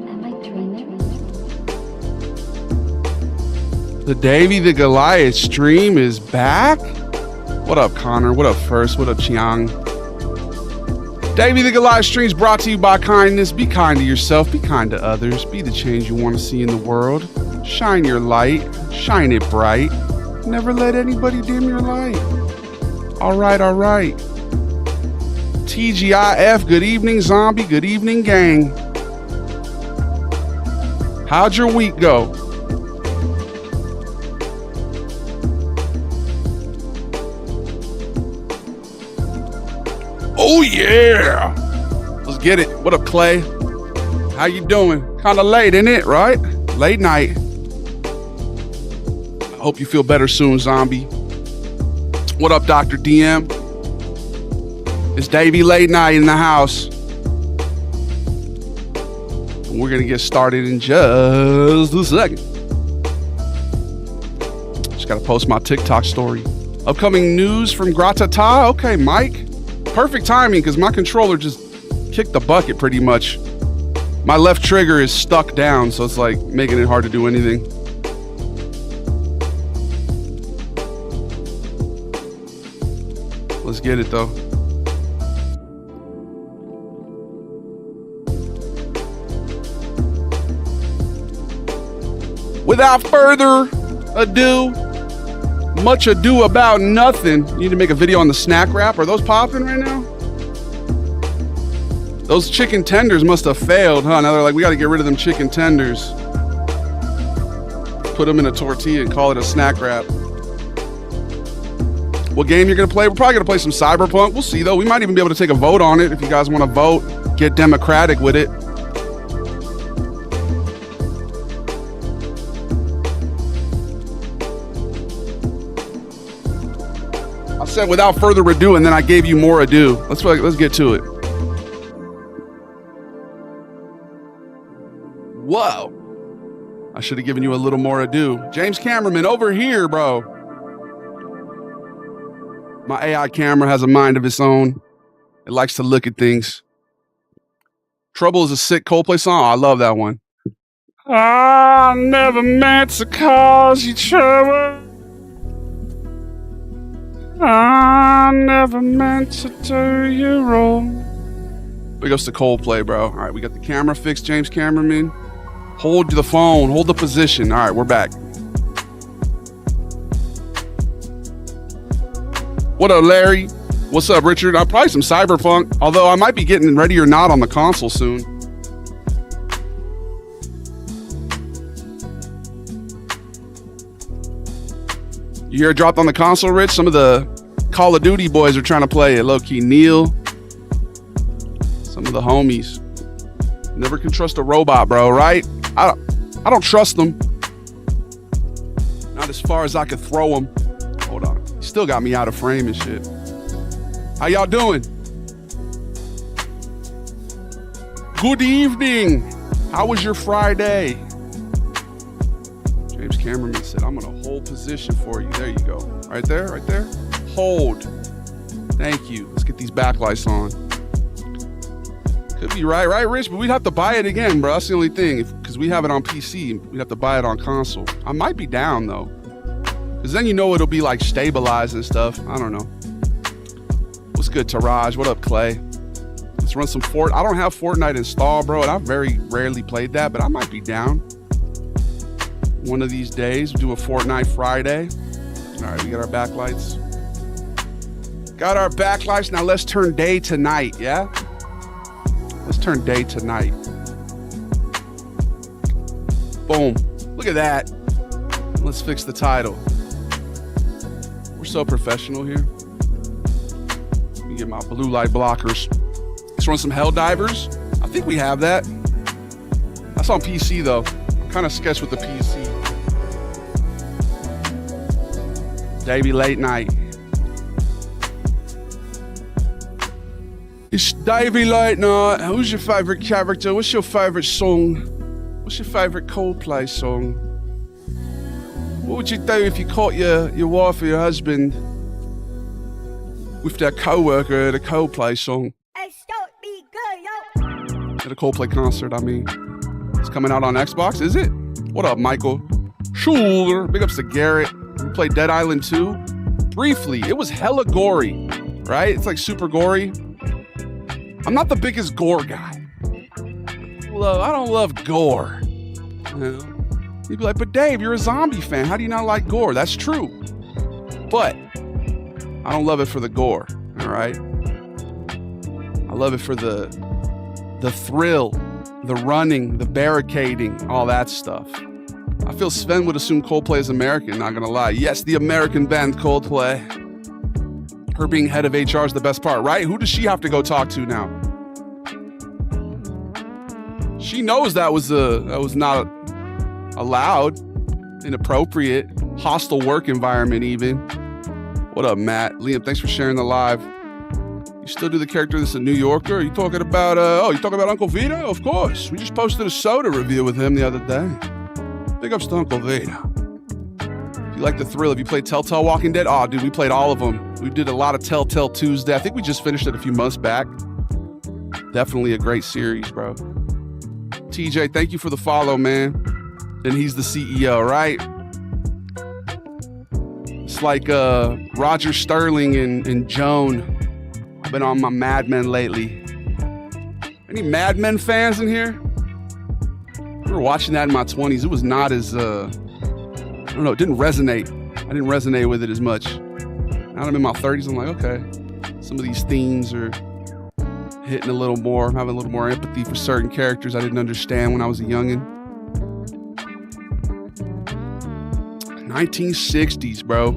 Am I dreaming? The Davie the Goliath stream is back? What up, Connor? What up, First? What up, Chiang? Davie the Goliath stream is brought to you by kindness. Be kind to yourself. Be kind to others. Be the change you want to see in the world. Shine your light. Shine it bright. Never let anybody dim your light. All right, all right. TGIF, good evening, zombie. Good evening, gang. How'd your week go? Oh yeah, let's get it. What up, Clay? How you doing? Kind of late, isn't it? Right? Late night. I hope you feel better soon, zombie. What up, Dr. DM? It's Davie late night in the house. And we're gonna get started in just a second. Just gotta post my TikTok story. Upcoming news from Gratata. Okay, Mike. Perfect timing because my controller just kicked the bucket pretty much. My left trigger is stuck down, so it's like making it hard to do anything. Let's get it though. Without further ado, much ado about nothing. You need to make a video on the snack wrap. Are those popping right now? Those chicken tenders must have failed, huh? Now they're like, we got to get rid of them chicken tenders. Put them in a tortilla and call it a snack wrap. What game you're going to play? We're probably going to play some Cyberpunk. We'll see, though. We might even be able to take a vote on it if you guys want to vote. Get democratic with it. I said without further ado, and then I gave you more ado. Let's get to it. Whoa. I should have given you a little more ado. James Cameraman, over here, bro. My AI camera has a mind of its own. It likes to look at things. Trouble is a sick Coldplay song. Oh, I love that one. I never meant to cause you trouble. I never meant to do you wrong. Big ups to Coldplay, bro. All right, we got the camera fixed, James Cameraman. Hold the phone, hold the position. All right, we're back. What up, Larry? What's up, Richard? I'll probably some Cyberpunk, although I might be getting Ready or Not on the console soon. You hear it dropped on the console, Rich? Some of the Call of Duty boys are trying to play it. Low-key Neil. Some of the homies. Never can trust a robot, bro, right? I don't trust them. Not as far as I could throw them. Hold on. He still got me out of frame and shit. How y'all doing? Good evening. How was your Friday? James Cameraman said, I'm gonna hold position for you. There you go. Right there, right there. Hold. Thank you. Let's get these backlights on. Could be right, Rich? But we'd have to buy it again, bro. That's the only thing. Because we have it on PC. We'd have to buy it on console. I might be down, though. Because then you know it'll be, like, stabilized and stuff. I don't know. What's good, Taraj? What up, Clay? Let's run some Fortnite. I don't have Fortnite installed, bro. And I've very rarely played that. But I might be down. One of these days, we'll do a Fortnite Friday. All right, we got our backlights. Got our backlights. Now let's turn day to night, yeah? Let's turn day to night. Boom. Look at that. Let's fix the title. We're so professional here. Let me get my blue light blockers. Let's run some Helldivers. I think we have that. That's on PC, though. I'm kind of sketched with the PC. Davie late night. It's Davie late night. Who's your favorite character? What's your favorite song? What's your favorite Coldplay song? What would you do if you caught your wife or your husband with their co-worker at a Coldplay song? At a Coldplay concert, I mean. It's coming out on Xbox, is it? What up, Michael? Schuler. Big ups to Garrett. We played Dead Island 2. Briefly, it was hella gory, right? It's like super gory. I'm not the biggest gore guy. I don't love gore. You know? You'd be like, but Dave, you're a zombie fan. How do you not like gore? That's true. But I don't love it for the gore, all right? I love it for the thrill, the running, the barricading, all that stuff. I feel Sven would assume Coldplay is American, not gonna lie. Yes, the American band Coldplay. Her being head of HR is the best part, right? Who does she have to go talk to now? She knows that was not allowed, inappropriate, hostile work environment even. What up, Matt? Liam, thanks for sharing the live. You still do the character that's a New Yorker? Are you talking about, you talking about Uncle Vito? Of course. We just posted a soda review with him the other day. Big ups to Uncle Vito. If you like the thrill, have you played Telltale Walking Dead? Oh, dude, we played all of them. We did a lot of Telltale Tuesday. I think we just finished it a few months back. Definitely a great series, bro. TJ, thank you for the follow, man. And he's the CEO, right? It's like Roger Sterling and Joan. I've been on my Mad Men lately. Any Mad Men fans in here? I remember watching that in my 20s. It was not as, I don't know, it didn't resonate. I didn't resonate with it as much. Now that I'm in my 30s, I'm like, okay, some of these themes are hitting a little more. I'm having a little more empathy for certain characters I didn't understand when I was a youngin'. 1960s, bro.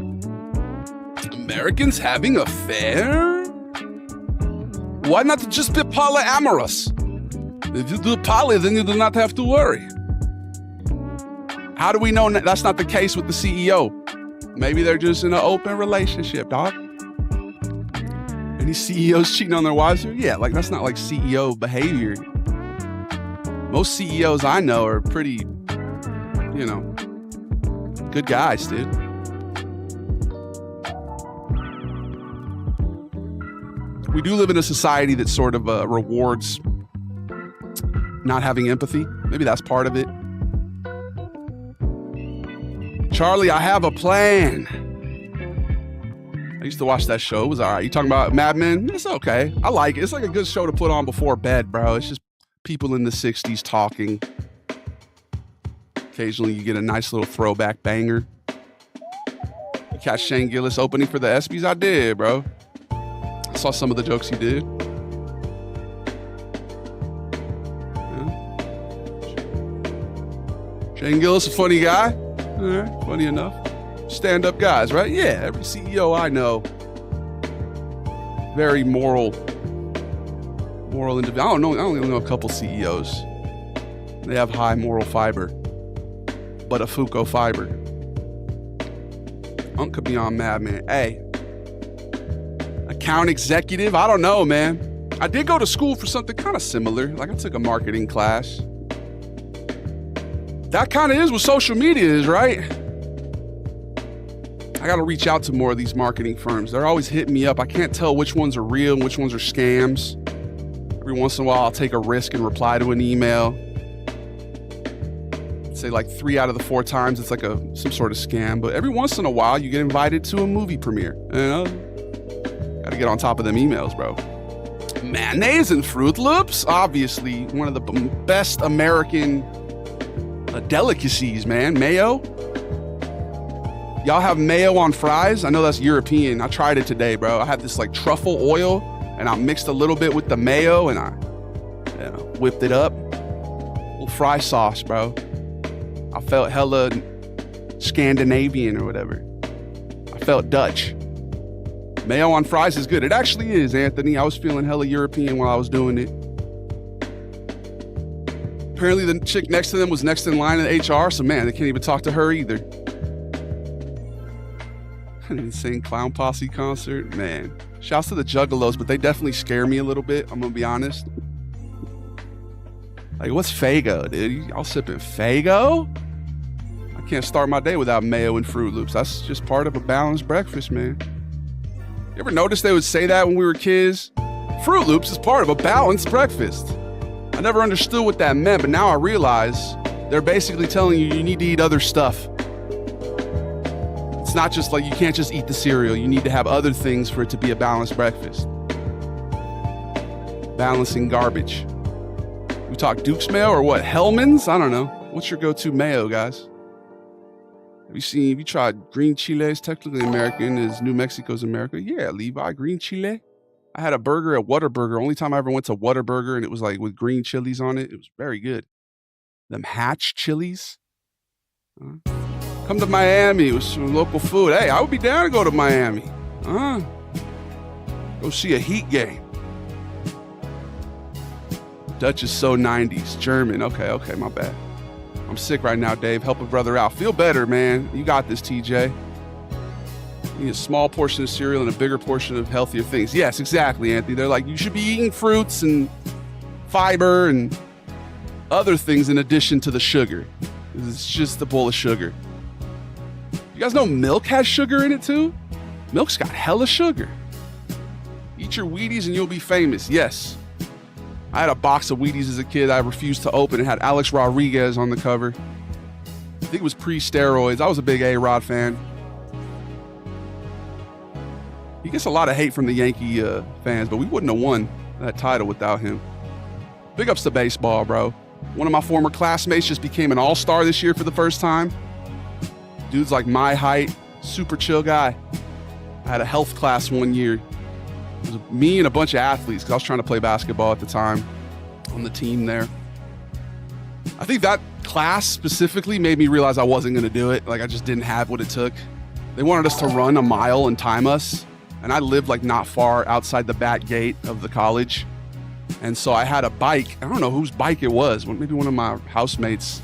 Americans having an affair? Why not just be polyamorous? If you do poly, then you do not have to worry. How do we know that's not the case with the CEO? Maybe they're just in an open relationship, dog. Any CEOs cheating on their wives here? Yeah, like that's not like CEO behavior. Most CEOs I know are pretty, good guys, dude. We do live in a society that sort of rewards not having empathy. Maybe that's part of it. Charlie, I have a plan. I used to watch that show. It was all right. You talking about Mad Men? It's okay. I like it. It's like a good show to put on before bed, bro. It's just people in the 60s talking. Occasionally you get a nice little throwback banger. You catch Shane Gillis opening for the ESPYs? I did, bro. I saw some of the jokes he did. Yeah. Shane Gillis, a funny guy. All right, funny enough. Stand-up guys, right? Yeah, every CEO I know, very moral individual. I only know a couple CEOs. They have high moral fiber, but a Foucault fiber. Unc could be on Mad Men. Hey, account executive? I don't know, man. I did go to school for something kind of similar. Like I took a marketing class. That kind of is what social media is, right? I got to reach out to more of these marketing firms. They're always hitting me up. I can't tell which ones are real and which ones are scams. Every once in a while, I'll take a risk and reply to an email. I'd say like 3 out of the 4 times, it's like some sort of scam. But every once in a while, you get invited to a movie premiere. Got to get on top of them emails, bro. Mayonnaise and Fruit Loops? Obviously, one of the best American delicacies, man. Mayo. Y'all have mayo on fries? I know that's European. I tried it today, bro. I had this like truffle oil and I mixed a little bit with the mayo and I whipped it up. Little fry sauce, bro. I felt hella Scandinavian or whatever. I felt Dutch. Mayo on fries is good. It actually is, Anthony. I was feeling hella European while I was doing it. Apparently the chick next to them was next in line at HR, so man, they can't even talk to her either. An insane Clown Posse concert, man. Shouts to the Juggalos, but they definitely scare me a little bit, I'm gonna be honest. Like, what's Faygo, dude? Y'all sipping Faygo? I Can't start my day without mayo and Fruit Loops. That's just part of a balanced breakfast, man. You ever notice they would say that when we were kids? Fruit Loops is part of a balanced breakfast. I never understood what that meant, but now I realize they're basically telling you need to eat other stuff. It's not just like you can't just eat the cereal. You need to have other things for it to be a balanced breakfast. Balancing garbage. We talk Duke's mayo or what? Hellman's? I don't know. What's your go-to mayo, guys? Have you tried green chile? It's technically American. Is New Mexico's America? Yeah, Levi, green chile. I had a burger at Whataburger. Only time I ever went to Whataburger, and it was like with green chilies on it. It was very good. Them Hatch chilies. Come to Miami with some local food. Hey, I would be down to go to Miami. Go see a Heat game. Dutch is so 90s. German. Okay, my bad. I'm sick right now, Dave. Help a brother out. Feel better, man. You got this, TJ. You need a small portion of cereal and a bigger portion of healthier things. Yes, exactly, Anthony. They're like, you should be eating fruits and fiber and other things in addition to the sugar. It's just a bowl of sugar. You guys know milk has sugar in it too? Milk's got hella sugar. Eat your Wheaties and you'll be famous. Yes. I had a box of Wheaties as a kid I refused to open. It had Alex Rodriguez on the cover. I think it was pre-steroids. I was a big A-Rod fan. He gets a lot of hate from the Yankee fans, but we wouldn't have won that title without him. Big ups to baseball, bro. One of my former classmates just became an all-star this year for the first time. Dude's like my height, super chill guy. I had a health class one year. It was me and a bunch of athletes because I was trying to play basketball at the time on the team there. I think that class specifically made me realize I wasn't going to do it. Like I just didn't have what it took. They wanted us to run a mile and time us. And I lived like not far outside the back gate of the college. And so I had a bike. I don't know whose bike it was. Maybe one of my housemates.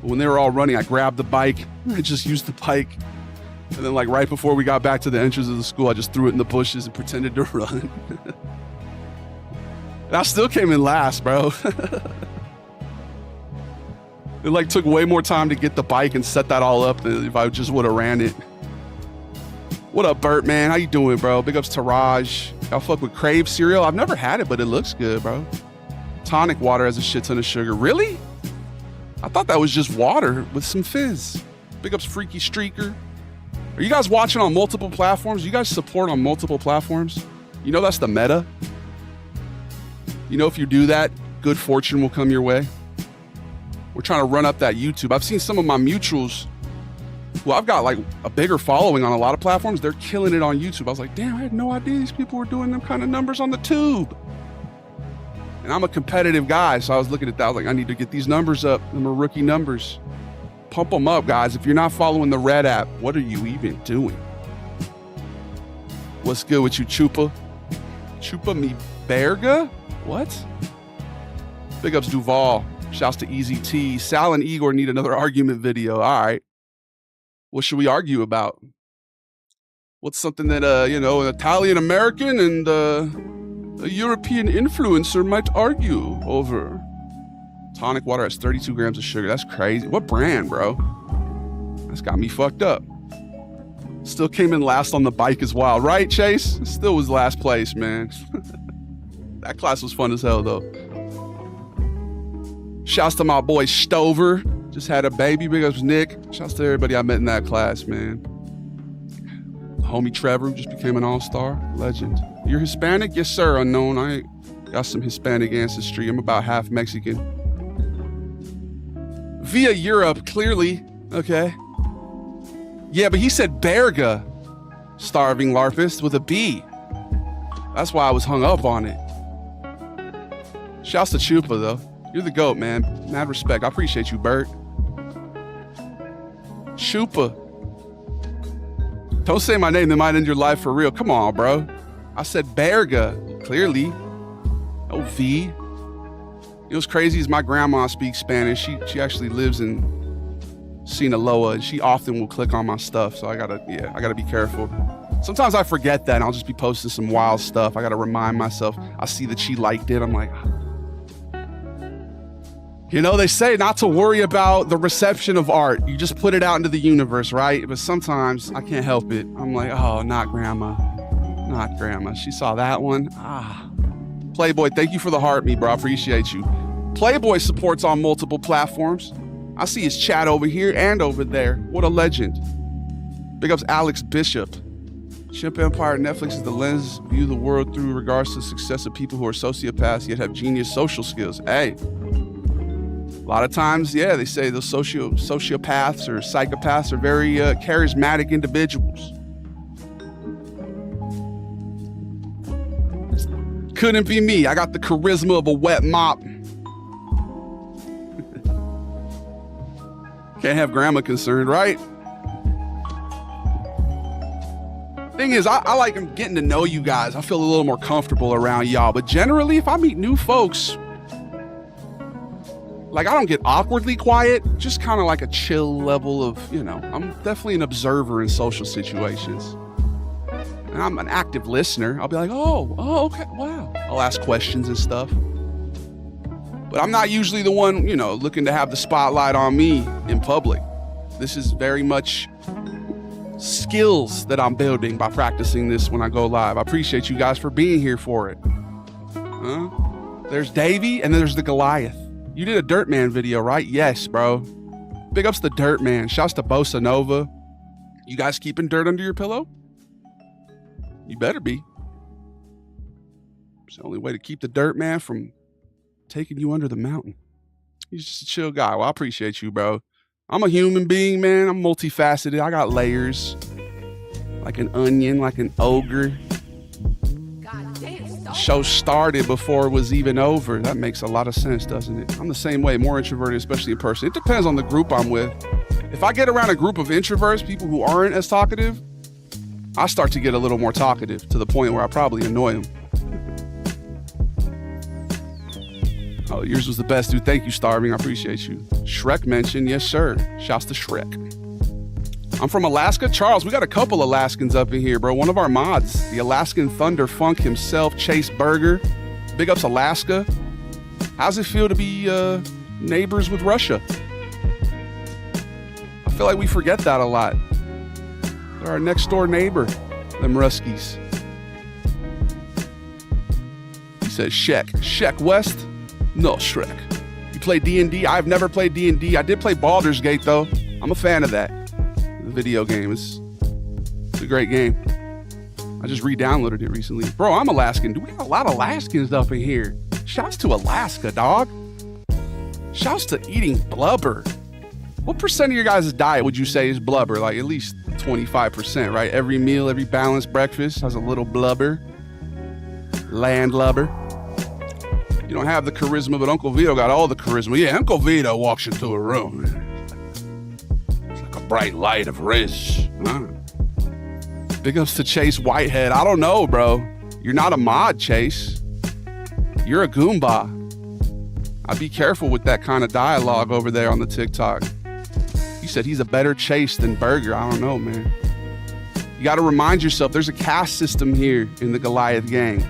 When they were all running, I grabbed the bike. I just used the bike. And then like right before we got back to the entrance of the school, I just threw it in the bushes and pretended to run. And I still came in last, bro. It like took way more time to get the bike and set that all up than if I just would have ran it. What up, Bert, man? How you doing, bro? Big ups to Raj. Y'all fuck with Crave cereal? I've never had it, but it looks good, bro. Tonic water has a shit ton of sugar. Really? I thought that was just water with some fizz. Big ups Freaky Streaker. Are you guys watching on multiple platforms? You guys support on multiple platforms? You know that's the meta? You know if you do that, good fortune will come your way? We're trying to run up that YouTube. I've seen some of my mutuals. Well, I've got like a bigger following on a lot of platforms. They're killing it on YouTube. I was like, damn, I had no idea these people were doing them kind of numbers on the tube. And I'm a competitive guy, so I was looking at that. I was like, I need to get these numbers up. Them are rookie numbers. Pump them up, guys. If you're not following the Red app, what are you even doing? What's good with you, Chupa? Chupa me Berga? What? Big ups Duval. Shouts to Easy T. Sal and Igor need another argument video. All right. What should we argue about? What's something that, an Italian American and a European influencer might argue over? Tonic water has 32 grams of sugar. That's crazy. What brand, bro? That's got me fucked up. Still came in last on the bike as well, right, Chase? Still was last place, man. That class was fun as hell, though. Shouts to my boy Stover. Just had a baby. Big ups Nick. Shouts to everybody I met in that class, man. Homie Trevor just became an all-star. Legend. You're Hispanic? Yes, sir. Unknown. I got some Hispanic ancestry. I'm about half Mexican. Via Europe, clearly. Okay. Yeah, but he said Berga. Starving larpist with a B. That's why I was hung up on it. Shouts to Chupa, though. You're the GOAT, man. Mad respect. I appreciate you, Bert. Chupa. Don't say my name. That might end your life for real. Come on, bro. I said Berga. Clearly. Oh, V. You know what's crazy is my grandma speaks Spanish. She actually lives in Sinaloa, and she often will click on my stuff. So I gotta be careful. Sometimes I forget that, and I'll just be posting some wild stuff. I gotta remind myself. I see that she liked it. I'm like, You know, they say not to worry about the reception of art. You just put it out into the universe, right? But sometimes I can't help it. I'm like, oh, not grandma. Not grandma. She saw that one. Playboy, thank you for the heart, me, bro. I appreciate you. Playboy supports on multiple platforms. I see his chat over here and over there. What a legend. Big ups Alex Bishop. Chimp Empire Netflix is the lens view the world through regards to the success of people who are sociopaths yet have genius social skills. Hey. A lot of times, yeah, they say those sociopaths or psychopaths are very charismatic individuals. Couldn't be me. I got the charisma of a wet mop. Can't have grandma concerned, right? Thing is, I like getting to know you guys. I feel a little more comfortable around y'all. But generally, if I meet new folks, like, I don't get awkwardly quiet, just kind of like a chill level of, you know, I'm definitely an observer in social situations. And I'm an active listener. I'll be like, oh, okay, wow. I'll ask questions and stuff. But I'm not usually the one, you know, looking to have the spotlight on me in public. This is very much skills that I'm building by practicing this when I go live. I appreciate you guys for being here for it. There's Davie and then there's the Goliath. You did a Dirtman video, right? Yes, bro. Big ups to Dirtman. Shouts to Bossa Nova. You guys keeping dirt under your pillow? You better be. It's the only way to keep the Dirtman from taking you under the mountain. He's just a chill guy. Well, I appreciate you, bro. I'm a human being, man. I'm multifaceted. I got layers. Like an onion, like an ogre. Show started before it was even over. That makes a lot of sense, doesn't it? I'm the same way, more introverted, especially in person. It depends on the group I'm with. If I get around a group of introverts, people who aren't as talkative, I start to get a little more talkative to the point where I probably annoy them. Oh, yours was the best, dude. Thank you, Starving. I appreciate you. Shrek mentioned, yes, sir. Shouts to Shrek. I'm from Alaska. Charles, we got a couple Alaskans up in here, bro. One of our mods, the Alaskan Thunder Funk himself, Chase Berger. Big ups, Alaska. How's it feel to be neighbors with Russia? I feel like we forget that a lot. They're our next door neighbor, them Ruskies. He says, Shek West? No, Shrek. You play D&D? I've never played D&D. I did play Baldur's Gate, though. I'm a fan of that. The video game is a great game. I just re-downloaded it recently. Bro, I'm Alaskan. Dude, we got a lot of Alaskans up in here. Shouts to Alaska, dog. Shouts to eating blubber. What percent of your guys' diet would you say is blubber? Like at least 25%, right? Every meal, every balanced breakfast has a little blubber. Landlubber. You don't have the charisma, but Uncle Vito got all the charisma. Yeah, Uncle Vito walks into a room. It's like a bright light of Riz. Big ups to Chase Whitehead. I don't know, bro. You're not a mod, Chase. You're a Goomba. I'd be careful with that kind of dialogue over there on the TikTok. He said he's a better Chase than Burger. I don't know, man. You got to remind yourself there's a caste system here in the Goliath gang.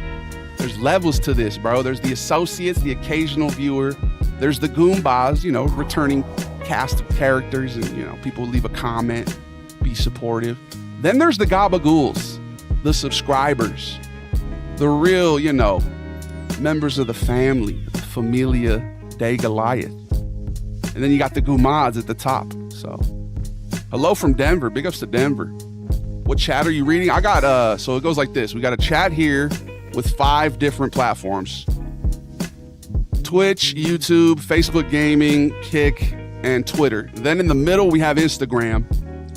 There's levels to this, bro. There's the associates, the occasional viewer. There's the Goombas, you know, returning cast of characters and, you know, people leave a comment, be supportive. Then there's the Gabagools, the subscribers, the real, you know, members of the family, Familia de Goliath. And then you got the Goomads at the top. So, hello from Denver. Big ups to Denver. What chat are you reading? I got, so it goes like this. We got a chat here with 5 different platforms. Twitch, YouTube, Facebook Gaming, Kick, and Twitter. Then in the middle, we have Instagram.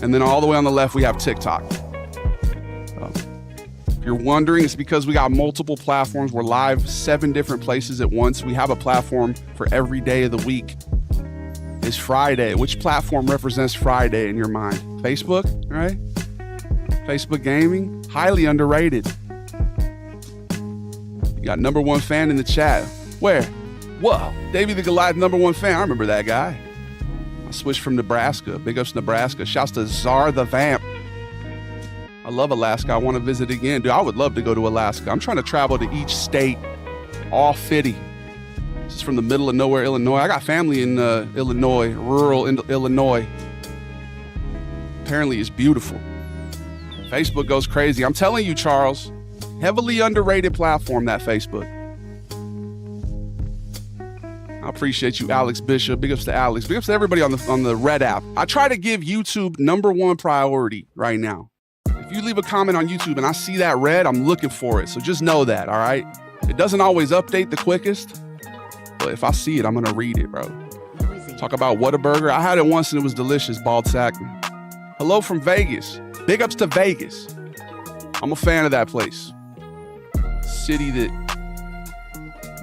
And then all the way on the left, we have TikTok. If you're wondering, it's because we got multiple platforms. We're live 7 different places at once. We have a platform for every day of the week. It's Friday. Which platform represents Friday in your mind? Facebook, right? Facebook Gaming, highly underrated. You got number 1 fan in the chat. Where? Whoa, Davie the Goliath, number 1 fan. I remember that guy. I switched from Nebraska. Big ups Nebraska. Shouts to Czar the Vamp. I love Alaska. I want to visit again. Dude, I would love to go to Alaska. I'm trying to travel to each state, all 50. This is from the middle of nowhere, Illinois. I got family in Illinois, rural Illinois. Apparently it's beautiful. Facebook goes crazy. I'm telling you, Charles, heavily underrated platform, that Facebook. I appreciate you, Alex Bishop. Big ups to Alex. Big ups to everybody on the Red app. I try to give YouTube #1 priority right now. If you leave a comment on YouTube and I see that red, I'm looking for it. So just know that, all right? It doesn't always update the quickest, but if I see it, I'm gonna read it, bro. Talk about Whataburger. I had it once and it was delicious, Bald Sack. Hello from Vegas. Big ups to Vegas. I'm a fan of that place. City that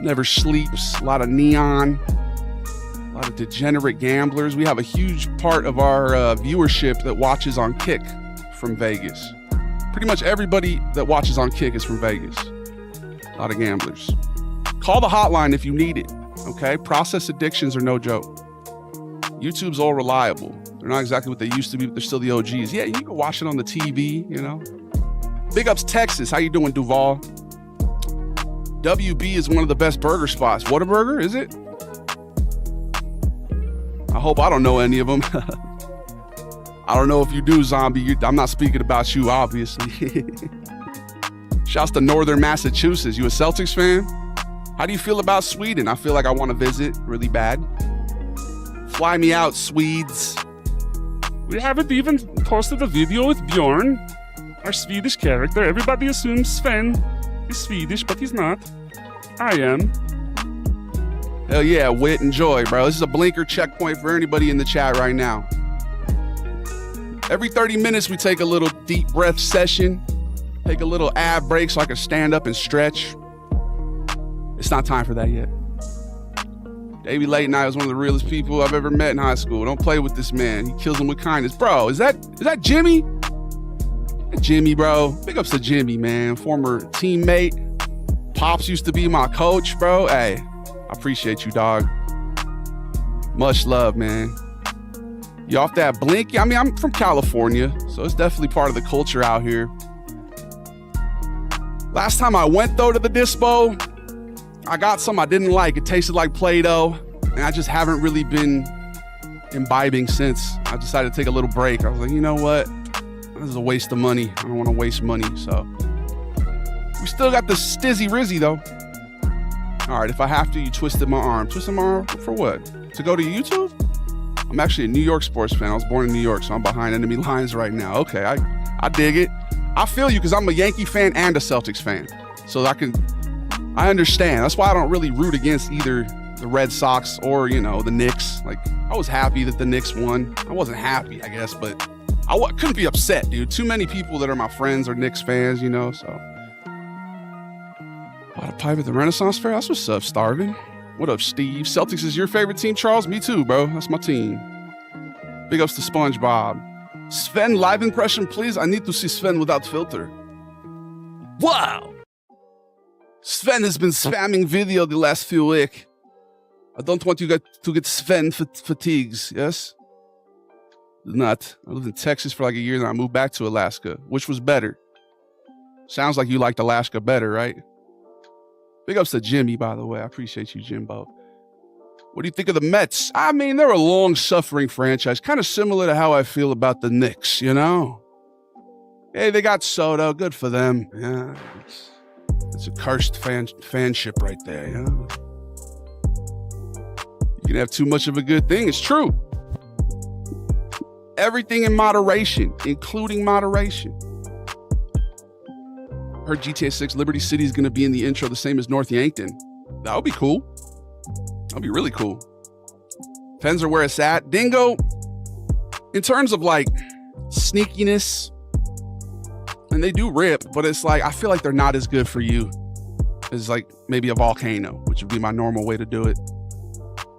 never sleeps. A lot of neon. A lot of degenerate gamblers. We have a huge part of our viewership that watches on Kick from Vegas. Pretty much everybody that watches on Kick is from Vegas. A lot of gamblers. Call the hotline if you need it, okay? Process addictions are no joke. YouTube's all reliable. They're not exactly what they used to be, but they're still the OGs. Yeah, you can watch it on the TV, you know? Big ups Texas. How you doing, Duval? WB is one of the best burger spots. Whataburger, is it? I hope I don't know any of them. I don't know if you do, Zombie. I'm not speaking about you, obviously. Shouts to Northern Massachusetts. You a Celtics fan? How do you feel about Sweden? I feel like I want to visit really bad. Fly me out, Swedes. We haven't even posted a video with Bjorn, our Swedish character. Everybody assumes Sven is Swedish, but he's not. I am. Hell yeah, wit and joy, bro. This is a blinker checkpoint for anybody in the chat right now. Every 30 minutes, we take a little deep breath session, take a little ab break so I can stand up and stretch. It's not time for that yet. Davie Late Night was one of the realest people I've ever met in high school. Don't play with this man. He kills them with kindness. Bro, is that Jimmy? Jimmy, bro. Big ups to Jimmy, man. Former teammate. Pops used to be my coach, bro. Hey, I appreciate you, dog. Much love, man. You off that blink? I mean, I'm from California, so it's definitely part of the culture out here. Last time I went, though, to the dispo, I got some I didn't like. It tasted like Play-Doh, and I just haven't really been imbibing since. I decided to take a little break. I was like, you know what? This is a waste of money. I don't want to waste money, so. We still got the Stizzy Rizzy, though. All right, if I have to, you twisted my arm. Twisted my arm for what? To go to YouTube? I'm actually a New York sports fan. I was born in New York, so I'm behind enemy lines right now. Okay, I dig it. I feel you because I'm a Yankee fan and a Celtics fan. So I understand. That's why I don't really root against either the Red Sox or, the Knicks. Like, I was happy that the Knicks won. I wasn't happy, I guess, but I couldn't be upset, dude. Too many people that are my friends are Knicks fans, so. Bought a pipe at the Renaissance Fair. That's what's up, Starving. What up, Steve? Celtics is your favorite team, Charles? Me too, bro. That's my team. Big ups to SpongeBob. Sven, live impression, please. I need to see Sven without filter. Wow! Sven has been spamming video the last few weeks. I don't want you to get Sven fatigues, yes? Not. I lived in Texas for like a year, then I moved back to Alaska. Which was better? Sounds like you liked Alaska better, right? Big ups to Jimmy, by the way. I appreciate you, Jimbo. What do you think of the Mets? I mean, they're a long-suffering franchise, kind of similar to how I feel about the Knicks, Hey, they got Soto. Good for them. Yeah, it's a cursed fanship right there, You can have too much of a good thing. It's true. Everything in moderation, including moderation. Heard GTA 6 Liberty City is going to be in the intro the same as North Yankton. That would be cool. That would be really cool. Depends on where it's at. Dingo, in terms of like sneakiness, and they do rip, but it's like, I feel like they're not as good for you as like maybe a Volcano, which would be my normal way to do it.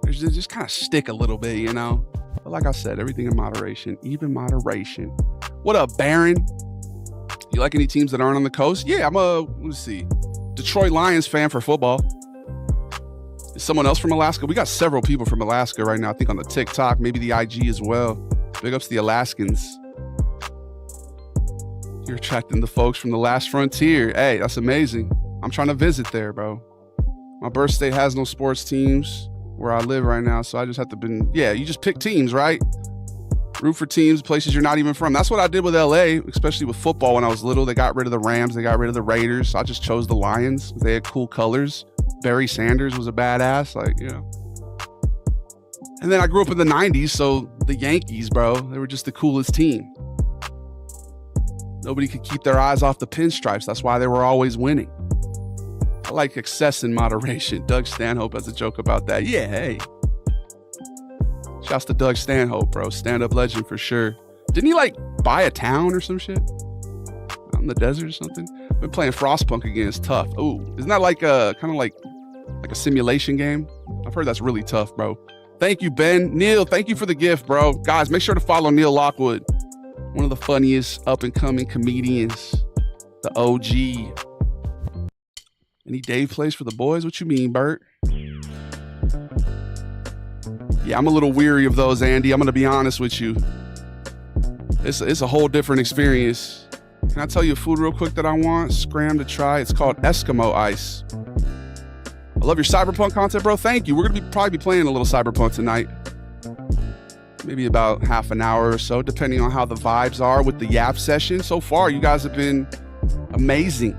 They just kind of stick a little bit, But like I said, everything in moderation, even moderation. What up, Baron? You like any teams that aren't on the coast? Yeah, I'm let's see, Detroit Lions fan for football. Is someone else from Alaska? We got several people from Alaska right now, I think on the TikTok, maybe the IG as well. Big ups to the Alaskans. You're attracting the folks from the last frontier. Hey, that's amazing. I'm trying to visit there, bro. My birth state has no sports teams where I live right now, so I just have to you just pick teams, right? Root for teams, places you're not even from. That's what I did with LA, especially with football when I was little. They got rid of the Rams, they got rid of the Raiders, so I just chose the Lions. They had cool colors. Barry Sanders was a badass, And then I grew up in the 90s, so the Yankees, bro, they were just the coolest team. Nobody could keep their eyes off the pinstripes. That's why they were always winning. I like excess in moderation. Doug Stanhope has a joke about that. Yeah, hey. Shouts to Doug Stanhope, bro. Stand-up legend for sure. Didn't he buy a town or some shit? Out in the desert or something? Been playing Frostpunk again. It's tough. Ooh, isn't that like a simulation game? I've heard that's really tough, bro. Thank you, Ben. Neil, thank you for the gift, bro. Guys, make sure to follow Neil Lockwood. One of the funniest up-and-coming comedians. The OG. Any Dave plays for the boys? What you mean, Bert? Yeah, I'm a little weary of those, Andy. I'm going to be honest with you. It's a whole different experience. Can I tell you a food real quick that I want? Scram to try. It's called Eskimo Ice. I love your Cyberpunk content, bro. Thank you. We're going to probably be playing a little Cyberpunk tonight. Maybe about half an hour or so, depending on how the vibes are with the Yap session. So far, you guys have been amazing.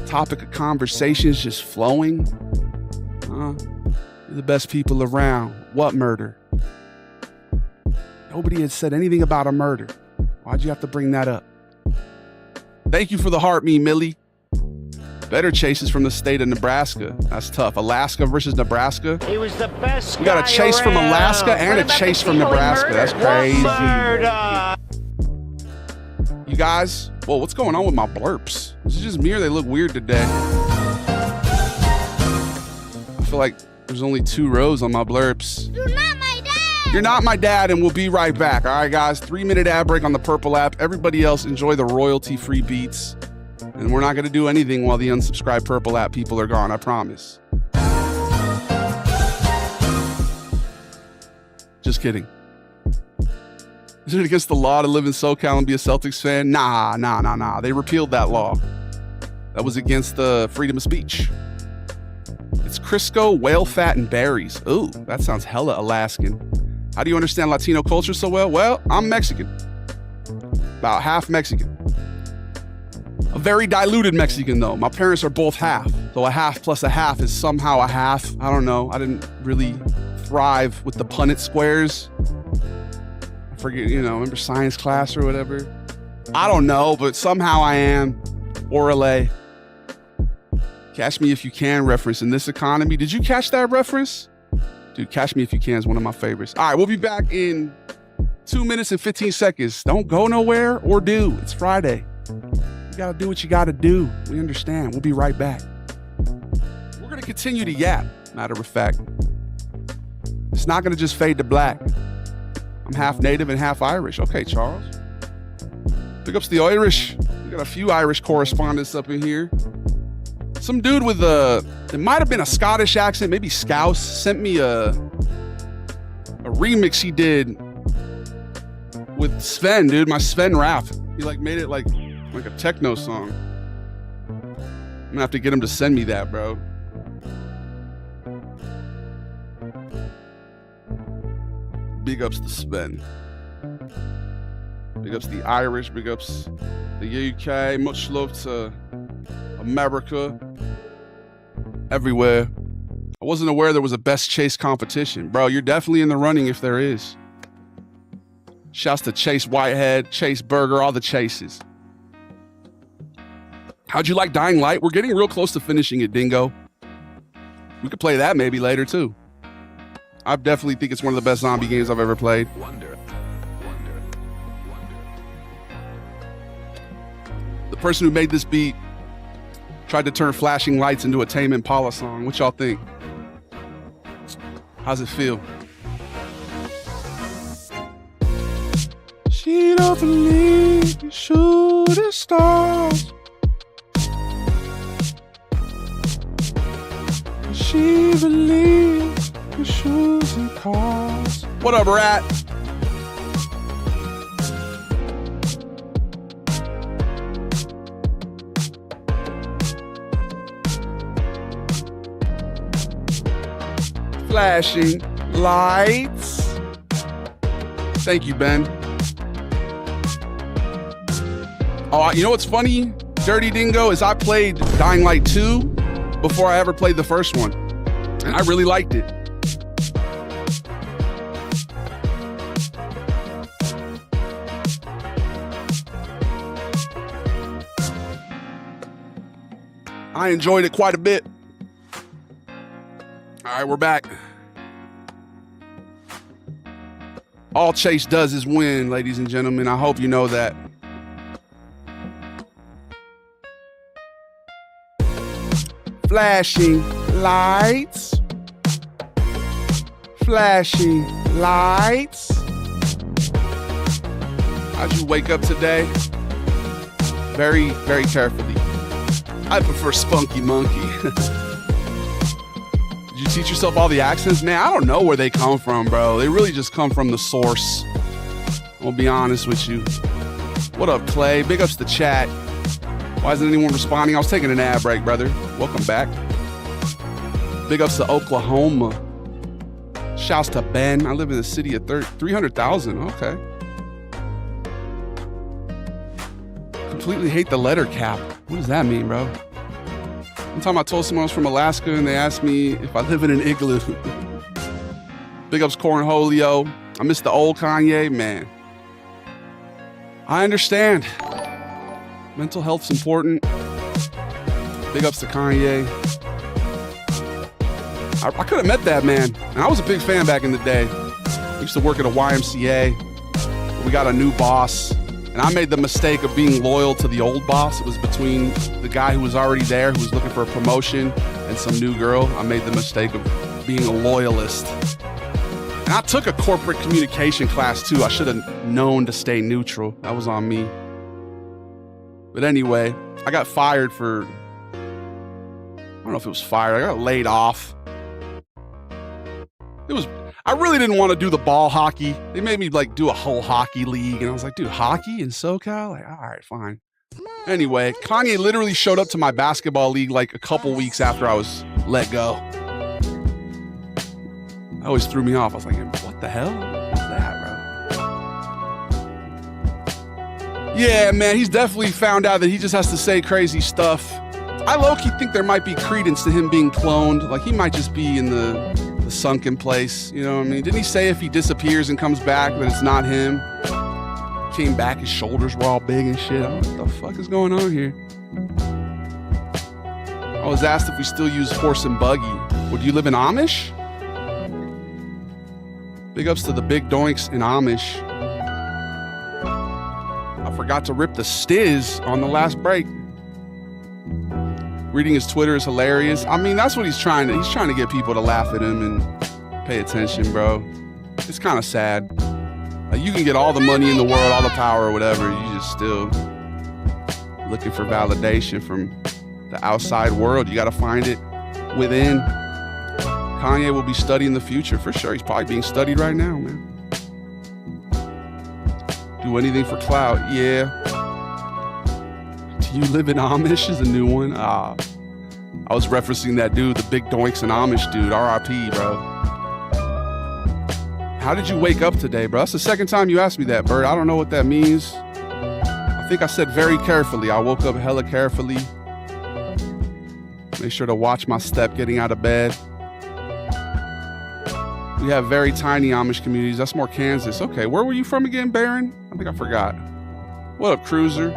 Topic of conversations just flowing. You're the best people around. What murder? Nobody had said anything about a murder. Why'd you have to bring that up? Thank you for the heart, Millie. Better chases from the state of Nebraska. That's tough. Alaska versus Nebraska. He was the best. We got a chase from Alaska and a chase from Nebraska. That's crazy. You guys, whoa, what's going on with my blurps? Is it just me or they look weird today? I feel like there's only 2 rows on my blurps. You're not my dad! You're not my dad, and we'll be right back. All right, guys, 3-minute ad break on the Purple app. Everybody else, enjoy the royalty-free beats. And we're not going to do anything while the unsubscribed Purple app people are gone, I promise. Just kidding. Is it against the law to live in SoCal and be a Celtics fan? Nah. They repealed that law. That was against the freedom of speech. It's Crisco, whale fat, and berries. Ooh, that sounds hella Alaskan. How do you understand Latino culture so well? Well, I'm Mexican. About half Mexican. A very diluted Mexican, though. My parents are both half. So a half plus a half is somehow a half. I don't know. I didn't really thrive with the Punnett squares. I forget, remember science class or whatever? I don't know, but somehow I am. Orale. Catch Me If You Can reference in this economy. Did you catch that reference? Dude, Catch Me If You Can is one of my favorites. All right, we'll be back in 2 minutes and 15 seconds. Don't go nowhere or do. It's Friday. You gotta do what you gotta do. We understand. We'll be right back. We're gonna continue to yap, matter of fact. It's not gonna just fade to black. I'm half native and half Irish. Okay, Charles. Big ups the Irish. We got a few Irish correspondents up in here. Some dude with it might have been a Scottish accent, maybe Scouse, sent me a remix he did with Sven, dude, my Sven rap. He made it like a techno song. I'm gonna have to get him to send me that, bro. Big ups to Sven. Big ups the Irish, big ups the UK, much love to America, everywhere. I wasn't aware there was a best chase competition. Bro, you're definitely in the running if there is. Shouts to Chase Whitehead, Chase Burger, all the chases. How'd you like Dying Light? We're getting real close to finishing it, Dingo. We could play that maybe later too. I definitely think it's one of the best zombie games I've ever played. The person who made this beat tried to turn Flashing Lights into a Tame Impala song. What y'all think? How's it feel? She don't believe in shooting stars. She believes in shoes and cars. What up, Rat? Flashing lights. Thank you, Ben. Oh, you know what's funny, Dirty Dingo, is I played Dying Light 2 before I ever played the first one. And I really liked it. I enjoyed it quite a bit. All right, we're back. All Chase does is win, ladies and gentlemen. I hope you know that. Flashing lights. Flashing lights. How'd you wake up today? Very, very carefully. I prefer Spunky Monkey. Did you teach yourself all the accents? Man, I don't know where they come from, bro. They really just come from the source. I'll be honest with you. What up, Clay? Big ups to chat. Why isn't anyone responding? I was taking an ad break, brother. Welcome back. Big ups to Oklahoma. Shouts to Ben. I live in the city of 300,000. Okay. Completely hate the letter cap. What does that mean, bro? One time I told someone I was from Alaska and they asked me if I live in an igloo. Big ups Cornholio. I miss the old Kanye, man. I understand. Mental health's important. Big ups to Kanye. I could have met that man. And I was a big fan back in the day. I used to work at a YMCA. We got a new boss. And I made the mistake of being loyal to the old boss. It was between the guy who was already there, who was looking for a promotion, and some new girl. I made the mistake of being a loyalist. And I took a corporate communication class too. I should have known to stay neutral. That was on me. But anyway, I got fired for, I don't know if it was fired. I got laid off. I really didn't want to do the ball hockey. They made me like do a whole hockey league. And I was like, dude, hockey in SoCal? Like, all right, fine. Anyway, Kanye literally showed up to my basketball league like a couple weeks after I was let go. That always threw me off. I was like, what the hell? What's that, bro? Yeah, man, he's definitely found out that he just has to say crazy stuff. I low-key think there might be credence to him being cloned. Like, he might just be in the sunken place, you know what I mean? Didn't he say if he disappears and comes back that it's not him? Came back, his shoulders were all big and shit. I don't know what the fuck is going on here. I was asked if we still use horse and buggy. Would you live in Amish? Big ups to the big doinks in Amish. I forgot to rip the stiz on the last break. Reading his Twitter is hilarious. I mean, that's what he's trying to get people to laugh at him and pay attention, bro. It's kind of sad. Like, you can get all the money in the world, all the power or whatever. You just still looking for validation from the outside world. You got to find it within. Kanye will be studying the future for sure. He's probably being studied right now, man. Do anything for clout. Yeah. You live in Amish is a new one. I was referencing that dude, the big doinks and Amish dude. RIP, bro. How did you wake up today, bro? That's the second time you asked me that, Bert. I don't know what that means. I think I said very carefully. I woke up hella carefully. Make sure to watch my step getting out of bed. We have very tiny Amish communities. That's more Kansas. Okay, where were you from again, Baron? I think I forgot. What up, Cruiser?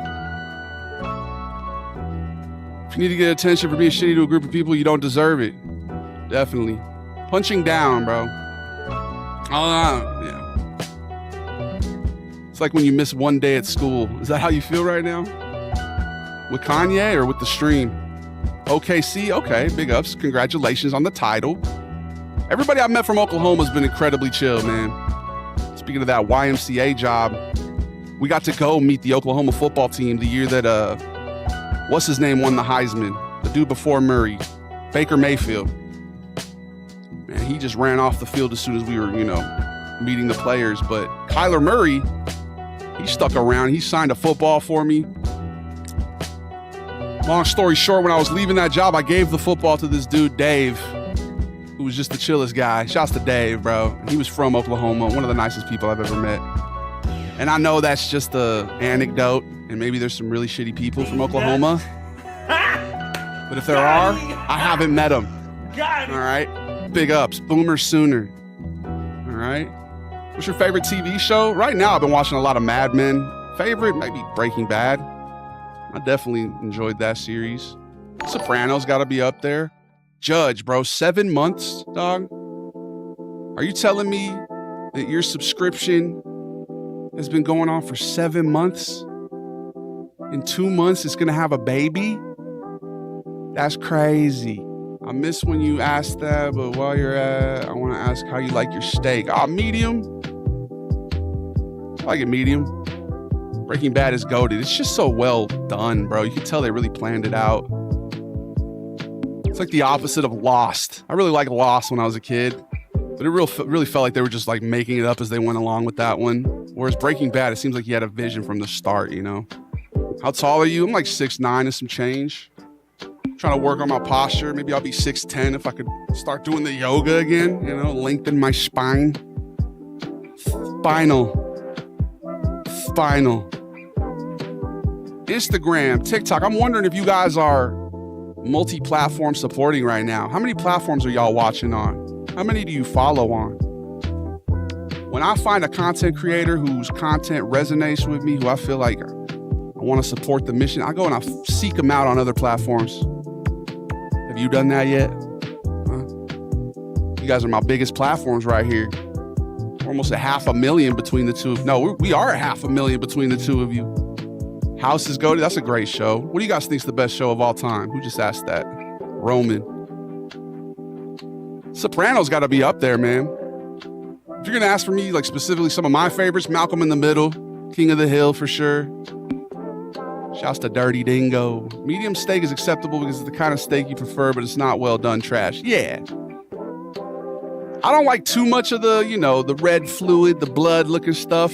If you need to get attention for being shitty to a group of people, you don't deserve it. Definitely. Punching down, bro. Yeah. It's like when you miss one day at school. Is that how you feel right now? With Kanye or with the stream? OKC? Okay, big ups. Congratulations on the title. Everybody I met from Oklahoma has been incredibly chill, man. Speaking of that YMCA job, we got to go meet the Oklahoma football team the year that, what's his name won the Heisman? The dude before Murray. Baker Mayfield. Man, he just ran off the field as soon as we were, meeting the players. But Kyler Murray, he stuck around. He signed a football for me. Long story short, when I was leaving that job, I gave the football to this dude, Dave. who was just the chillest guy. Shouts to Dave, bro. He was from Oklahoma, one of the nicest people I've ever met. And I know that's just an anecdote, and maybe there's some really shitty people from Oklahoma. But if there are, I haven't met them. All right? Big ups. Boomer Sooner. All right? What's your favorite TV show? Right now, I've been watching a lot of Mad Men. Favorite, maybe Breaking Bad. I definitely enjoyed that series. Sopranos got to be up there. Judge, bro, 7 months, dog. Are you telling me that your subscription has been going on for 7 months? In 2 months, it's going to have a baby? That's crazy. I miss when you asked that, but while you're at, I want to ask how you like your steak. Medium. I like it medium. Breaking Bad is goated. It's just so well done, bro. You can tell they really planned it out. It's like the opposite of Lost. I really liked Lost when I was a kid, but it really felt like they were just like making it up as they went along with that one. Whereas Breaking Bad, it seems like he had a vision from the start, you know? How tall are you? I'm like 6'9" and some change. I'm trying to work on my posture. Maybe I'll be 6'10" if I could start doing the yoga again, you know, lengthen my spine. Spinal. Instagram, TikTok. I'm wondering if you guys are multi-platform supporting right now. How many platforms are y'all watching on? How many do you follow on? When I find a content creator whose content resonates with me, who I feel like I want to support the mission, I go and I seek them out on other platforms. Have you done that yet? You guys are my biggest platforms right here. We're almost 500,000 between the two. No, we are 500,000 between the two of you. House is goated. That's a great show. What do you guys think is the best show of all time? Who just asked that? Roman. Sopranos got to be up there, man. If you're going to ask for me, like specifically some of my favorites, Malcolm in the Middle, King of the Hill for sure. Shouts to Dirty Dingo. Medium steak is acceptable because it's the kind of steak you prefer, but it's not well done trash. Yeah. I don't like too much of the, the red fluid, the blood looking stuff.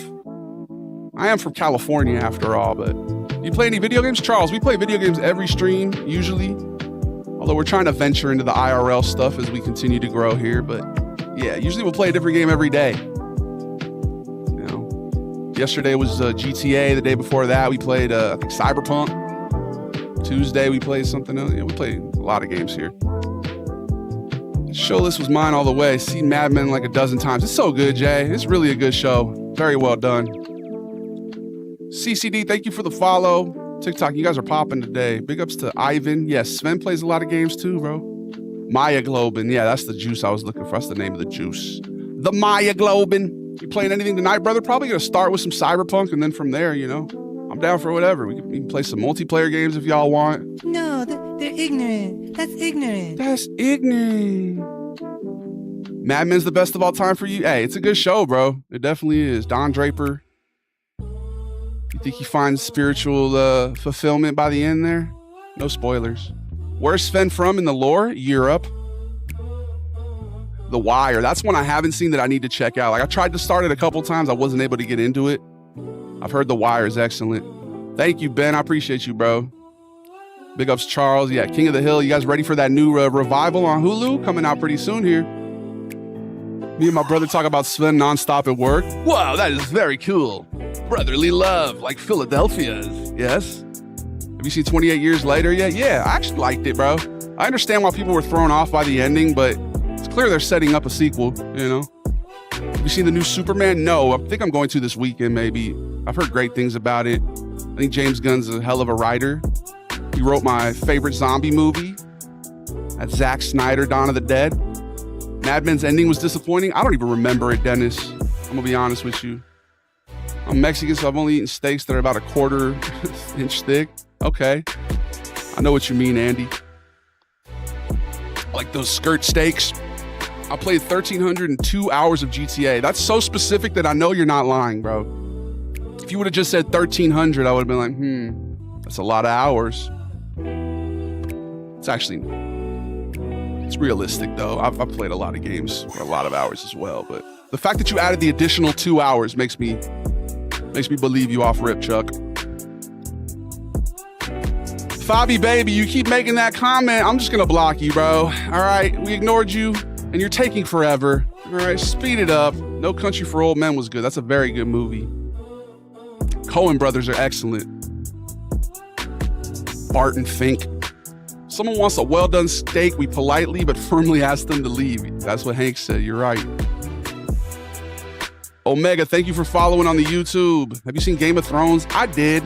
I am from California after all, but you play any video games? Charles, we play video games every stream, usually. Although we're trying to venture into the IRL stuff as we continue to grow here. But yeah, usually we'll play a different game every day. Yesterday was GTA. The day before that, we played, I think, Cyberpunk. Tuesday, we played something else. Yeah, we played a lot of games here. Show list was mine all the way. Seen Mad Men like a dozen times. It's so good, Jay. It's really a good show. Very well done. CCD, thank you for the follow. TikTok, you guys are popping today. Big ups to Ivan. Yes, Sven plays a lot of games too, bro. Maya Globin. Yeah, that's the juice I was looking for. That's the name of the juice. The Maya Globin. You playing anything tonight, brother? Probably gonna start with some Cyberpunk, and then from there, I'm down for whatever. We can play some multiplayer games if y'all want. No, they're ignorant. That's ignorant. That's ignorant. Mad Men's the best of all time for you? Hey, it's a good show, bro. It definitely is. Don Draper. You think he finds spiritual fulfillment by the end there? No spoilers. Where's Sven from in the lore? Europe. The Wire. That's one I haven't seen that I need to check out. Like, I tried to start it a couple times. I wasn't able to get into it. I've heard The Wire is excellent. Thank you, Ben. I appreciate you, bro. Big ups, Charles. Yeah, King of the Hill. You guys ready for that new revival on Hulu? Coming out pretty soon here. Me and my brother talk about Sven nonstop at work. Wow, that is very cool. Brotherly love, like Philadelphia's. Yes? Have you seen 28 Years Later yet? Yeah, I actually liked it, bro. I understand why people were thrown off by the ending, but it's clear they're setting up a sequel, Have you seen the new Superman? No, I think I'm going to this weekend, maybe. I've heard great things about it. I think James Gunn's a hell of a writer. He wrote my favorite zombie movie. That's Zack Snyder, Dawn of the Dead. Mad Men's ending was disappointing. I don't even remember it, Dennis. I'm gonna be honest with you. I'm Mexican, so I've only eaten steaks that are about a 1/4 inch thick. Okay. I know what you mean, Andy. Like those skirt steaks. I played 1,302 hours of GTA. That's so specific that I know you're not lying, bro. If you would have just said 1,300, I would have been like, that's a lot of hours. It's realistic, though. I've played a lot of games for a lot of hours as well, but the fact that you added the additional 2 hours makes me believe you off rip, Chuck. Fabi, baby, you keep making that comment. I'm just gonna block you, bro. All right, we ignored you. and you're taking forever. All right, speed it up. No Country for Old Men was good. That's a very good movie. Coen brothers are excellent. Barton Fink. Someone wants a well-done steak, we politely but firmly ask them to leave. That's what Hank said. You're right. Omega, thank you for following on the YouTube. Have you seen Game of Thrones? I did.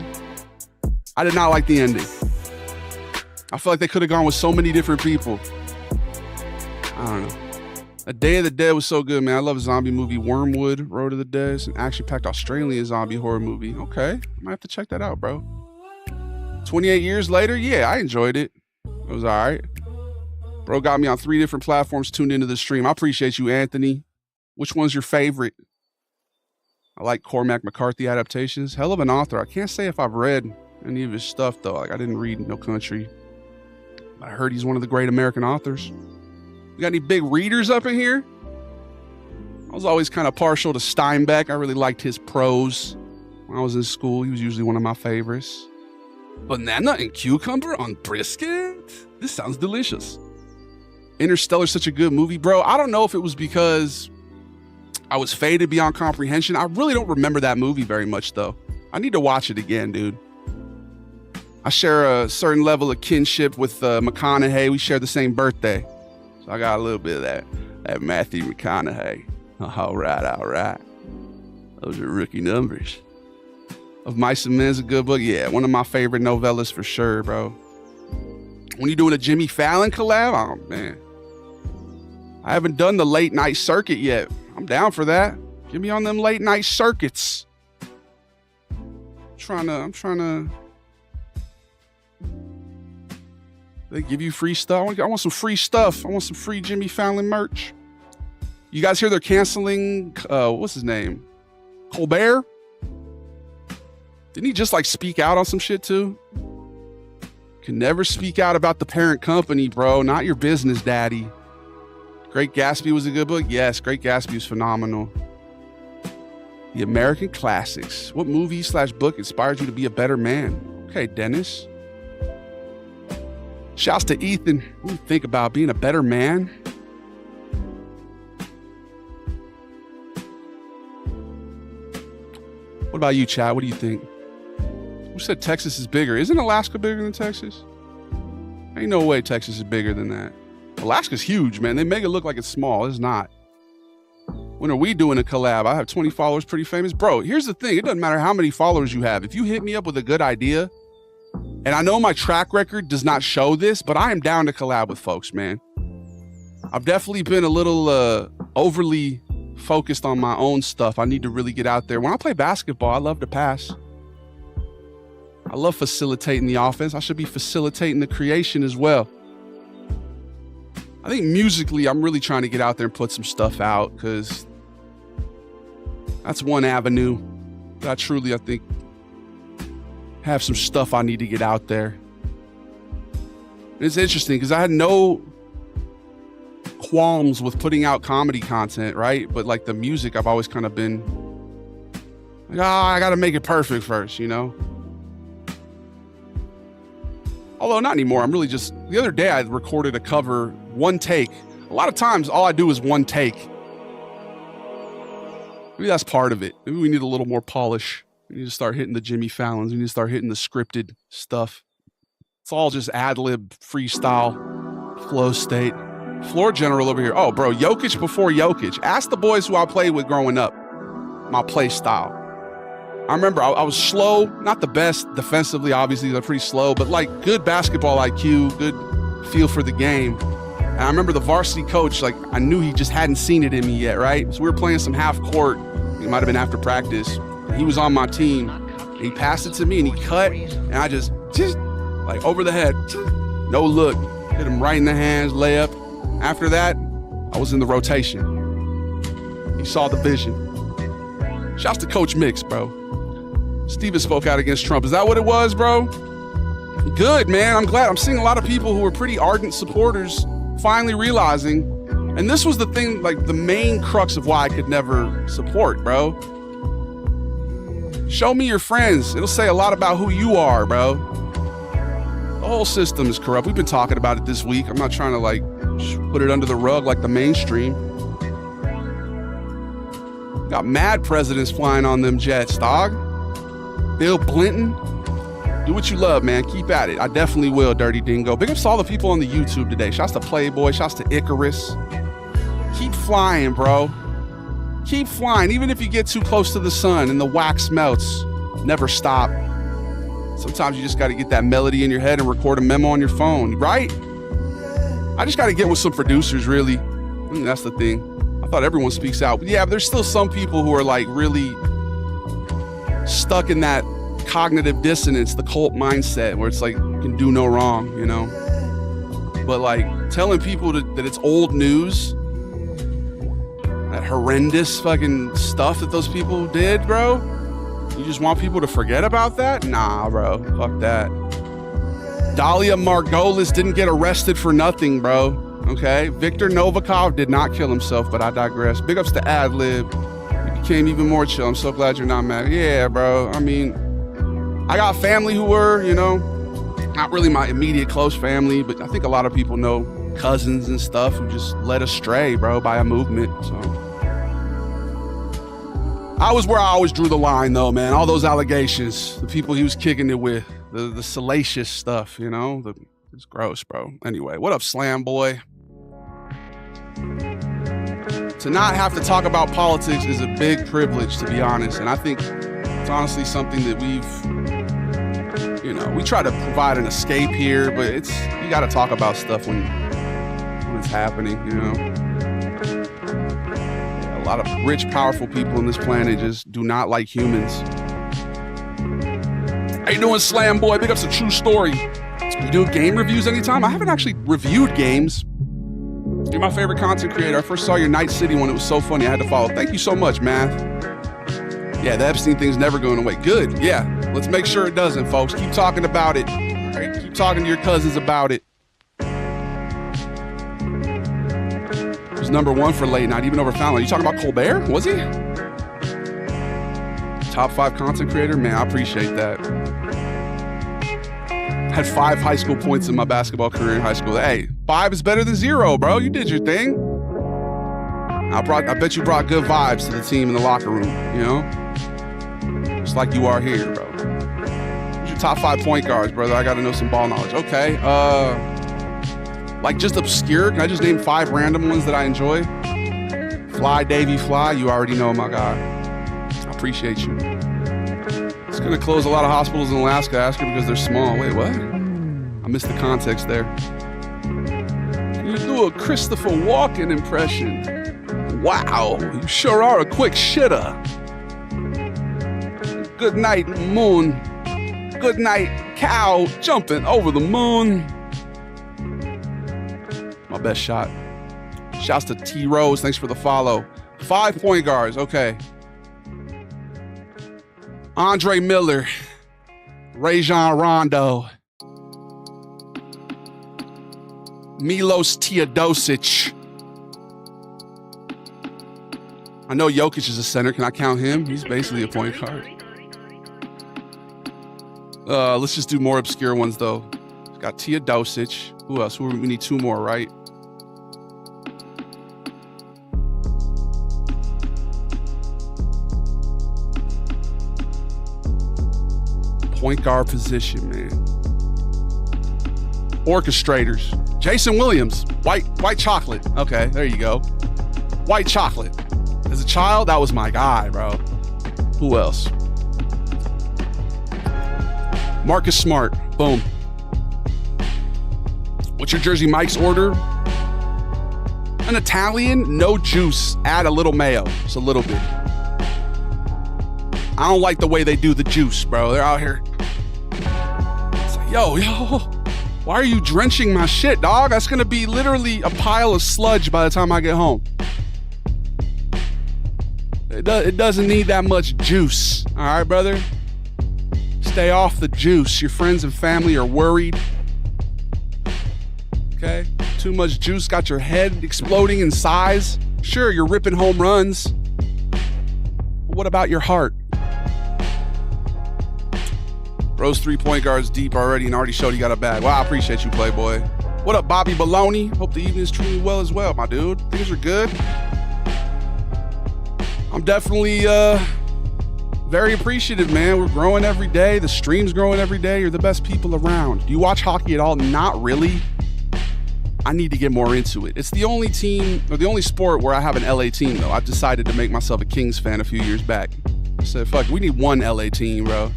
I did not like the ending. I feel like they could have gone with so many different people. I don't know. A Day of the Dead was so good, man. I love a zombie movie. Wormwood, Road of the Dead. It's an action-packed Australian zombie horror movie. Okay, I might have to check that out, bro. 28 years later, yeah, I enjoyed it. It was all right. Bro got me on 3 different platforms tuned into the stream. I appreciate you, Anthony. Which one's your favorite? I like Cormac McCarthy adaptations. Hell of an author. I can't say if I've read any of his stuff, though. Like, I didn't read No Country. But I heard he's one of the great American authors. You got any big readers up in here? I was always kind of partial to Steinbeck. I really liked his prose. When I was in school, he was usually one of my favorites. Banana and cucumber on brisket? This sounds delicious. Interstellar's such a good movie, bro. I don't know if it was because I was faded beyond comprehension. I really don't remember that movie very much, though. I need to watch it again, dude. I share a certain level of kinship with McConaughey. We share the same birthday. So I got a little bit of that Matthew McConaughey. All right. Those are rookie numbers. Of Mice and Men is a good book. Yeah, one of my favorite novellas for sure, bro. When you doing a Jimmy Fallon collab, oh man. I haven't done the late night circuit yet. I'm down for that. Get me on them late night circuits. I'm trying to. They give you free stuff. I want some free stuff. I want some free Jimmy Fallon merch. You guys hear they're canceling, what's his name? Colbert? Didn't he just like speak out on some shit too? Can never speak out about the parent company, bro. Not your business, daddy. Great Gatsby was a good book. Yes, Great Gatsby was phenomenal. The American Classics. What movie/book inspired you to be a better man? Okay, Dennis. Shouts to Ethan. What do you think about being a better man? What about you, Chad? What do you think? Who said Texas is bigger? Isn't Alaska bigger than Texas? Ain't no way Texas is bigger than that. Alaska's huge, man. They make it look like it's small. It's not. When are we doing a collab? I have 20 followers, pretty famous. Bro, here's the thing. It doesn't matter how many followers you have. If you hit me up with a good idea, and I know my track record does not show this, but I am down to collab with folks, man. I've definitely been a little overly focused on my own stuff. I need to really get out there. When I play basketball, I love to pass. I love facilitating the offense. I should be facilitating the creation as well. I think musically, I'm really trying to get out there and put some stuff out because that's one avenue that I think, have some stuff I need to get out there. And it's interesting because I had no qualms with putting out comedy content, right? But like the music, I've always kind of been like, I got to make it perfect first, you know? Although not anymore. I'm really just, the other day I recorded a cover, one take. A lot of times all I do is one take. Maybe that's part of it. Maybe we need a little more polish. We need to start hitting the Jimmy Fallons. We need to start hitting the scripted stuff. It's all just ad-lib, freestyle, flow state. Floor general over here. Oh, bro, Jokic before Jokic. Ask the boys who I played with growing up. My play style. I remember I was slow, not the best defensively, obviously, they're pretty slow, but like good basketball IQ, good feel for the game. And I remember the varsity coach, like I knew he just hadn't seen it in me yet, right? So we were playing some half court. It might have been after practice. He was on my team. And he passed it to me and he cut, and I just like over the head, no look, hit him right in the hands, layup. After that, I was in the rotation. He saw the vision. Shouts to Coach Mix, bro. Steven spoke out against Trump. Is that what it was, bro? Good, man. I'm glad. I'm seeing a lot of people who were pretty ardent supporters finally realizing, and this was the thing, like the main crux of why I could never support, bro. Show me your friends. It'll say a lot about who you are, bro. The whole system is corrupt. We've been talking about it this week. I'm not trying to like Just put it under the rug like the mainstream. Got mad presidents flying on them jets, dog. Bill Clinton. Do what you love, man. Keep at it. I definitely will, Dirty Dingo. Big ups to all the people on the YouTube today. Shouts to Playboy. Shouts to Icarus. Keep flying, bro. Keep flying. Even if you get too close to the sun and the wax melts, never stop. Sometimes you just got to get that melody in your head and record a memo on your phone, right? I just got to get with some producers, really. That's the thing. I thought everyone speaks out. But yeah, but there's still some people who are like really stuck in that cognitive dissonance, the cult mindset, where it's like you can do no wrong, you know? But like telling people that it's old news, that horrendous fucking stuff that those people did, bro, you just want people to forget about that? Nah, bro, fuck that. Dalia Margolis didn't get arrested for nothing, bro, okay? Viktor Novikov did not kill himself, but I digress. Big ups to Adlib. You became even more chill. I'm so glad you're not mad. Yeah, bro, I mean, I got family who were, you know, not really my immediate close family, but I think a lot of people know cousins and stuff who just led astray, bro, by a movement. So I was where I always drew the line, though, man. All those allegations, the people he was kicking it with, the salacious stuff, you know, it's gross, bro. Anyway, what up, Slam Boy? To not have to talk about politics is a big privilege, to be honest, and I think it's honestly something that you know, we try to provide an escape here, but you got to talk about stuff when it's happening, you know. Yeah, a lot of rich, powerful people on this planet just do not like humans. How you doing, Slam Boy? Big ups a true story. You do game reviews anytime? I haven't actually reviewed games. You're my favorite content creator. I first saw your Night City one. It was so funny. I had to follow. Thank you so much, Math. Yeah, the Epstein thing's never going away. Good. Yeah. Let's make sure it doesn't, folks. Keep talking about it. Right? Keep talking to your cousins about it. He was #1 for late night, even over Fallon. You talking about Colbert? Was he? Top 5 content creator? Man, I appreciate that. Had 5 high school points in my basketball career in high school. Hey, 5 is better than 0, bro. You did your thing. I bet you brought good vibes to the team in the locker room, you know? Just like you are here, bro. Who's your top 5 point guards, brother? I gotta know some ball knowledge. Okay, like just obscure. Can I just name 5 random ones that I enjoy? Fly, Davie, Fly. You already know, my guy. I appreciate you. It's gonna close a lot of hospitals in Alaska, Asker, because they're small. Wait, what? I missed the context there. Can you do a Christopher Walken impression? Wow, you sure are a quick shitter. Good night, moon. Good night, cow jumping over the moon. My best shot. Shouts to T Rose. Thanks for the follow. 5 point guards. Okay. Andre Miller. Rajon Rondo. Milos Teodosic. I know Jokic is a center. Can I count him? He's basically a point guard. Let's just do more obscure ones, though. Got Teodosic. Who else? We need 2 more, right? Point guard position, man. Orchestrators. Jason Williams. White chocolate. Okay, there you go. White chocolate. As a child, that was my guy, bro. Who else? Marcus Smart. Boom. What's your Jersey Mike's order? An Italian, no juice. Add a little mayo. Just a little bit. I don't like the way they do the juice, bro. They're out here. It's like, yo, why are you drenching my shit, dog? That's gonna be literally a pile of sludge by the time I get home. It doesn't need that much juice. All right, brother? Stay off the juice. Your friends and family are worried. Okay? Too much juice got your head exploding in size. Sure, you're ripping home runs. But what about your heart? Bro's 3 point guards deep already and already showed he got a bag. Wow, I appreciate you, Playboy. What up, Bobby Baloney? Hope the evening is treating you well as well, my dude. Things are good. I'm definitely very appreciative, man. We're growing every day. The stream's growing every day. You're the best people around. Do you watch hockey at all? Not really. I need to get more into it. It's the only team, or the only sport where I have an LA team, though. I decided to make myself a Kings fan a few years back. I said, fuck, we need one LA team, bro.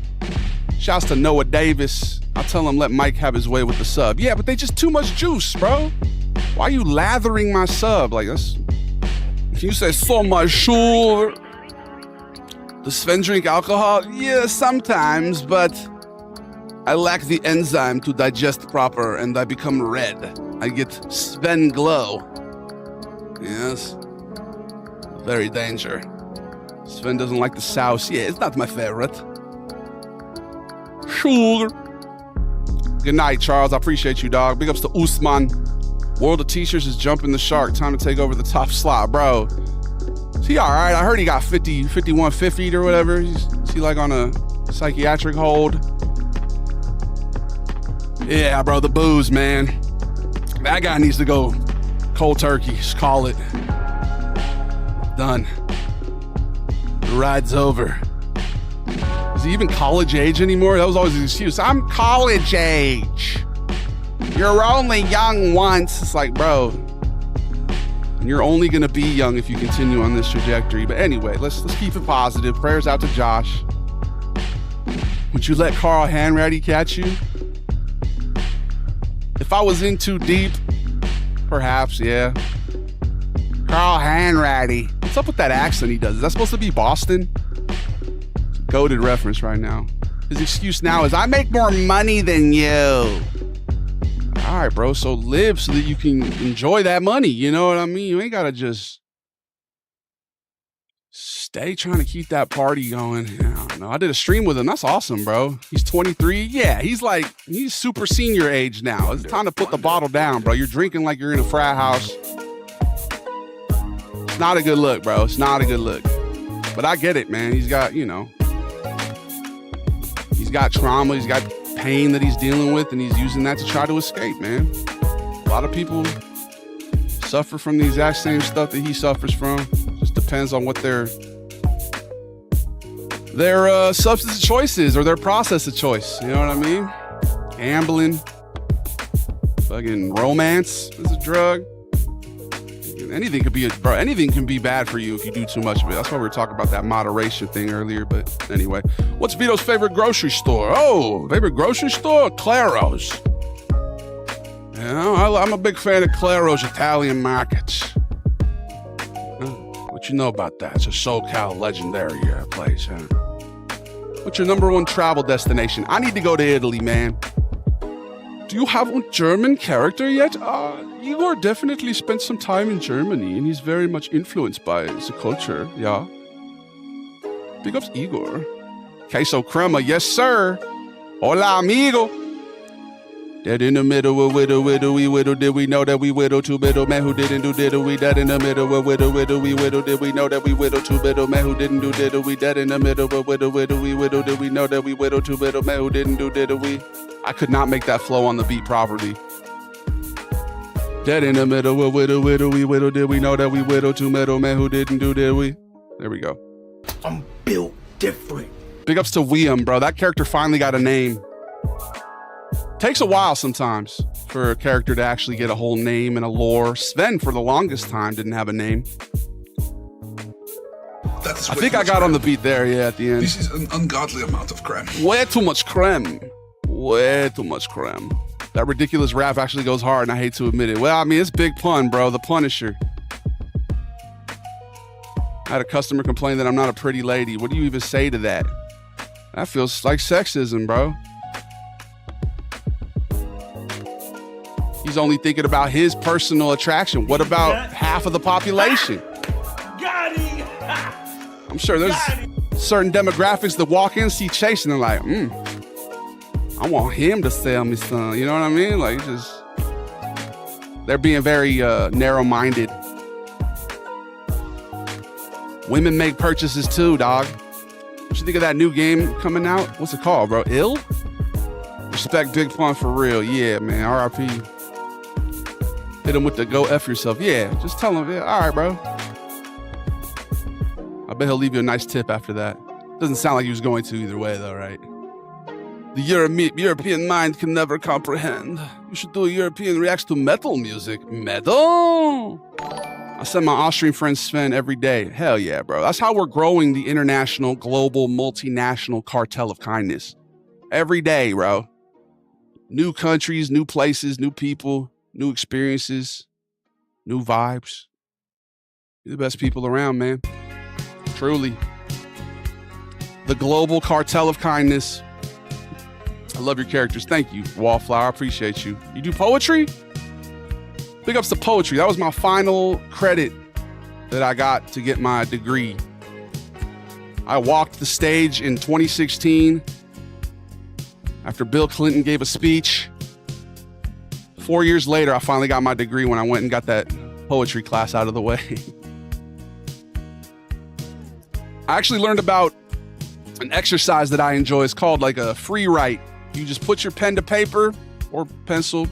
Shouts to Noah Davis. I'll tell him let Mike have his way with the sub. Yeah, but they just too much juice, bro. Why are you lathering my sub? Like, that's... You say so much sugar. Does Sven drink alcohol? Yeah, sometimes, but I lack the enzyme to digest proper and I become red. I get Sven glow. Yes. Very danger. Sven doesn't like the sauce. Yeah, it's not my favorite. Sugar. Good night, Charles. I appreciate you, dog. Big ups to Usman. World of T-shirts is jumping the shark. Time to take over the top slot, bro. Is he all right? I heard he got 5150 or whatever. Is he like on a psychiatric hold? Yeah, bro, the booze, man. That guy needs to go cold turkey. Just call it. Done. The ride's over. Is he even college age anymore? That was always his excuse. I'm college age. You're only young once. It's like, bro, and you're only going to be young if you continue on this trajectory. But anyway, let's keep it positive. Prayers out to Josh. Would you let Carl Hanratty catch you? If I was in too deep, perhaps, yeah. Carl Hanratty. What's up with that accent he does? Is that supposed to be Boston? It's a goated reference right now. His excuse now is, I make more money than you. All right, bro, so live so that you can enjoy that money. You know what I mean? You ain't got to just stay trying to keep that party going. I don't know. I did a stream with him. That's awesome, bro. He's 23. Yeah, he's super senior age now. It's time to put the bottle down, bro. You're drinking like you're in a frat house. It's not a good look, bro. It's not a good look. But I get it, man. He's got, he's got trauma. He's got pain that he's dealing with, and he's using that to try to escape, man. A lot of people suffer from the exact same stuff that he suffers from. Just depends on what their substance of choice is, or their process of choice. You know what I mean? Gambling, fucking romance is a drug. Anything could be anything can be bad for you if you do too much of it. That's why we were talking about that moderation thing earlier. But anyway, what's Vito's favorite grocery store? Oh, favorite grocery store? Claro's. I'm a big fan of Claro's Italian markets. What you know about that? It's a SoCal legendary place, huh? What's your number one travel destination? I need to go to Italy, man. Do you have a German character yet? Igor definitely spent some time in Germany, and he's very much influenced by the culture, yeah. Big ups Igor. Queso crema, yes sir. Hola amigo. Dead in the middle, we widow, did we know that we widow too biddle, man who didn't do diddle, we dead in the middle, we widow, we widow, did we know that we widow too biddle, man who didn't do diddle, we dead in the middle, we widow, we widow, did we know that we widow too biddle, man who didn't do diddle, we. I could not make that flow on the beat properly. Dead in the middle, we widow, we widow, did we know that we widow too middle, man who didn't do did we? There we go. I'm built different. Big ups to William, bro. That character finally got a name. Takes a while sometimes for a character to actually get a whole name and a lore. Sven, for the longest time, didn't have a name. I think I got on the beat there, yeah, at the end. This is an ungodly amount of creme. Way too much creme. Way too much creme. That ridiculous rap actually goes hard, and I hate to admit it. Well, I mean, it's Big Pun, bro. The Punisher. I had a customer complain that I'm not a pretty lady. What do you even say to that? That feels like sexism, bro. He's only thinking about his personal attraction. What about half of the population? I'm sure there's certain demographics that walk in, see Chase, and they're like, I want him to sell me some. You know what I mean? Like, just, they're being very narrow-minded. Women make purchases too, dog. What you think of that new game coming out? What's it called, bro? Ill? Respect Big Pun for real. Yeah, man. R.I.P. Hit him with the go F yourself. Yeah, just tell him, yeah, all right, bro. I bet he'll leave you a nice tip after that. Doesn't sound like he was going to either way, though, right? The European mind can never comprehend. You should do a European reacts to metal music. Metal? I send my Austrian friend Sven every day. Hell yeah, bro. That's how we're growing the international, global, multinational cartel of kindness. Every day, bro. New countries, new places, new people, new experiences, new vibes. You're the best people around, man. Truly. The global cartel of kindness. I love your characters. Thank you, Wallflower. I appreciate you. You do poetry? Big ups to poetry. That was my final credit that I got to get my degree. I walked the stage in 2016 after Bill Clinton gave a speech. 4 years later, I finally got my degree when I went and got that poetry class out of the way. I actually learned about an exercise that I enjoy. It's called like a free write. You just put your pen to paper or pencil,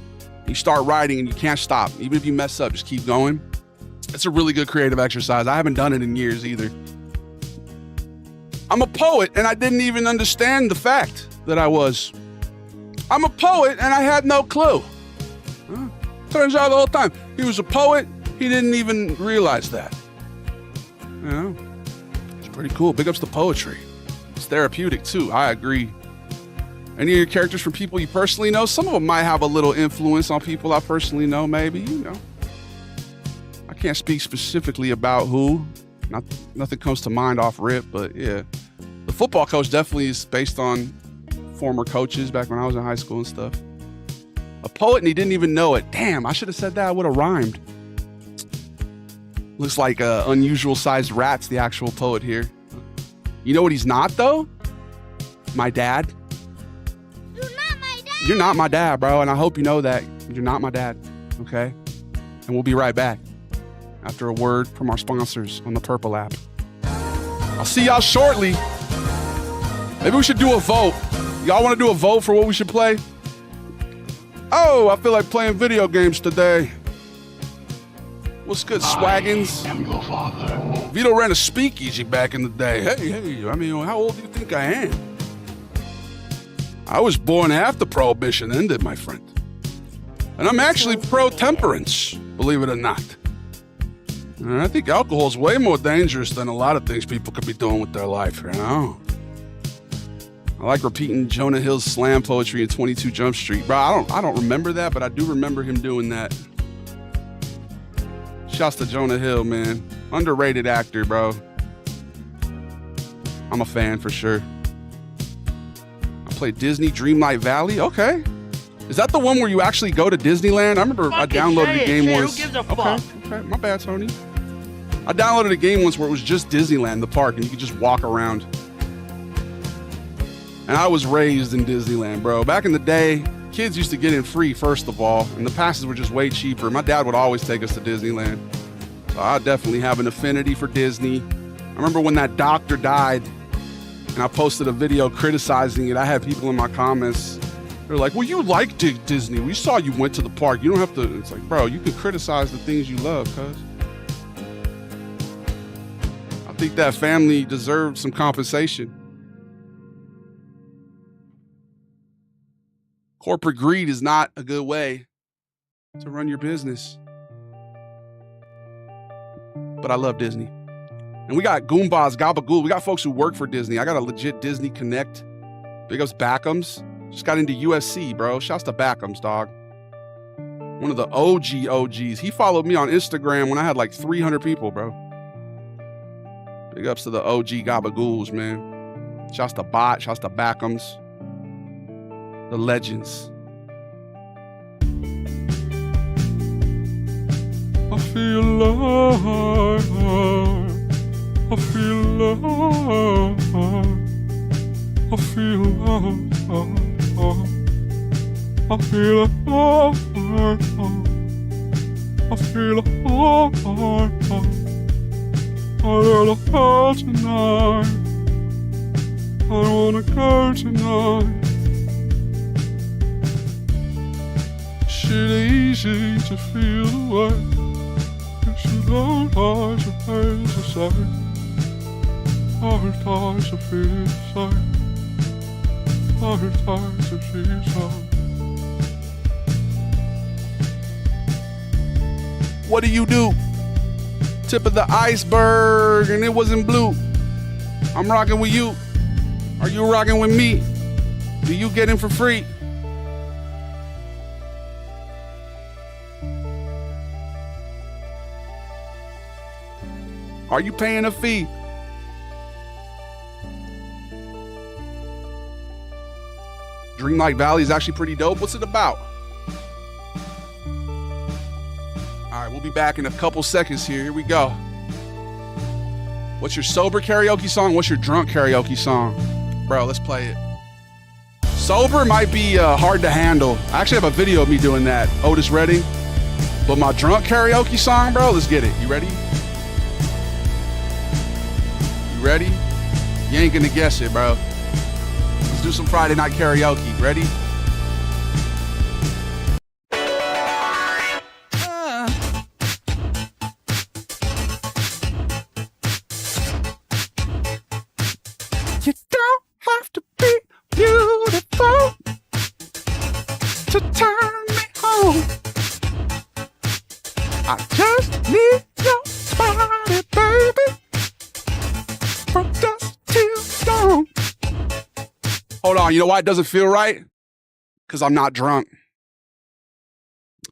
you start writing and you can't stop. Even if you mess up, just keep going. It's a really good creative exercise. I haven't done it in years either. I'm a poet and I didn't even understand the fact that I was. I'm a poet and I had no clue. Turns out the whole time he was a poet, he didn't even realize that. You know? It's pretty cool. Big ups to poetry. It's therapeutic too, I agree. Any of your characters from people you personally know? Some of them might have a little influence on people I personally know, maybe, you know. I can't speak specifically about who. Nothing comes to mind off rip, but yeah. The football coach definitely is based on former coaches back when I was in high school and stuff. A poet and he didn't even know it. Damn, I should have said that. I would have rhymed. Looks like Unusual Sized Rat's the actual poet here. You know what he's not, though? My dad. You're not my dad, bro, and I hope you know that. You're not my dad, okay? And we'll be right back after a word from our sponsors on the Purple app. I'll see y'all shortly. Maybe we should do a vote. Y'all want to do a vote for what we should play? Oh, I feel like playing video games today. What's good, Swaggins? I am your father. Vito ran a speakeasy back in the day. Hey, I mean, how old do you think I am? I was born after Prohibition ended, my friend. And I'm actually pro-temperance, believe it or not. And I think alcohol is way more dangerous than a lot of things people could be doing with their life, you know? I like repeating Jonah Hill's slam poetry in 22 Jump Street. Bro, I don't remember that, but I do remember him doing that. Shouts to Jonah Hill, man. Underrated actor, bro. I'm a fan for sure. Play Disney Dreamlight Valley. Okay. Is that the one where you actually go to Disneyland? I remember I downloaded a game once. Okay. My bad, Tony. I downloaded a game once where it was just Disneyland, the park, and you could just walk around. And I was raised in Disneyland, bro. Back in the day, kids used to get in free, first of all, and the passes were just way cheaper. My dad would always take us to Disneyland. So I definitely have an affinity for Disney. I remember when that doctor died, and I posted a video criticizing it. I had people in my comments. They're like, well, you like Disney. We saw you went to the park. You don't have to. It's like, bro, you can criticize the things you love, cuz. I think that family deserved some compensation. Corporate greed is not a good way to run your business. But I love Disney. And we got Goombas, Gabagool. We got folks who work for Disney. I got a legit Disney Connect. Big ups Backums. Just got into USC, bro. Shouts to Backums, dog. One of the OGs. He followed me on Instagram when I had like 300 people, bro. Big ups to the OG Gabagools, man. Shouts to Bot. Shouts to Backums. The legends. I feel alive. I feel love. I feel love. I feel love. I feel love. I wanna go tonight. I wanna go tonight. Shitty easy to feel the way. If she don't touch her face aside, every time she feels aside, every time she feels aside. What do you do? Tip of the iceberg, and it wasn't blue. I'm rocking with you. Are you rocking with me? Do you get in for free? Are you paying a fee? Dreamlight Valley is actually pretty dope. What's it about? All right, we'll be back in a couple seconds here. Here we go. What's your sober karaoke song? What's your drunk karaoke song? Bro, let's play it. Sober might be hard to handle. I actually have a video of me doing that. Otis Redding. But my drunk karaoke song, bro, let's get it. You ready? You ready? You ain't gonna guess it, bro. Let's do some Friday night karaoke. Ready? You don't have to be beautiful to turn me on. I just need your body, baby, from dusk till dawn. Hold on, you know why it doesn't feel right? Because I'm not drunk.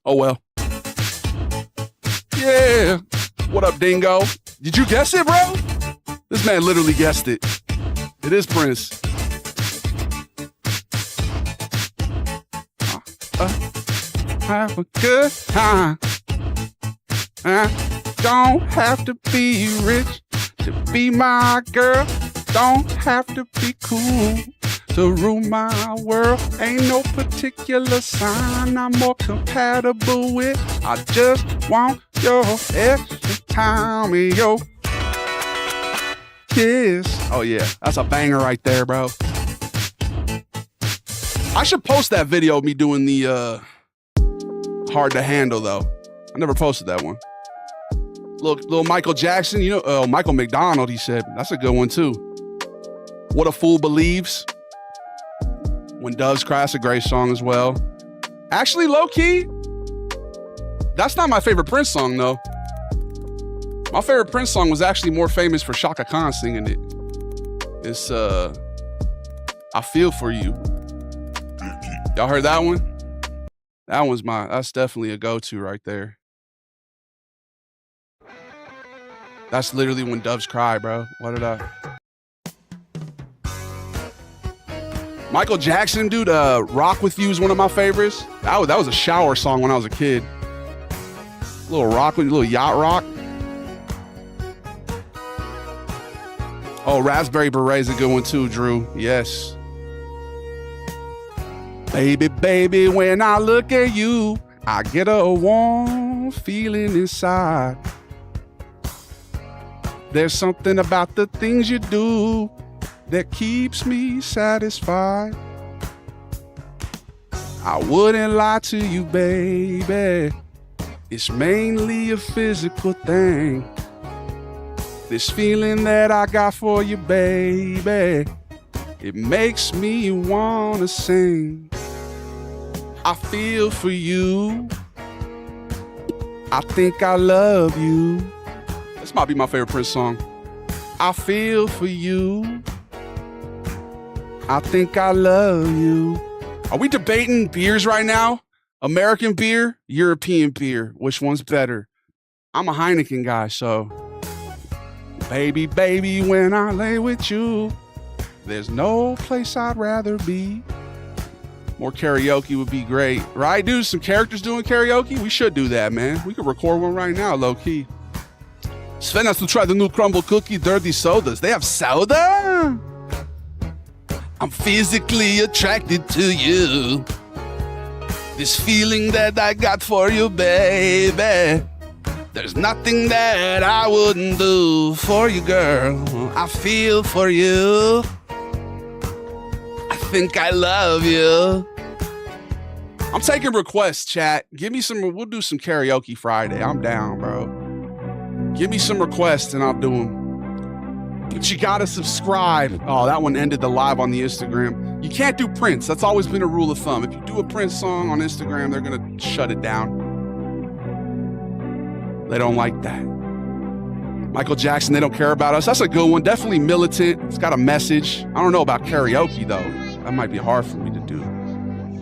Oh well. Yeah. What up, Dingo? Did you guess it, bro? This man literally guessed it. It is Prince. Have a good time. Don't have to be rich to be my girl. Don't have to be cool to rule my world. Ain't no particular sign I'm more compatible with. I just want your extra time, yo. Kiss. Oh yeah, that's a banger right there, bro. I should post that video of me doing the hard to handle though. I never posted that one. Little Michael Jackson, you know, Michael McDonald, he said. That's a good one too. What a Fool Believes. When Doves Cry, that's a great song as well. Actually, low key, that's not my favorite Prince song though. My favorite Prince song was actually more famous for Shaka Khan singing it. It's I Feel For You. Y'all heard that one? That's definitely a go-to right there. That's literally When Doves Cry, bro. What did I? Michael Jackson, dude, Rock With You is one of my favorites. That was a shower song when I was a kid. Little rock, little yacht rock. Oh, Raspberry Beret is a good one too, Drew. Yes. Baby, baby, when I look at you, I get a warm feeling inside. There's something about the things you do that keeps me satisfied. I wouldn't lie to you, baby. It's mainly a physical thing. This feeling that I got for you, baby, it makes me wanna sing. I feel for you. I think I love you. This might be my favorite Prince song. I feel for you. I think I love you. Are we debating beers right now? American beer, European beer. Which one's better? I'm a Heineken guy, so. Baby, baby, when I lay with you, there's no place I'd rather be. More karaoke would be great. Right, dude? Some characters doing karaoke? We should do that, man. We could record one right now, low-key. Sven has to try the new crumble cookie dirty sodas. They have soda? I'm physically attracted to you. This feeling that I got for you, baby. There's nothing that I wouldn't do for you, girl. I feel for you. I think I love you. I'm taking requests, chat. Give me some, we'll do some karaoke Friday. I'm down, bro. Give me some requests and I'll do them. But you gotta subscribe. Oh, that one ended the live on the Instagram. You can't do Prince. That's always been a rule of thumb. If you do a Prince song on Instagram, they're gonna shut it down. They don't like that. Michael Jackson, they don't care about us. That's a good one. Definitely militant. It's got a message. I don't know about karaoke though. That might be hard for me to do.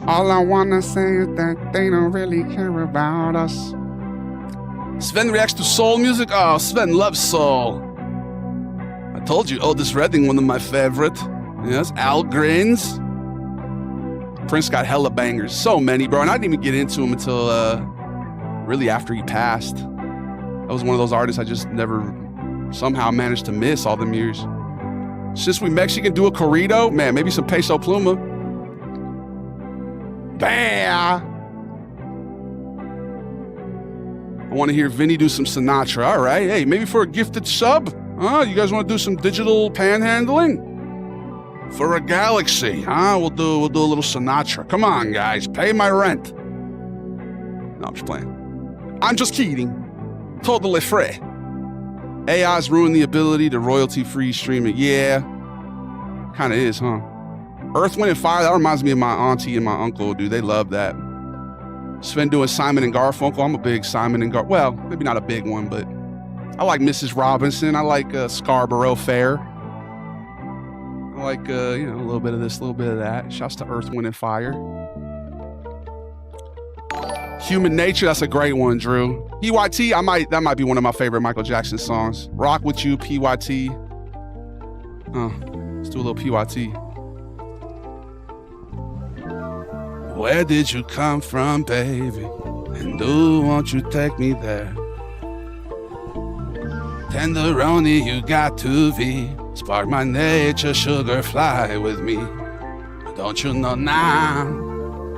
All I wanna say is that they don't really care about us. Sven reacts to soul music. Oh, Sven loves soul. I told you, Otis Redding, one of my favorite. Yes, Al Green's. Prince got hella bangers. So many, bro. And I didn't even get into him until really after he passed. That was one of those artists I just never somehow managed to miss all them years. Since we Mexican do a corrido, man, maybe some Peso Pluma. Bam! I want to hear Vinny do some Sinatra. All right, hey, maybe for a gifted sub? You guys want to do some digital panhandling? For a galaxy, huh? We'll do a little Sinatra. Come on, guys, pay my rent. No, I'm just playing. I'm just kidding. Totally free. AI's ruined the ability to royalty-free streaming. Yeah, kind of is, huh? Earth, Wind, and Fire, that reminds me of my auntie and my uncle, dude. They love that. Sven doing Simon and Garfunkel. I'm a big Simon and Gar. Well, maybe not a big one, but I like Mrs. Robinson. I like Scarborough Fair. I like, a little bit of this, a little bit of that. Shouts to Earth, Wind, and Fire. Human Nature, that's a great one, Drew. PYT, that might be one of my favorite Michael Jackson songs. Rock With You, PYT. Let's do a little PYT. Where did you come from, baby? And won't you take me there? Tenderoni, you got to be. Spark my nature, sugar, fly with me. Don't you know now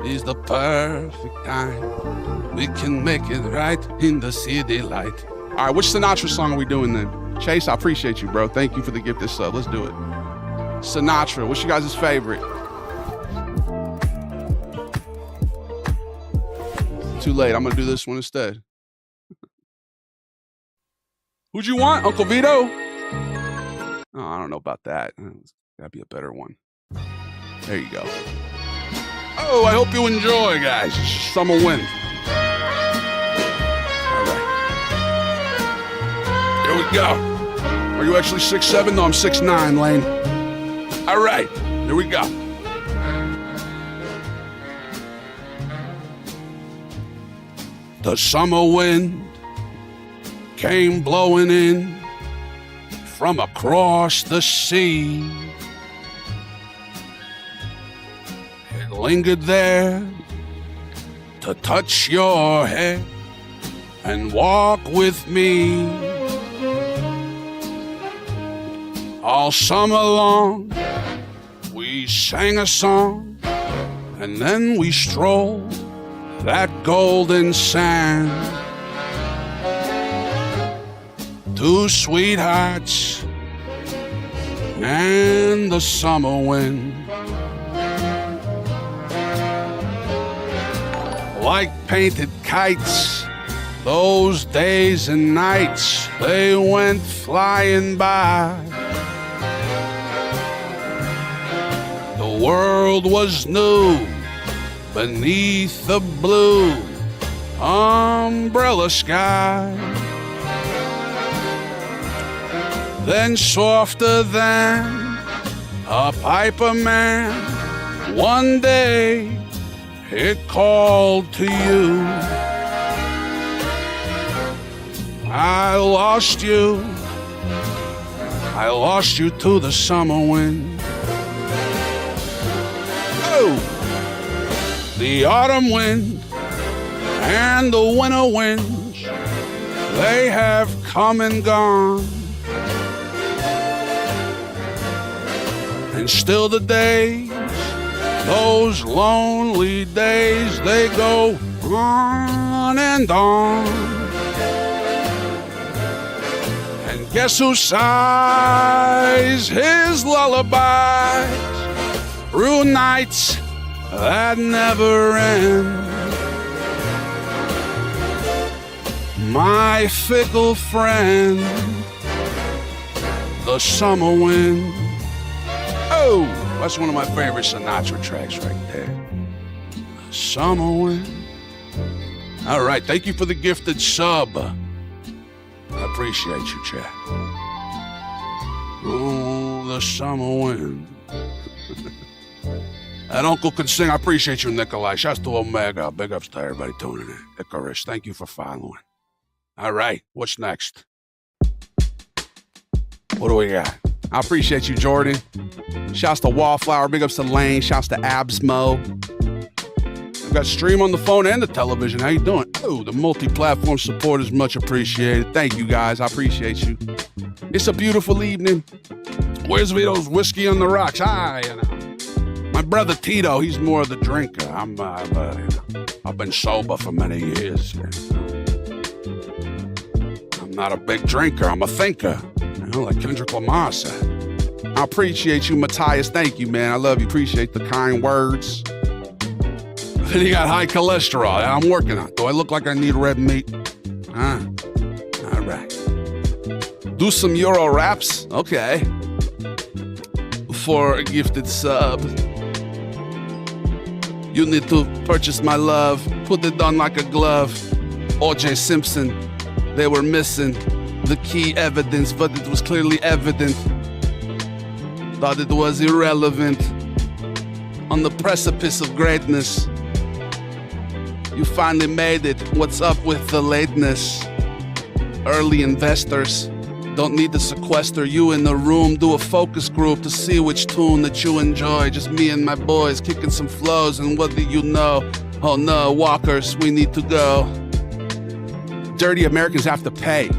is the perfect time? We can make it right in the city light. All right, which Sinatra song are we doing then? Chase, I appreciate you, bro. Thank you for the gift this sub. Let's do it. Sinatra, what's your guys' favorite? Too late, I'm gonna do this one instead. Who'd you want, Uncle Vito? Oh, I don't know about that. That'd be a better one. There you go. Oh, I hope you enjoy, guys. Summer Wind. All right. Here we go. Are you actually 6'7"? No, I'm 6'9", Lane. All right, here we go. The summer wind came blowing in from across the sea. It lingered there to touch your hair and walk with me. All summer long, we sang a song, and then we strolled that golden sand. Two sweethearts and the summer wind. Like painted kites, those days and nights, they went flying by. The world was new beneath the blue umbrella sky. Then softer than a piper man, one day it called to you. I lost you to the summer wind. Oh! The autumn wind and the winter winds, they have come and gone. And still the days, those lonely days, they go on and on. And guess who sighs his lullabies through nights that never ends. My fickle friend, the summer wind. Oh, that's one of my favorite Sinatra tracks right there. The summer wind. All right, thank you for the gifted sub. I appreciate you, chat. Oh, the summer wind. That uncle could sing. I appreciate you, Nikolai. Shouts to Omega. Big ups to everybody tuning in. Icarus, thank you for following. All right, what's next? What do we got? I appreciate you, Jordan. Shouts to Wallflower. Big ups to Lane. Shouts to Absmo. I've got stream on the phone and the television. How you doing? Oh, the multi-platform support is much appreciated. Thank you, guys. I appreciate you. It's a beautiful evening. Where's Vito's whiskey on the rocks? My brother Tito, he's more of the drinker. I've been sober for many years. I'm not a big drinker. I'm a thinker. Like Kendrick Lamar said. I appreciate you, Matthias. Thank you, man. I love you. Appreciate the kind words. Then you got high cholesterol. I'm working on it. Do I look like I need red meat? All right. Do some Euro raps? Okay. For a gifted sub. You need to purchase my love. Put it on like a glove. O.J. Simpson. They were missing the key evidence, but it was clearly evident. Thought it was irrelevant. On the precipice of greatness. You finally made it. What's up with the lateness? Early investors don't need to sequester you in the room. Do a focus group to see which tune that you enjoy. Just me and my boys kicking some flows, and what do you know? Oh no, walkers, we need to go. Dirty Americans have to pay.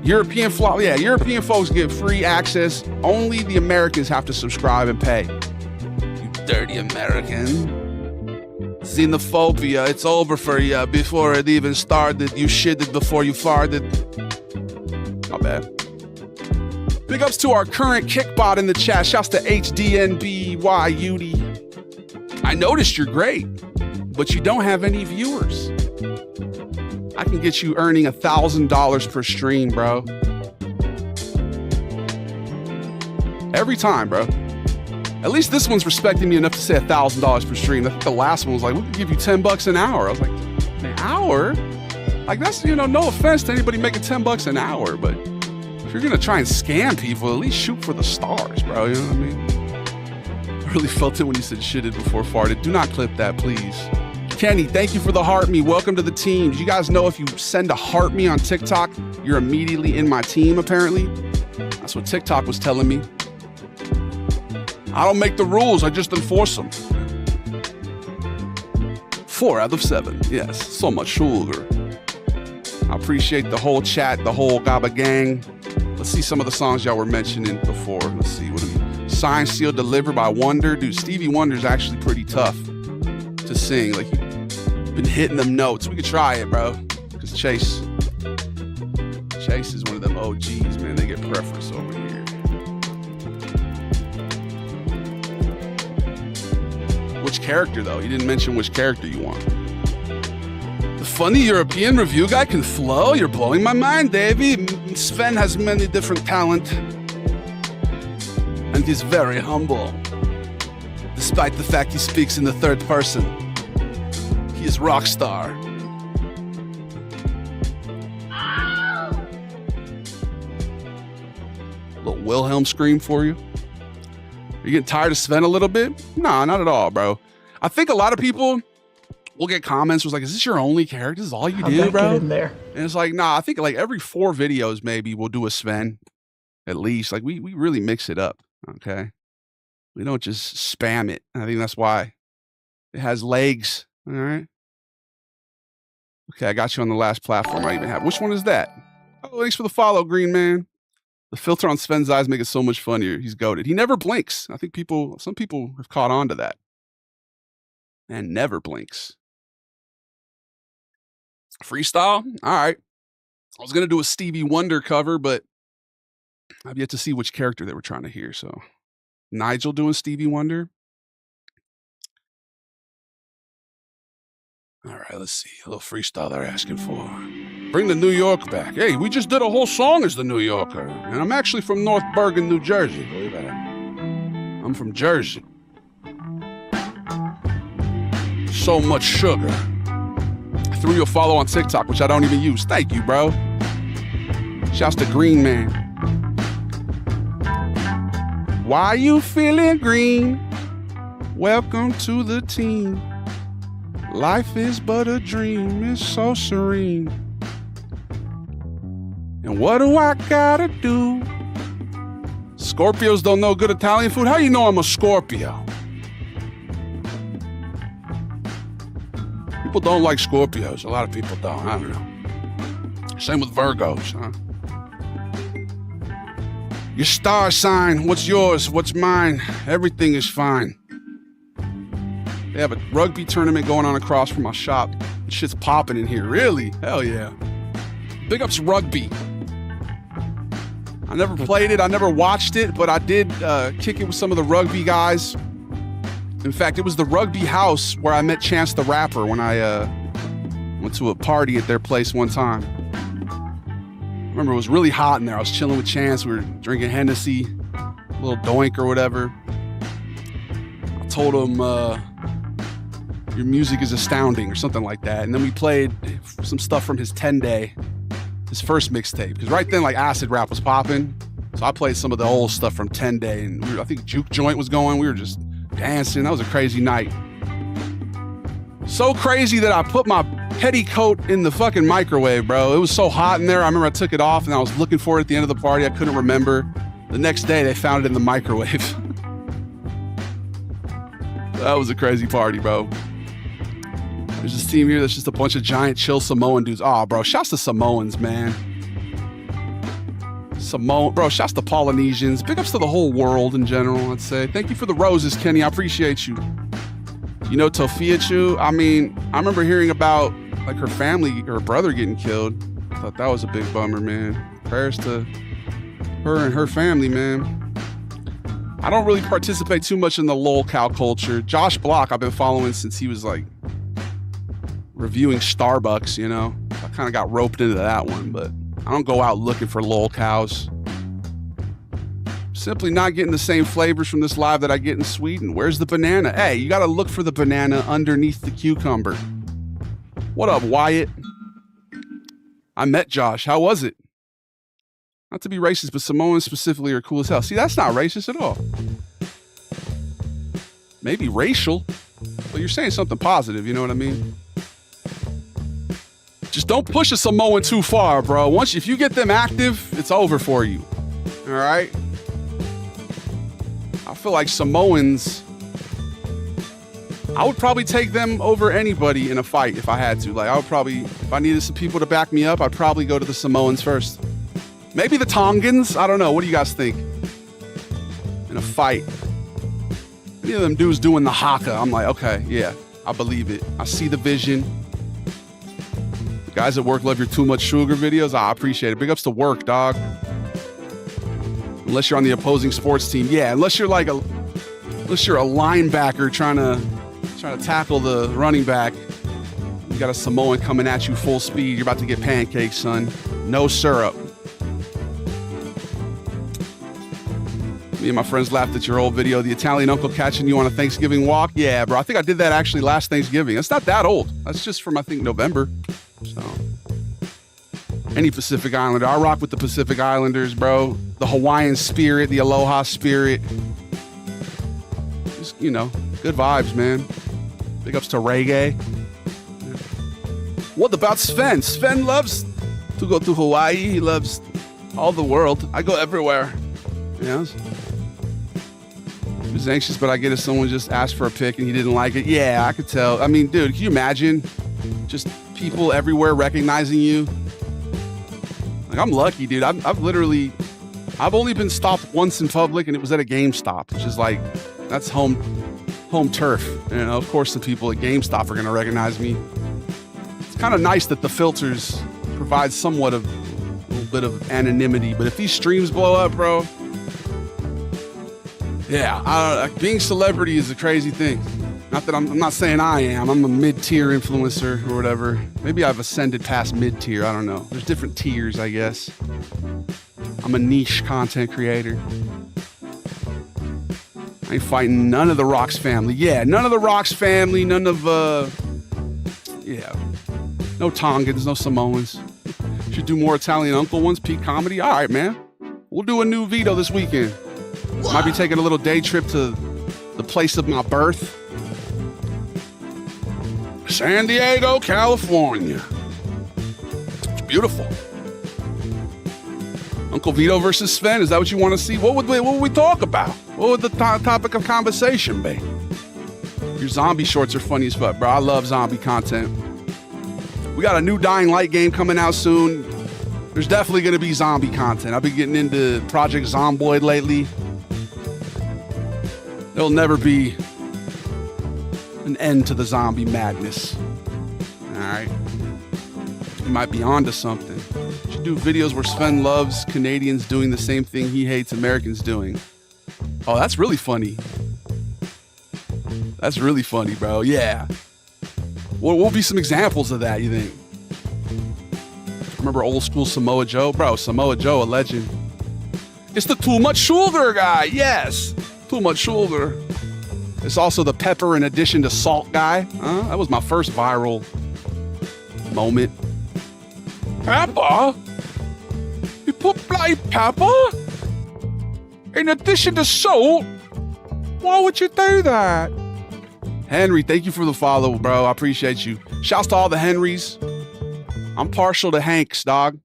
European folks get free access. Only the Americans have to subscribe and pay. You dirty American. Xenophobia, it's over for you before it even started. You shitted before you farted. Not bad. Big ups to our current kickbot in the chat. Shouts to HDNBYUD. I noticed you're great, but you don't have any viewers. I can get you earning $1,000 per stream, bro. Every time, bro. At least this one's respecting me enough to say $1,000 per stream. I think the last one was like, we can give you $10 an hour. I was like, an hour? Like, that's, no offense to anybody making $10 an hour, but if you're gonna try and scam people, at least shoot for the stars, bro. You know what I mean? I really felt it when you said shitted before farted. Do not clip that, please. Kenny, thank you for the heart me. Welcome to the team. You guys know if you send a heart me on TikTok, you're immediately in my team, apparently. That's what TikTok was telling me. I don't make the rules, I just enforce them. 4 out of 7. Yes, so much sugar. I appreciate the whole chat, the whole Gaba gang. Let's see some of the songs y'all were mentioning before. Let's see, what are we? Signed, Sealed, Delivered by Wonder. Dude, Stevie Wonder's actually pretty tough to sing. Like, you've been hitting them notes. We could try it, bro. Because Chase is one of them OGs, man. They get preference over here. Which character, though? You didn't mention which character you want. The funny European review guy can flow. You're blowing my mind, Davie. Sven has many different talent. And he's very humble. Despite the fact he speaks in the third person. He is rock star. A little Wilhelm scream for you. Are you getting tired of Sven a little bit? Nah, not at all, bro. I think a lot of people will get comments was like, is this your only character? This is all you do, bro? In there. And it's like, nah, I think like every 4 videos maybe we'll do a Sven. At least. Like we really mix it up. Okay. We don't just spam it. I think that's why it has legs. All right. Okay, I got you on the last platform I even have. Which one is that? Oh, thanks for the follow, Green Man. The filter on Sven's eyes make it so much funnier. He's goated. He never blinks. I think some people have caught on to that. And never blinks. Freestyle? All right. I was going to do a Stevie Wonder cover, but I've yet to see which character they were trying to hear. So Nigel doing Stevie Wonder. All right, let's see. A little freestyle they're asking for. Bring the New York back. Hey, we just did a whole song as the New Yorker. And I'm actually from North Bergen, New Jersey. Believe that. I'm from Jersey. So much sugar. I threw you a follow on TikTok, which I don't even use. Thank you, bro. Shouts to Green Man. Why you feeling green? Welcome to the team. Life is but a dream, it's so serene. And what do I gotta do? Scorpios don't know good Italian food? How you know I'm a Scorpio? People don't like Scorpios. A lot of people don't. I don't know. Same with Virgos, huh? Your star sign, what's yours? What's mine? Everything is fine. They have a rugby tournament going on across from my shop. Shit's popping in here. Really? Hell yeah. Big ups rugby. I never played it. I never watched it, but I did kick it with some of the rugby guys. In fact, it was the rugby house where I met Chance the Rapper when I went to a party at their place one time. I remember it was really hot in there. I was chilling with Chance. We were drinking Hennessy, a little doink or whatever. I told him, your music is astounding or something like that. And then we played some stuff from his 10-day, his first mixtape. Because right then, like, acid rap was popping. So I played some of the old stuff from 10-day. And I think Juke Joint was going. We were just dancing. That was a crazy night. So crazy that I put my petticoat in the fucking microwave, bro. It was so hot in there. I remember I took it off and I was looking for it at the end of the party. I couldn't remember. The next day, they found it in the microwave. That was a crazy party, bro. There's this team here that's just a bunch of giant chill Samoan dudes. Oh, bro, shouts to Samoans, man. Bro, shouts to Polynesians. Big ups to the whole world in general, I'd say. Thank you for the roses, Kenny. I appreciate you. You know Tofiachu? I mean, I remember hearing about, like, her family, her brother getting killed. I thought that was a big bummer, man. Prayers to her and her family, man. I don't really participate too much in the lolcow culture. Josh Block, I've been following since he was, like, reviewing Starbucks, you know? I kind of got roped into that one, but I don't go out looking for lolcows. Simply not getting the same flavors from this live that I get in Sweden. Where's the banana? Hey, you got to look for the banana underneath the cucumber. What up, Wyatt? I met Josh. How was it? Not to be racist, but Samoans specifically are cool as hell. See, that's not racist at all. Maybe racial, but you're saying something positive, you know what I mean? Just don't push a Samoan too far, bro. If you get them active, it's over for you. All right? I feel like Samoans, I would probably take them over anybody in a fight if I had to. Like, I would probably, if I needed some people to back me up, I'd probably go to the Samoans first. Maybe the Tongans. I don't know. What do you guys think? In a fight. Any of them dudes doing the haka, I'm like, okay, yeah, I believe it. I see the vision. The guys at work love your too much sugar videos. I appreciate it. Big ups to work, dog. Unless you're on the opposing sports team. Yeah, unless you're a linebacker trying to tackle the running back. You got a Samoan coming at you full speed. You're about to get pancakes, son. No syrup. Me and my friends laughed at your old video, the Italian uncle catching you on a Thanksgiving walk. Yeah, bro, I think I did that actually last Thanksgiving. It's not that old. That's just from, I think, November. So, any Pacific Islander. I rock with the Pacific Islanders, bro. The Hawaiian spirit, the aloha spirit. Just, you know, good vibes, man. Big ups to reggae. What about Sven? Sven loves to go to Hawaii. He loves all the world. I go everywhere. Yeah. He was anxious, but I get if someone just asked for a pic and he didn't like it. Yeah, I could tell. I mean, dude, can you imagine just people everywhere recognizing you? Like, I'm lucky, dude. I've only been stopped once in public, and it was at a GameStop, which is like, that's home turf. You know, of course, the people at GameStop are going to recognize me. It's kind of nice that the filters provide somewhat of a little bit of anonymity, but if these streams blow up, bro, yeah, being celebrity is a crazy thing. Not that I'm not saying I am. I'm a mid-tier influencer or whatever. Maybe I've ascended past mid-tier. I don't know. There's different tiers, I guess. I'm a niche content creator. I ain't fighting none of the Rocks family. Yeah, none of the Rocks family. None of, yeah. No Tongans, no Samoans. Should do more Italian uncle ones, peak comedy. All right, man. We'll do a new Vito this weekend. Might be taking a little day trip to the place of my birth. San Diego, California. It's beautiful. Uncle Vito versus Sven, is that what you want to see? What would we talk about? What would the topic of conversation be? Your zombie shorts are funny as fuck, bro. I love zombie content. We got a new Dying Light game coming out soon. There's definitely going to be zombie content. I've been getting into Project Zomboid lately. There'll never be an end to the zombie madness. All right. You might be onto something. You should do videos where Sven loves Canadians doing the same thing he hates Americans doing. Oh, that's really funny. That's really funny, bro. Yeah. What will be some examples of that, you think? Remember old school Samoa Joe? Bro, Samoa Joe, a legend. It's the too much sugar guy. Yes. Too much sugar. It's also the pepper in addition to salt guy. That was my first viral moment. Pepper? You put black pepper in addition to salt? Why would you do that? Henry, thank you for the follow, bro. I appreciate you. Shouts to all the Henrys. I'm partial to Hanks, dog.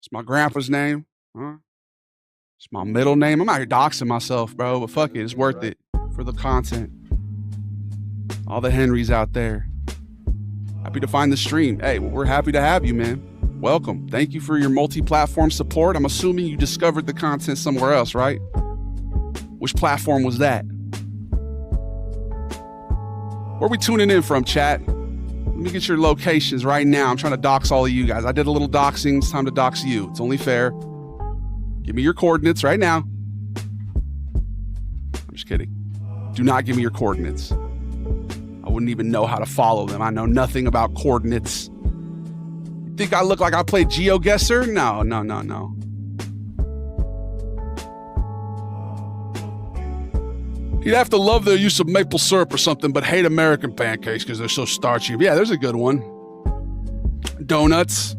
It's my grandpa's name. It's my middle name. I'm out here doxing myself, bro, but fuck it. It's worth it for the content. All the Henrys out there. Happy to find the stream. Hey, well, we're happy to have you, man. Welcome. Thank you for your multi-platform support. I'm assuming you discovered the content somewhere else, right? Which platform was that? Where are we tuning in from, chat? Let me get your locations right now. I'm trying to dox all of you guys. I did a little doxing. It's time to dox you. It's only fair. Give me your coordinates right now. I'm just kidding. Do not give me your coordinates. I wouldn't even know how to follow them. I know nothing about coordinates. You think I look like I played GeoGuessr? No. You'd have to love their use of maple syrup or something, but hate American pancakes because they're so starchy. Yeah, there's a good one. Donuts.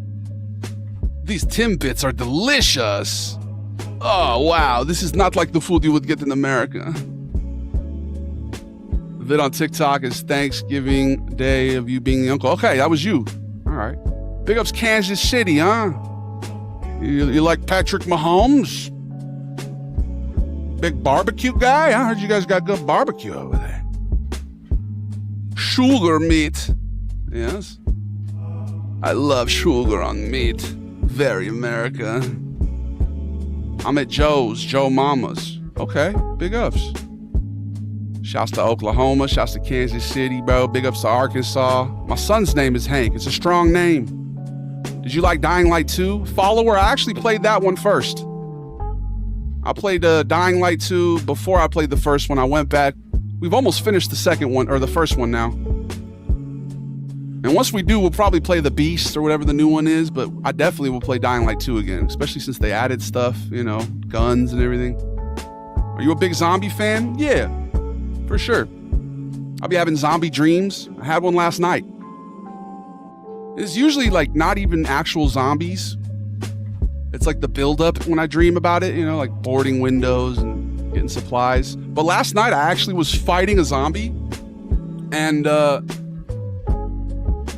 These Timbits are delicious. Oh, wow. This is not like the food you would get in America. The vid on TikTok is Thanksgiving Day of you being the uncle. Okay, that was you. All right. Big ups Kansas City, huh? You like Patrick Mahomes? Big barbecue guy? I heard you guys got good barbecue over there. Sugar meat. Yes. I love sugar on meat. Very America. I'm at Joe Mama's. Okay, big ups. Shouts to Oklahoma, shouts to Kansas City, bro. Big ups to Arkansas. My son's name is Hank. It's a strong name. Did you like Dying Light 2? Follower, I actually played that one first. I played Dying Light 2 before I played the first one. I went back. We've almost finished the second one, or the first one now. And once we do, we'll probably play The Beast or whatever the new one is, but I definitely will play Dying Light 2 again, especially since they added stuff, you know, guns and everything. Are you a big zombie fan? Yeah, for sure. I'll be having zombie dreams. I had one last night. It's usually like not even actual zombies. It's like the buildup when I dream about it, you know, like boarding windows and getting supplies. But last night I actually was fighting a zombie, and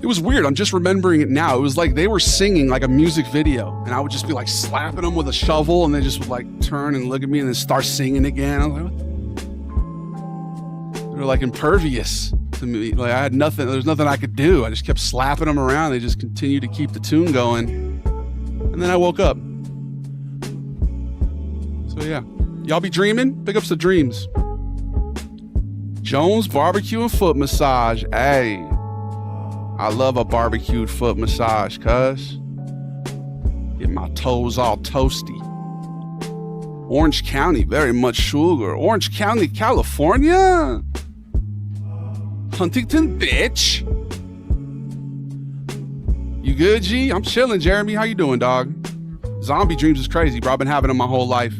it was weird. I'm just remembering it now. It was like they were singing like a music video, and I would just be like slapping them with a shovel, and they just would like turn and look at me and then start singing again. I was like, what? They were like impervious to me. Like I had nothing. There's nothing I could do. I just kept slapping them around. They just continued to keep the tune going, and then I woke up. So yeah, y'all be dreaming? Big ups to dreams. Jones Barbecue and Foot Massage. Hey, I love a barbecued foot massage, cuz. Get my toes all toasty. Orange County, very much sugar. Orange County, California? Huntington, bitch. You good, G? I'm chilling, Jeremy. How you doing, dog? Zombie dreams is crazy, bro. I've been having them my whole life.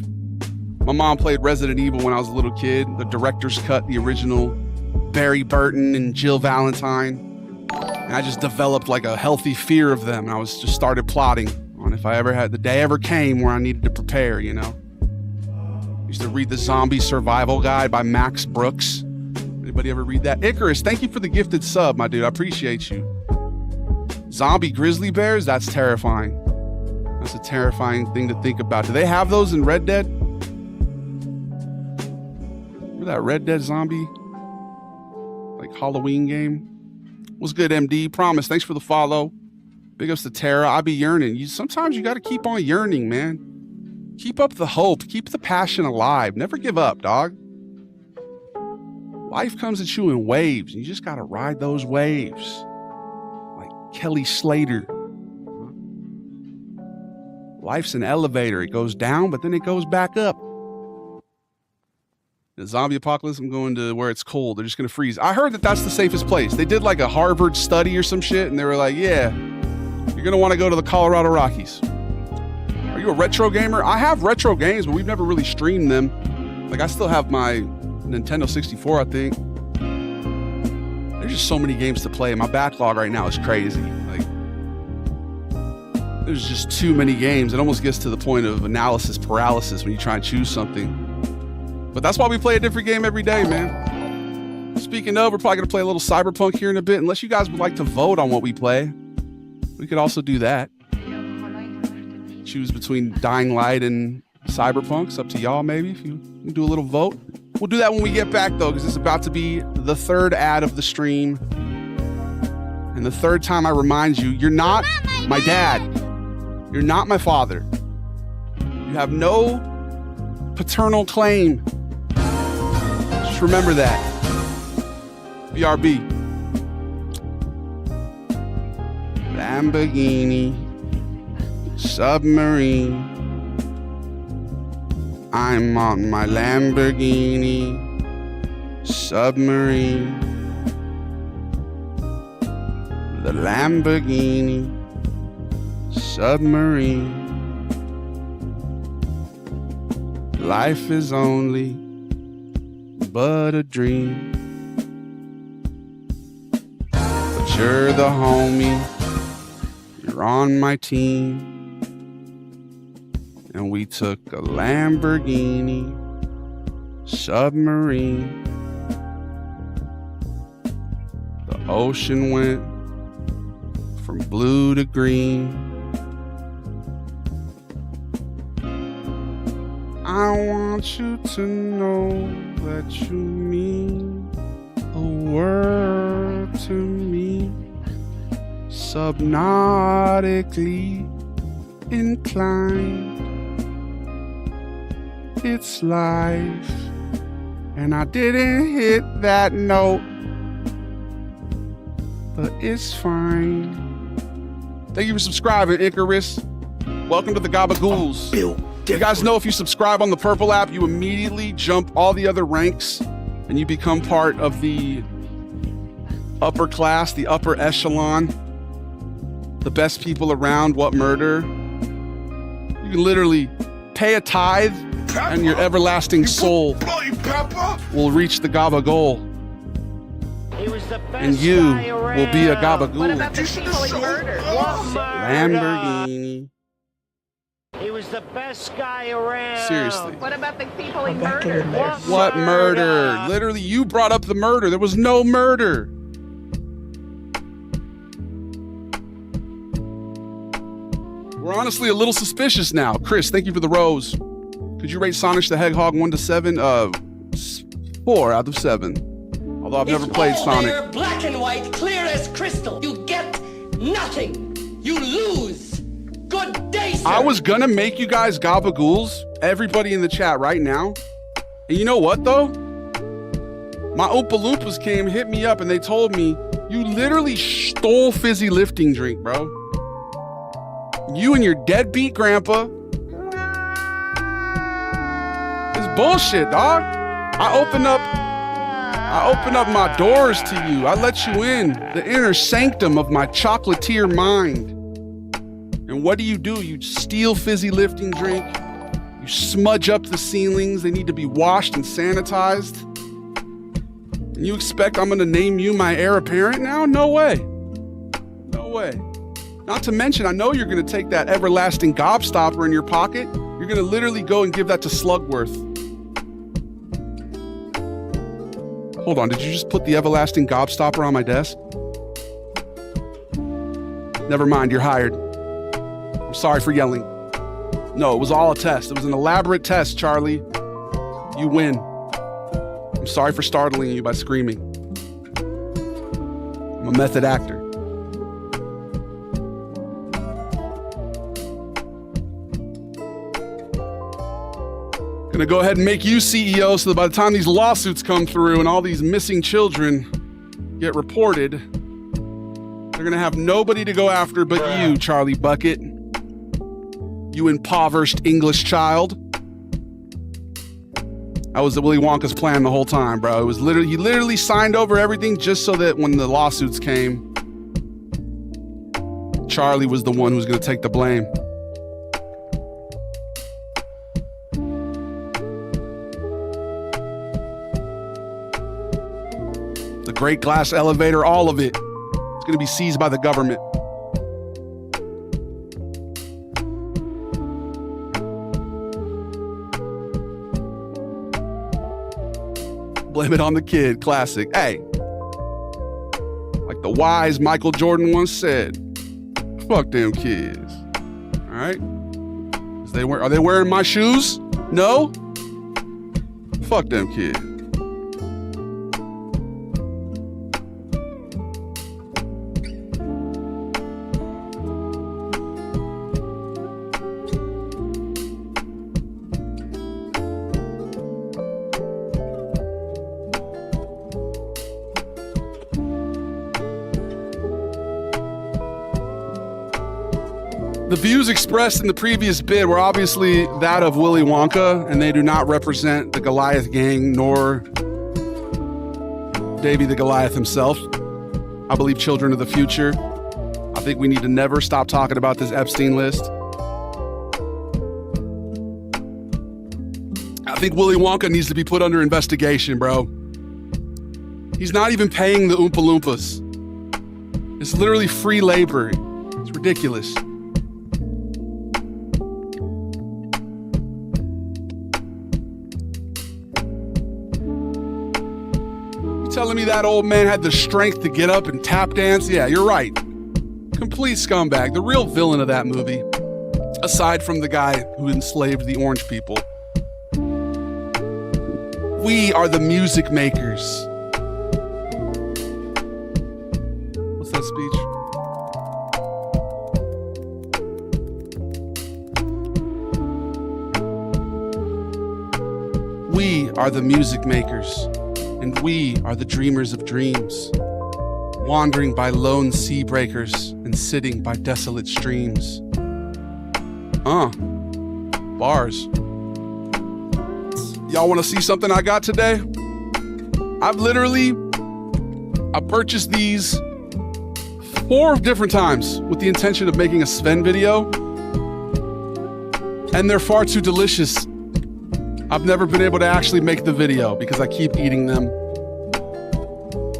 My mom played Resident Evil when I was a little kid. The director's cut, the original Barry Burton and Jill Valentine. And I just developed like a healthy fear of them. And I was just started plotting on if I ever had, the day ever came where I needed to prepare, you know? Used to read the Zombie Survival Guide by Max Brooks. Anybody ever read that? Icarus, thank you for the gifted sub, my dude. I appreciate you. Zombie grizzly bears? That's terrifying. That's a terrifying thing to think about. Do they have those in Red Dead? Remember that Red Dead zombie? Like Halloween game? What's good, MD? Promise, thanks for the follow. Big ups to Tara. I be yearning. Sometimes you got to keep on yearning, man. Keep up the hope. Keep the passion alive. Never give up, dog. Life comes at you in waves, and you just got to ride those waves. Like Kelly Slater. Life's an elevator. It goes down, but then it goes back up. The zombie apocalypse, I'm going to where it's cold. They're just going to freeze. I heard that that's the safest place. They did like a Harvard study or some shit, and they were like, yeah, you're going to want to go to the Colorado Rockies. Are you a retro gamer? I have retro games, but we've never really streamed them. Like, I still have my Nintendo 64, I think. There's just so many games to play. My backlog right now is crazy. Like, there's just too many games. It almost gets to the point of analysis paralysis when you try and choose something. But that's why we play a different game every day, man. Speaking of, we're probably going to play a little Cyberpunk here in a bit. Unless you guys would like to vote on what we play, we could also do that. Choose between Dying Light and Cyberpunk. It's up to y'all, maybe, if you can do a little vote. We'll do that when we get back, though, because it's about to be the third ad of the stream. And the third time I remind you, you're not my dad. You're not my father. You have no paternal claim. Just remember that. BRB. Lamborghini. Submarine. I'm on my Lamborghini. Submarine. The Lamborghini. Submarine. Life is only but a dream. But you're the homie. You're on my team. And we took a Lamborghini submarine. The ocean went from blue to green. I want you to know that you mean a world to me. Subnautically inclined. It's life, and I didn't hit that note, but it's fine. Thank you for subscribing, Icarus. Welcome to the Gabagools. You guys know if you subscribe on the Purple app, you immediately jump all the other ranks, and you become part of the upper class, the upper echelon, the best people around. What murder? You can literally pay a tithe, and your everlasting soul will reach the Gabagool. And you will be a Gabagool. What about the people he murdered? Lamborghini. He was the best guy around. Seriously. What about the people he murdered? What murder? Literally, you brought up the murder. There was no murder. We're honestly a little suspicious now. Chris, thank you for the rose. Could you rate Sonic the Hedgehog 1 to 7? 4 out of 7. Although I've never played Sonic. They're black and white, clear as crystal. You get nothing. You lose. Good day, sir. I was gonna make you guys Gabagools, everybody in the chat right now. And you know what, though? My Oompa Loompas came, hit me up, and they told me, you literally stole fizzy lifting drink, bro. You and your deadbeat grandpa. It's bullshit, dog. I opened up I open up my doors to you. I let you in, the inner sanctum of my chocolatier mind. And what do? You steal fizzy lifting drink. You smudge up the ceilings. They need to be washed and sanitized. And you expect I'm going to name you my heir apparent now? No way. No way. Not to mention, I know you're going to take that everlasting gobstopper in your pocket. You're going to literally go and give that to Slugworth. Hold on, did you just put the everlasting gobstopper on my desk? Never mind, you're hired. I'm sorry for yelling. No, it was all a test. It was an elaborate test, Charlie. You win. I'm sorry for startling you by screaming. I'm a method actor. Gonna go ahead and make you CEO so that by the time these lawsuits come through and all these missing children get reported, they're gonna have nobody to go after but you, Charlie Bucket. You impoverished English child. That was Willy Wonka's plan the whole time, bro. It was he literally signed over everything just so that when the lawsuits came, Charlie was the one who was gonna take the blame. The Great Glass Elevator, all of it. It's going to be seized by the government. Blame it on the kid. Classic. Hey, like the wise Michael Jordan once said, fuck them kids. All right? Are they wearing my shoes? No? Fuck them kids. The views expressed in the previous bid were obviously that of Willy Wonka, and they do not represent the Goliath gang nor Davie the Goliath himself. I believe children of the future. I think we need to never stop talking about this Epstein list. I think Willy Wonka needs to be put under investigation, bro. He's not even paying the Oompa Loompas. It's literally free labor. It's ridiculous. Telling me that old man had the strength to get up and tap dance? Yeah, you're right. Complete scumbag. The real villain of that movie, aside from the guy who enslaved the orange people. We are the music makers. What's that speech? We are the music makers. And we are the dreamers of dreams, wandering by lone sea breakers and sitting by desolate streams. Bars. Y'all want to see something I got today? I purchased these 4 different times with the intention of making a Sven video, and they're far too delicious. I've never been able to actually make the video because I keep eating them.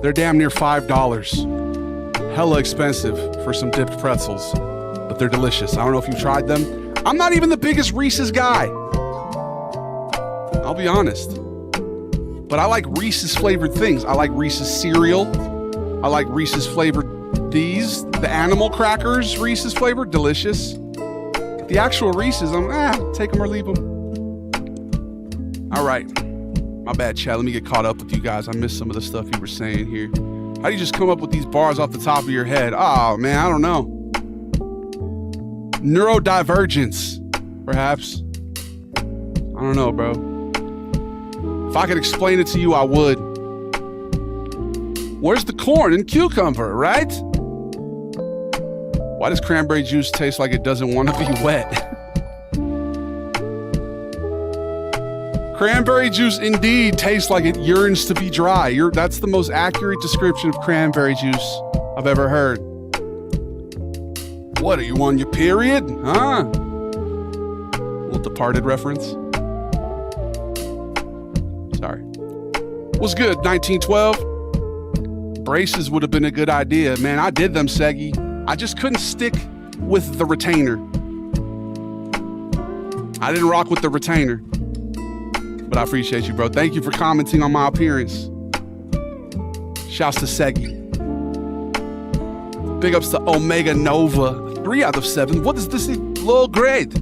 They're damn near $5. Hella expensive for some dipped pretzels, but they're delicious. I don't know if you've tried them. I'm not even the biggest Reese's guy. I'll be honest. But I like Reese's flavored things. I like Reese's cereal. I like Reese's flavored the animal crackers, Reese's flavored, delicious. But the actual Reese's, take them or leave them. All right, my bad, Chad. Let me get caught up with you guys. I missed some of the stuff you were saying here. How do you just come up with these bars off the top of your head? Oh, man, I don't know. Neurodivergence, perhaps. I don't know, bro. If I could explain it to you, I would. Where's the corn and cucumber, right? Why does cranberry juice taste like it doesn't want to be wet? Cranberry juice indeed tastes like it yearns to be dry. That's the most accurate description of cranberry juice I've ever heard. What, are you on your period? Huh? Little Departed reference. Sorry. What's good, 1912? Braces would have been a good idea. Man, I did them, Seggy. I just couldn't stick with the retainer. I didn't rock with the retainer. But I appreciate you, bro. Thank you for commenting on my appearance. Shouts to Seggy. Big ups to Omega Nova. 3 out of 7. What is this low grade?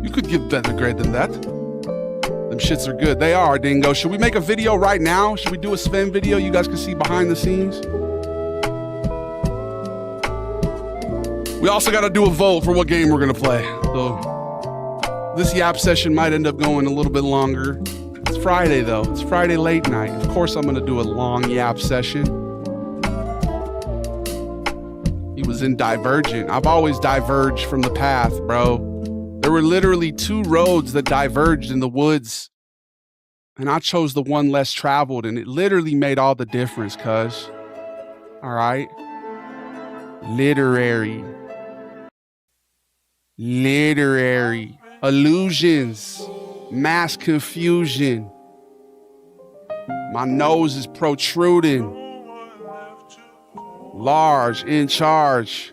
You could give better grade than that. Them shits are good. They are, Dingo. Should we make a video right now? Should we do a Sven video? You guys can see behind the scenes. We also got to do a vote for what game we're going to play. So this yap session might end up going a little bit longer. It's Friday, though. It's Friday late night. Of course, I'm going to do a long yap session. He was in Divergent. I've always diverged from the path, bro. There were literally 2 roads that diverged in the woods. And I chose the one less traveled, and it literally made all the difference, cuz. All right? Literary. Illusions. Mass confusion. My nose is protruding. Large, in charge.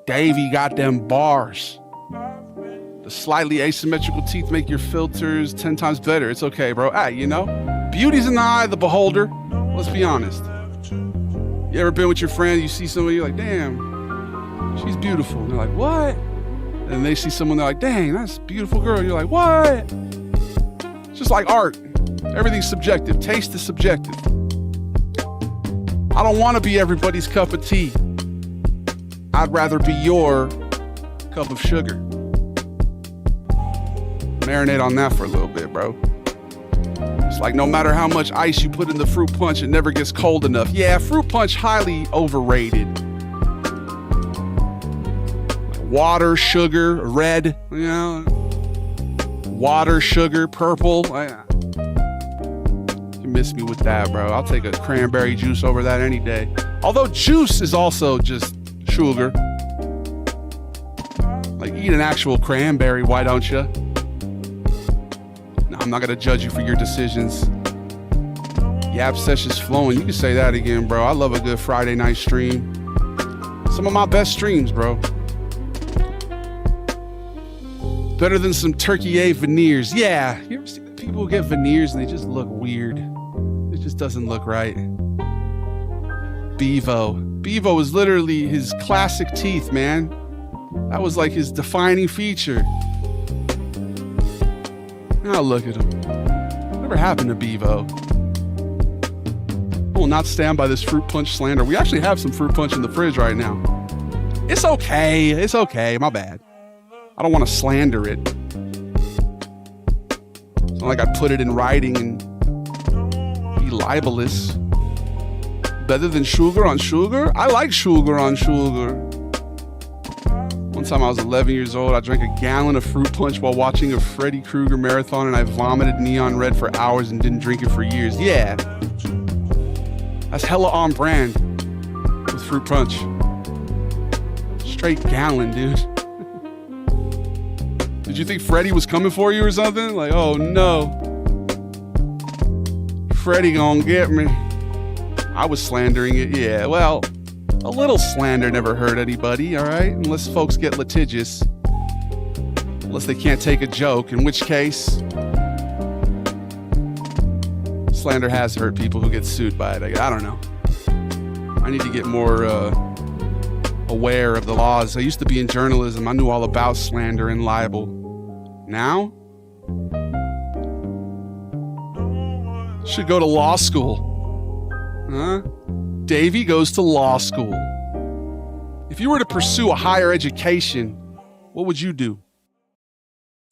Davie got them bars. The slightly asymmetrical teeth make your filters 10 times better. It's okay, bro. Hey, you know, beauty's in the eye of the beholder. Let's be honest. You ever been with your friend, you see somebody, you're like, damn, she's beautiful. And they're like, what? And they see someone, they're like, dang, that's a beautiful girl. You're like, what? It's just like art. Everything's subjective. Taste is subjective. I don't want to be everybody's cup of tea. I'd rather be your cup of sugar. Marinate on that for a little bit, bro. It's like no matter how much ice you put in the fruit punch, it never gets cold enough. Yeah, fruit punch highly overrated. Water, sugar, red, you know. Water, sugar, purple. You miss me with that, bro. I'll take a cranberry juice over that any day. Although juice is also just sugar. Like, eat an actual cranberry, why don't you? No, I'm not gonna judge you for your decisions. Yap session's flowing. You can say that again, bro. I love a good Friday night stream. Some of my best streams, bro. Better than some Turkey A veneers. Yeah, you ever see the people who get veneers and they just look weird? It just doesn't look right. Bevo. Bevo is literally his classic teeth, man. That was like his defining feature. Now look at him. Whatever happened to Bevo? I will not stand by this fruit punch slander. We actually have some fruit punch in the fridge right now. It's okay. It's okay. My bad. I don't want to slander it. It's not like I put it in writing and be libelous. Better than sugar on sugar? I like sugar on sugar. One time I was 11 years old, I drank a gallon of fruit punch while watching a Freddy Krueger marathon, and I vomited neon red for hours and didn't drink it for years. Yeah. That's hella on brand with fruit punch. Straight gallon, dude. Did you think Freddy was coming for you or something? Like, oh no. Freddy gonna get me. I was slandering it, yeah. Well, a little slander never hurt anybody, all right? Unless folks get litigious. Unless they can't take a joke, in which case, slander has hurt people who get sued by it. I don't know. I need to get more aware of the laws. I used to be in journalism. I knew all about slander and libel. Now? Should go to law school. Huh? Davie goes to law school. If you were to pursue a higher education, what would you do?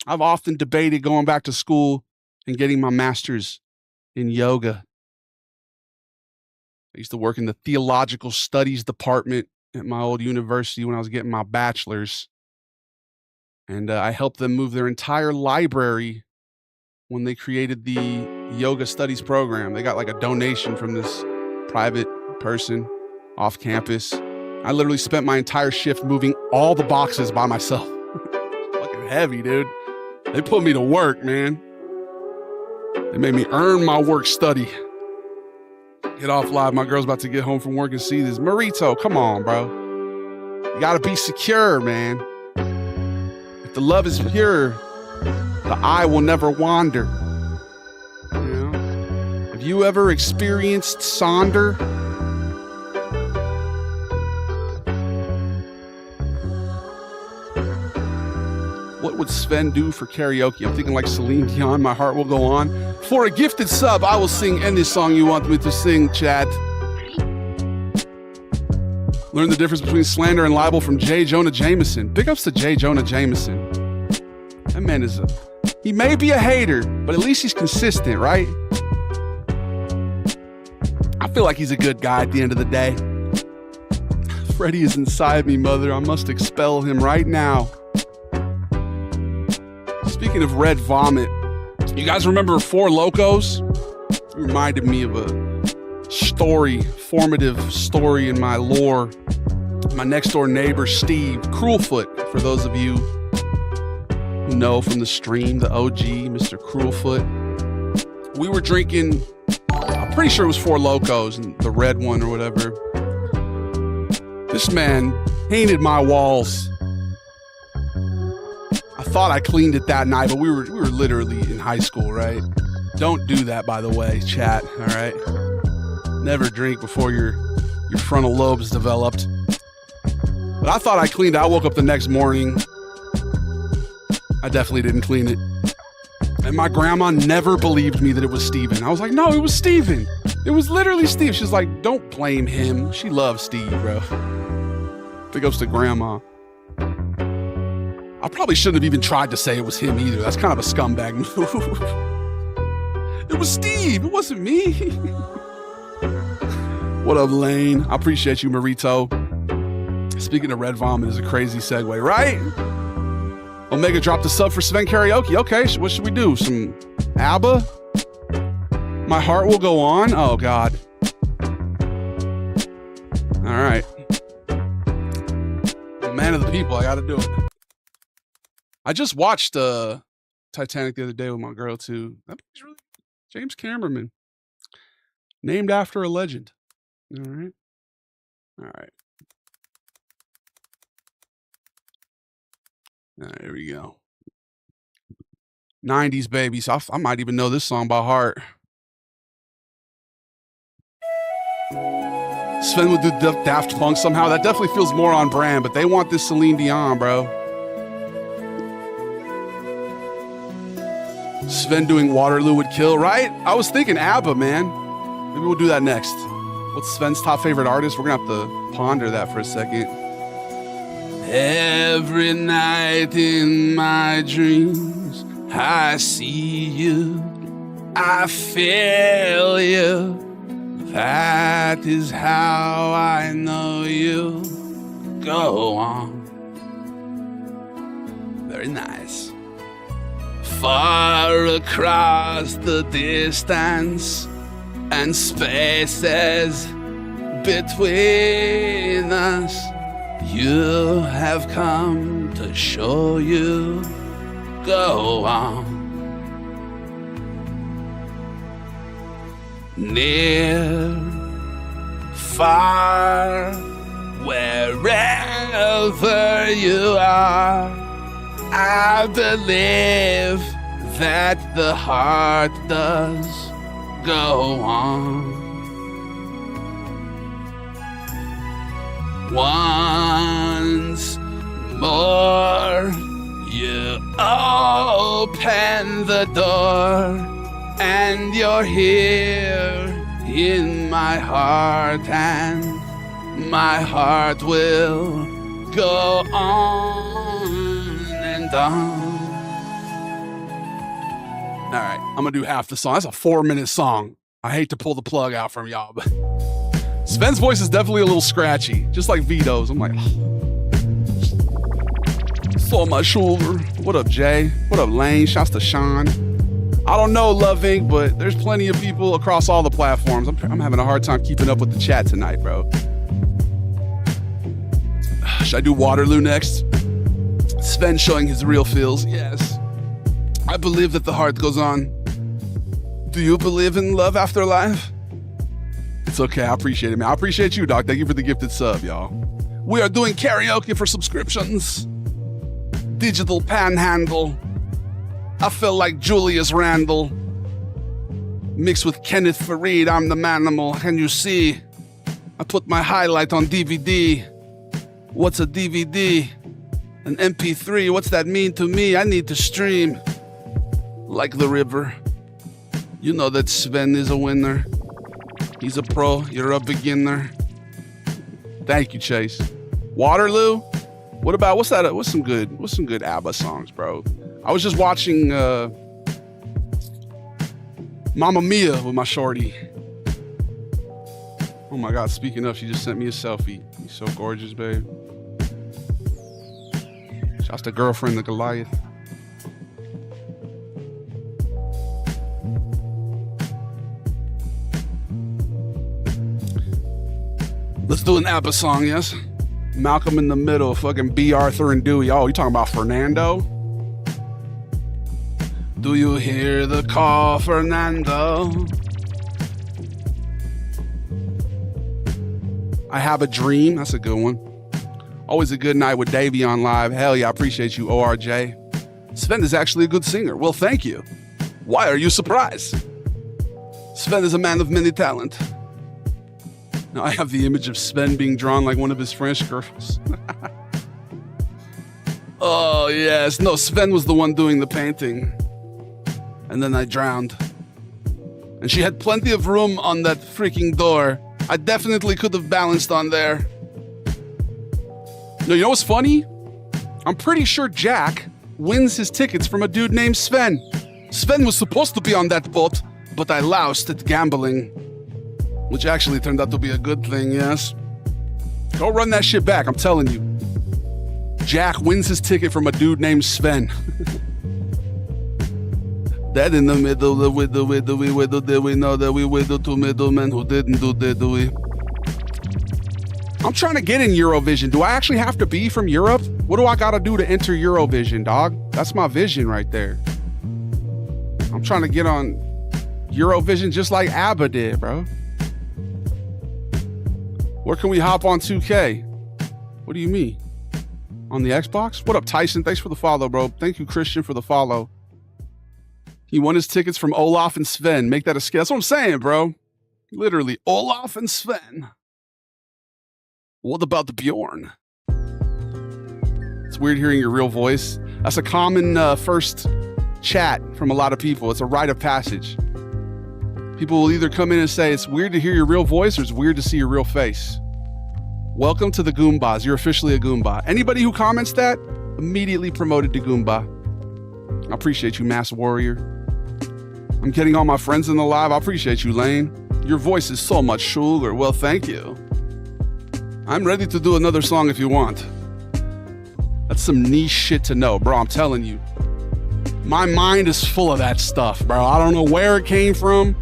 I've often debated going back to school and getting my master's in yoga. I used to work in the theological studies department at my old university when I was getting my bachelor's. And I helped them move their entire library when they created the yoga studies program. They got like a donation from this private person off campus. I literally spent my entire shift moving all the boxes by myself. Fucking heavy, dude. They put me to work, man. They made me earn my work study. Get off live. My girl's about to get home from work and see this. Marito, come on, bro. You gotta be secure, man. If the love is pure, the eye will never wander. You know? Have you ever experienced Sonder? What would Sven do for karaoke? I'm thinking like Celine Dion, My Heart Will Go On. For a gifted sub, I will sing any song you want me to sing, chat. Learn the difference between slander and libel from J. Jonah Jameson. Big ups to J. Jonah Jameson. That man is he may be a hater, but at least he's consistent, right? I feel like he's a good guy at the end of the day. Freddy is inside me, mother. I must expel him right now. Speaking of red vomit, you guys remember Four Locos? It reminded me of a story, formative story in my lore. My next door neighbor, Steve, Cruelfoot, for those of you who know from the stream, the OG, Mr. Cruelfoot. We were drinking, I'm pretty sure it was Four Locos, and the red one or whatever. This man painted my walls. I thought I cleaned it that night, but we were literally in high school, right? Don't do that, by the way, chat, all right? Never drink before your frontal lobes developed. But I thought I cleaned it. I woke up the next morning. I definitely didn't clean it. And my grandma never believed me that it was Steven. I was like, no, it was Steven. It was literally Steve. She's like, don't blame him. She loves Steve, bro. Big ups to grandma. I probably shouldn't have even tried to say it was him either. That's kind of a scumbag move. It was Steve. It wasn't me. What up, Lane? I appreciate you, Marito. Speaking of red vomit is a crazy segue, right? Omega dropped a sub for Sven Karaoke. Okay, what should we do? Some ABBA? My Heart Will Go On? Oh, God. All right. Man of the people, I got to do it. I just watched Titanic the other day with my girl, too. That was really James Cameron. Named after a legend. All right. All right. All right, here we go. 90s baby. So I might even know this song by heart. Sven would do Daft Punk somehow. That definitely feels more on brand, but they want this Celine Dion, bro. Sven doing Waterloo would kill, right? I was thinking ABBA, man. Maybe we'll do that next. What's Sven's top favorite artist? We're going to have to ponder that for a second. Every night in my dreams, I see you, I feel you. That is how I know you. Go on. Very nice. Far across the distance and spaces between us, you have come to show you. Go on. Near, far, wherever you are, I believe that the heart does go on. Once more, you open the door, and you're here in my heart, and my heart will go on and on. All right, I'm gonna do half the song. That's a 4-minute song. I hate to pull the plug out from y'all, but Sven's voice is definitely a little scratchy, just like Vito's. I'm like, it's on my shoulder. What up, Jay? What up, Lane? Shouts to Sean. I don't know, Love Inc., but there's plenty of people across all the platforms. I'm having a hard time keeping up with the chat tonight, bro. Should I do Waterloo next? Sven showing his real feels. Yes. I believe that the heart goes on. Do you believe in love after life? It's okay. I appreciate it, man. I appreciate you, dog. Thank you for the gifted sub, y'all. We are doing karaoke for subscriptions. Digital panhandle. I feel like Julius Randle. Mixed with Kenneth Fareed, I'm the manimal. Can you see? I put my highlight on DVD. What's a DVD? An MP3, what's that mean to me? I need to stream. Like the river. You know that Sven is a winner. He's a pro, you're a beginner. Thank you, Chase. Waterloo? What about, what's some good ABBA songs, bro? I was just watching Mamma Mia with my shorty. Oh my God, speaking of, she just sent me a selfie. You're so gorgeous, babe. Shouts to girlfriend, the Goliath. Let's do an ABBA song, yes? Malcolm in the Middle, fucking B. Arthur and Dewey. Oh, you talking about Fernando? Do you hear the call, Fernando? I Have a Dream. That's a good one. Always a good night with Davie on live. Hell yeah, I appreciate you, ORJ. Sven is actually a good singer. Well, thank you. Why are you surprised? Sven is a man of many talent. Now I have the image of Sven being drawn like one of his French girls. Oh, yes. No, Sven was the one doing the painting. And then I drowned. And she had plenty of room on that freaking door. I definitely could have balanced on there. No, you know what's funny? I'm pretty sure Jack wins his tickets from a dude named Sven. Sven was supposed to be on that boat, but I loused at gambling. Which actually turned out to be a good thing, yes? Go run that shit back, I'm telling you. Jack wins his ticket from a dude named Sven. That in the middle, the widow, did we know that we widowed two middlemen who didn't do, did we? I'm trying to get in Eurovision. Do I actually have to be from Europe? What do I gotta do to enter Eurovision, dog? That's my vision right there. I'm trying to get on Eurovision just like ABBA did, bro. Where can we hop on 2K? What do you mean? On the Xbox? What up, Tyson? Thanks for the follow, bro. Thank you, Christian, for the follow. He won his tickets from Olaf and Sven. Make that a scale. That's what I'm saying, bro. Literally, Olaf and Sven. What about the Bjorn? It's weird hearing your real voice. That's a common first chat from a lot of people. It's a rite of passage. People will either come in and say, it's weird to hear your real voice or it's weird to see your real face. Welcome to the Goombas. You're officially a Goomba. Anybody who comments that, immediately promoted to Goomba. I appreciate you, Mass Warrior. I'm getting all my friends in the live. I appreciate you, Lane. Your voice is so much sugar. Well, thank you. I'm ready to do another song if you want. That's some niche shit to know, bro. I'm telling you. My mind is full of that stuff, bro. I don't know where it came from.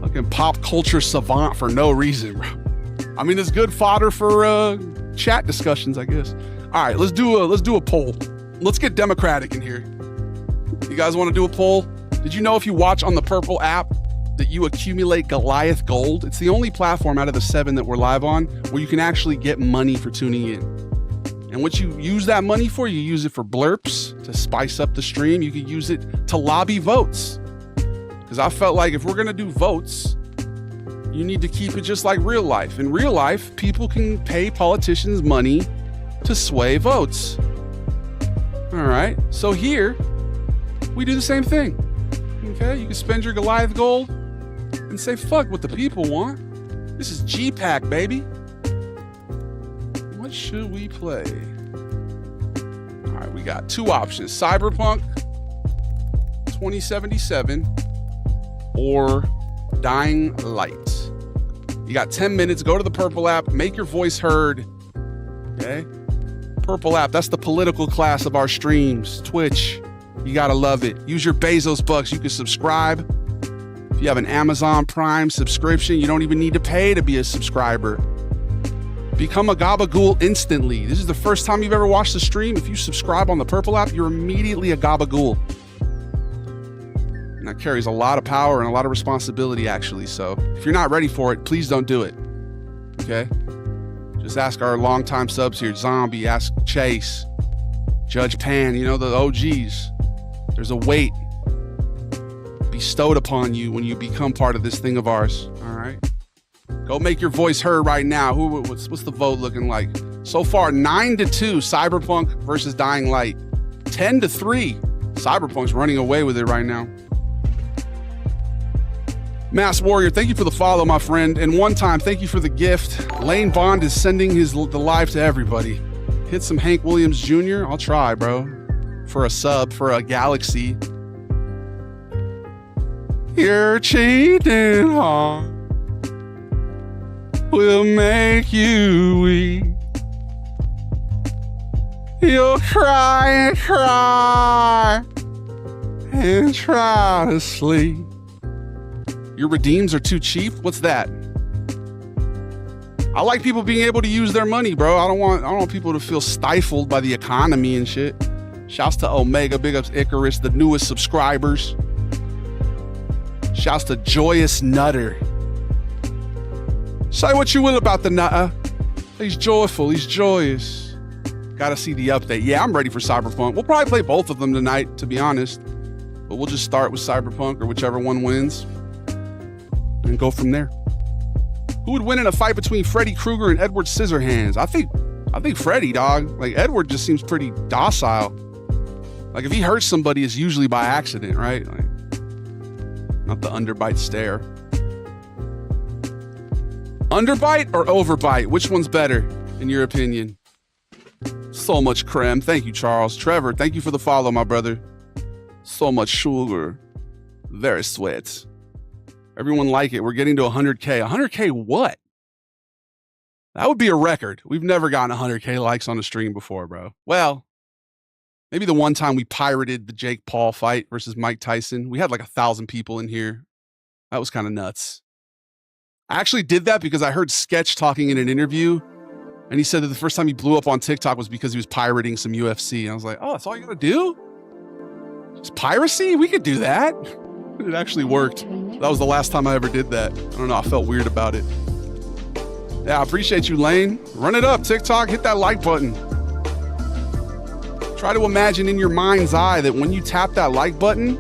Fucking pop culture savant for no reason, bro. I mean, it's good fodder for chat discussions, I guess. All right, let's do a poll. Let's get democratic in here. You guys want to do a poll? Did you know if you watch on the Purple app that you accumulate Goliath Gold? It's the only platform out of the 7 that we're live on where you can actually get money for tuning in. And what you use that money for, you use it for blurps, to spice up the stream. You can use it to lobby votes. Because I felt like if we're going to do votes, you need to keep it just like real life. In real life, people can pay politicians money to sway votes. All right, so here, we do the same thing. Okay, you can spend your Goliath Gold and say, fuck what the people want. This is G-Pack, baby. What should we play? All right, we got 2 options. Cyberpunk 2077 or Dying Light. You got 10 minutes. Go to the Purple app. Make your voice heard. Okay? Purple app, that's the political class of our streams. Twitch. You gotta love it. Use your Bezos bucks. You can subscribe. If you have an Amazon Prime subscription, you don't even need to pay to be a subscriber. Become a gabagool instantly. This is the first time you've ever watched the stream. If you subscribe on the Purple app, you're immediately a gabagool. And that carries a lot of power and a lot of responsibility, actually. So if you're not ready for it, please don't do it. Okay? Just ask our longtime subs here. Zombie, ask Chase, Judge Pan, you know, the OGs. There's a weight bestowed upon you when you become part of this thing of ours. All right? Go make your voice heard right now. What's the vote looking like? So far, 9-2, Cyberpunk versus Dying Light. 10-3, Cyberpunk's running away with it right now. Mass Warrior, thank you for the follow, my friend. And one time, thank you for the gift. Lane Bond is sending the live to everybody. Hit some Hank Williams Jr. I'll try, bro. For a sub, for a galaxy. You're cheating hard. Will make you weep. You'll cry and cry and try to sleep. Your redeems are too cheap? What's that? I like people being able to use their money, bro. I don't want people to feel stifled by the economy and shit. Shouts to Omega, big ups Icarus, the newest subscribers. Shouts to Joyous Nutter. Say what you will about the Nutter. He's joyful, he's joyous. Gotta see the update. Yeah, I'm ready for Cyberpunk. We'll probably play both of them tonight, to be honest. But we'll just start with Cyberpunk or whichever one wins. And go from there. Who would win in a fight between Freddy Krueger and Edward Scissorhands? I think Freddy, dog. Like, Edward just seems pretty docile. Like, if he hurts somebody, it's usually by accident, right? Like, not the underbite stare. Underbite or overbite? Which one's better, in your opinion? So much creme. Thank you, Charles. Trevor, thank you for the follow, my brother. So much sugar. Very sweet. Everyone like it. We're getting to 100K. 100K what? That would be a record. We've never gotten 100K likes on a stream before, bro. Well, maybe the one time we pirated the Jake Paul fight versus Mike Tyson. We had like 1,000 people in here. That was kind of nuts. I actually did that because I heard Sketch talking in an interview, and he said that the first time he blew up on TikTok was because he was pirating some UFC. And I was like, oh, that's all you gotta do? Just piracy? We could do that. It actually worked. That was the last time I ever did that. I don't know, I felt weird about it. Yeah, I appreciate you, Lane. Run it up, TikTok, hit that like button. Try to imagine in your mind's eye that when you tap that like button,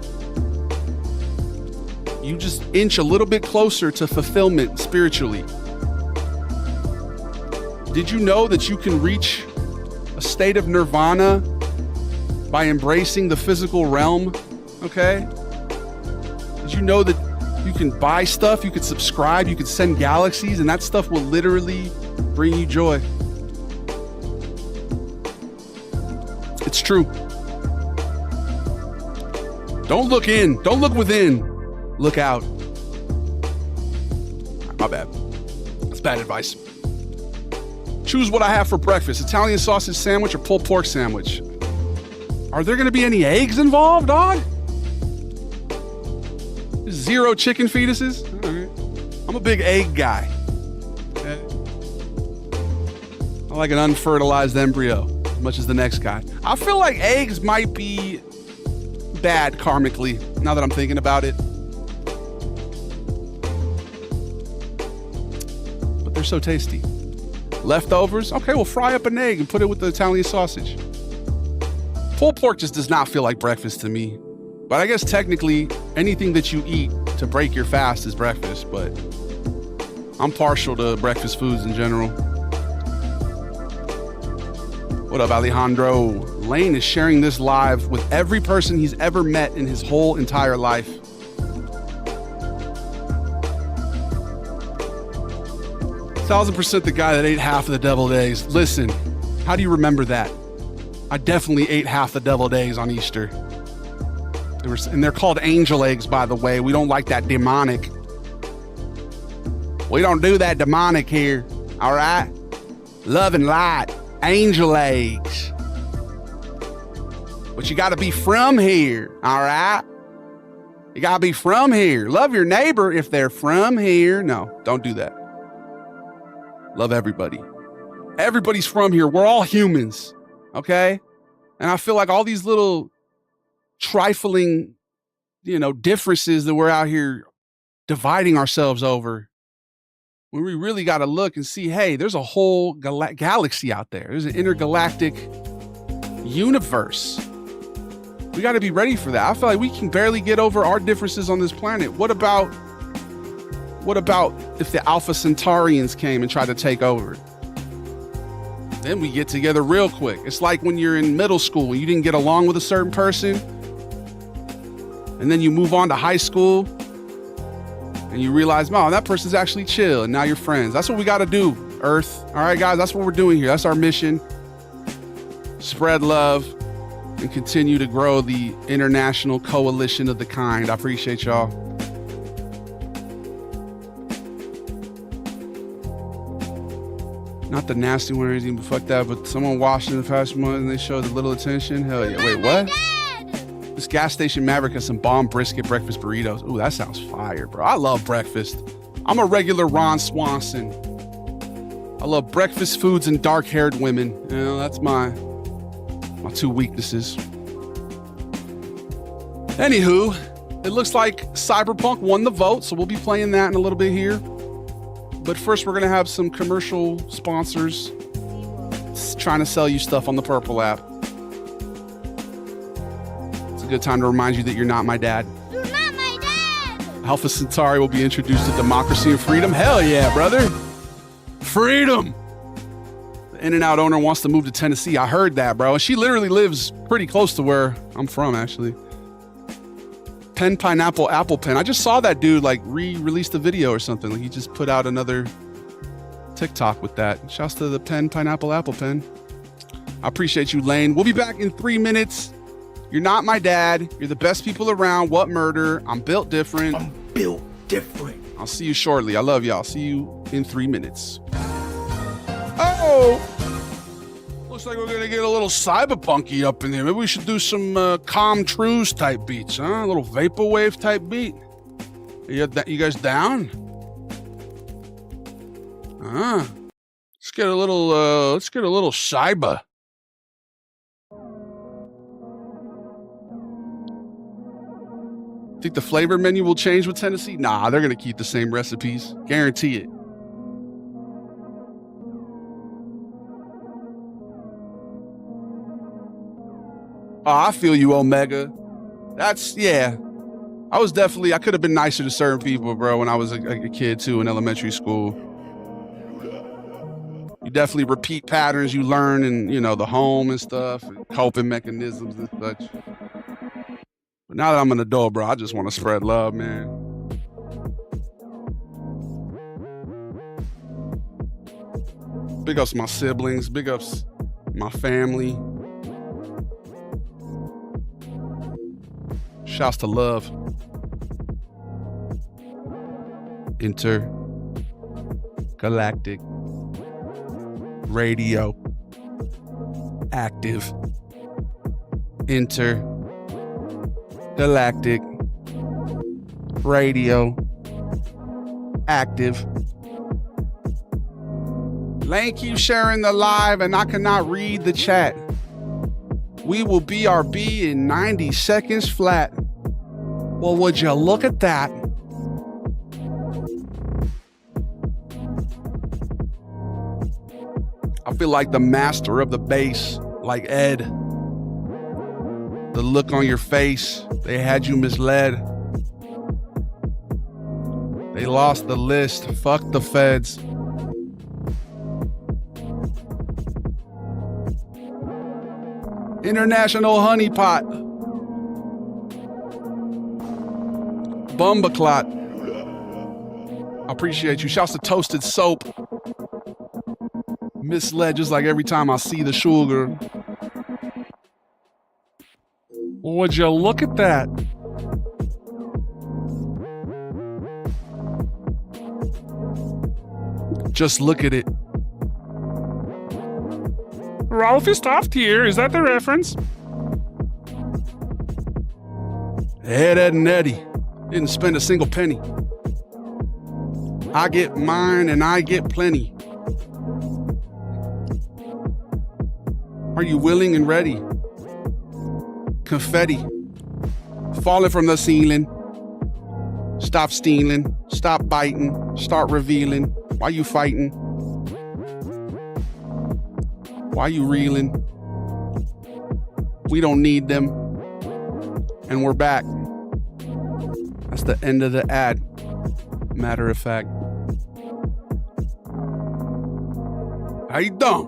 you just inch a little bit closer to fulfillment spiritually. Did you know that you can reach a state of nirvana by embracing the physical realm? Okay? Did you know that you can buy stuff, you can subscribe, you can send galaxies, and that stuff will literally bring you joy? It's true. Don't look in, don't look within, look out. My bad. That's bad advice. Choose what I have for breakfast, Italian sausage sandwich or pulled pork sandwich. Are there gonna be any eggs involved, dog? 0 chicken fetuses? All right. I'm a big egg guy. Okay. I like an unfertilized embryo as much as the next guy. I feel like eggs might be bad karmically, now that I'm thinking about it. But they're so tasty. Leftovers? Okay, we'll fry up an egg and put it with the Italian sausage. Pulled pork just does not feel like breakfast to me. But I guess technically anything that you eat to break your fast is breakfast, but I'm partial to breakfast foods in general. What up, Alejandro? Lane is sharing this live with every person he's ever met in his whole entire life. "1,000% the guy that ate half of the deviled eggs." Listen, how do you remember that? I definitely ate half the deviled eggs on Easter. And they're called angel eggs, by the way. We don't like that demonic. We don't do that demonic here, all right? Love and light, angel eggs. But you got to be from here, all right? You got to be from here. Love your neighbor if they're from here. No, don't do that. Love everybody. Everybody's from here. We're all humans, okay? And I feel like all these little trifling, differences that we're out here dividing ourselves over, when we really got to look and see, hey, there's a whole galaxy out there. There's an intergalactic universe. We got to be ready for that. I feel like we can barely get over our differences on this planet. What about if the Alpha Centaurians came and tried to take over? Then we get together real quick. It's like when you're in middle school and you didn't get along with a certain person, and then you move on to high school and you realize, wow, that person's actually chill, and now you're friends. That's what we got to do, Earth. All right, guys, that's what we're doing here. That's our mission. Spread love and continue to grow the international coalition of the kind. I appreciate y'all. Not the nasty one or anything, but fuck that. But someone washed in the past month and they showed a little attention. Hell yeah. Wait, what? This gas station Maverick has some bomb brisket breakfast burritos. Ooh, that sounds fire, bro. I love breakfast. I'm a regular Ron Swanson. I love breakfast foods and dark-haired women. That's my two weaknesses. Anywho, it looks like Cyberpunk won the vote, so we'll be playing that in a little bit here. But first, we're going to have some commercial sponsors trying to sell you stuff on the Purple app. It's a good time to remind you that you're not my dad. You're not my dad! Alpha Centauri will be introduced to democracy and freedom. Hell yeah, brother. Freedom. The In-N-Out owner wants to move to Tennessee. I heard that, bro. And she literally lives pretty close to where I'm from, actually. Pen Pineapple Apple Pen. I just saw that dude like re-released a video or something. Like he just put out another TikTok with that. Shouts to the Pen Pineapple Apple Pen. I appreciate you, Lane. We'll be back in 3 minutes. You're not my dad. You're the best people around. What murder? I'm built different. I'm built different. I'll see you shortly. I love y'all. See you in 3 minutes. Oh! Looks like we're gonna get a little cyberpunky up in there. Maybe we should do some Calm Trues type beats, huh? A little vaporwave type beat. You guys down? Let's get a little cyber. Think the flavor menu will change with Tennessee? Nah, they're gonna keep the same recipes. Guarantee it. Oh, I feel you, Omega. I could have been nicer to certain people, bro, when I was a kid, too, in elementary school. You definitely repeat patterns you learn in, the home and stuff, and coping mechanisms and such. But now that I'm an adult, bro, I just want to spread love, man. Big ups my siblings, big ups my family. Shouts to love. Intergalactic Radio Active. Intergalactic Radio Active. Lane keeps sharing the live and I cannot read the chat. We will BRB in 90 seconds flat. Well, would you look at that? I feel like the master of the bass, like Ed. The look on your face, they had you misled. They lost the list, fuck the feds. International honeypot. Bumbaclot. I appreciate you. Shouts to Toasted Soap. Misled just like every time I see the sugar. Would you look at that? Just look at it. Ralph is top tier. Is that the reference? Ed, Ed, and Eddie didn't spend a single penny. I get mine and I get plenty. Are you willing and ready? Confetti falling from the ceiling. Stop stealing, stop biting, start revealing. Why you fighting? Why you reeling? We don't need them. And we're back. That's the end of the ad. Matter of fact. How you doing?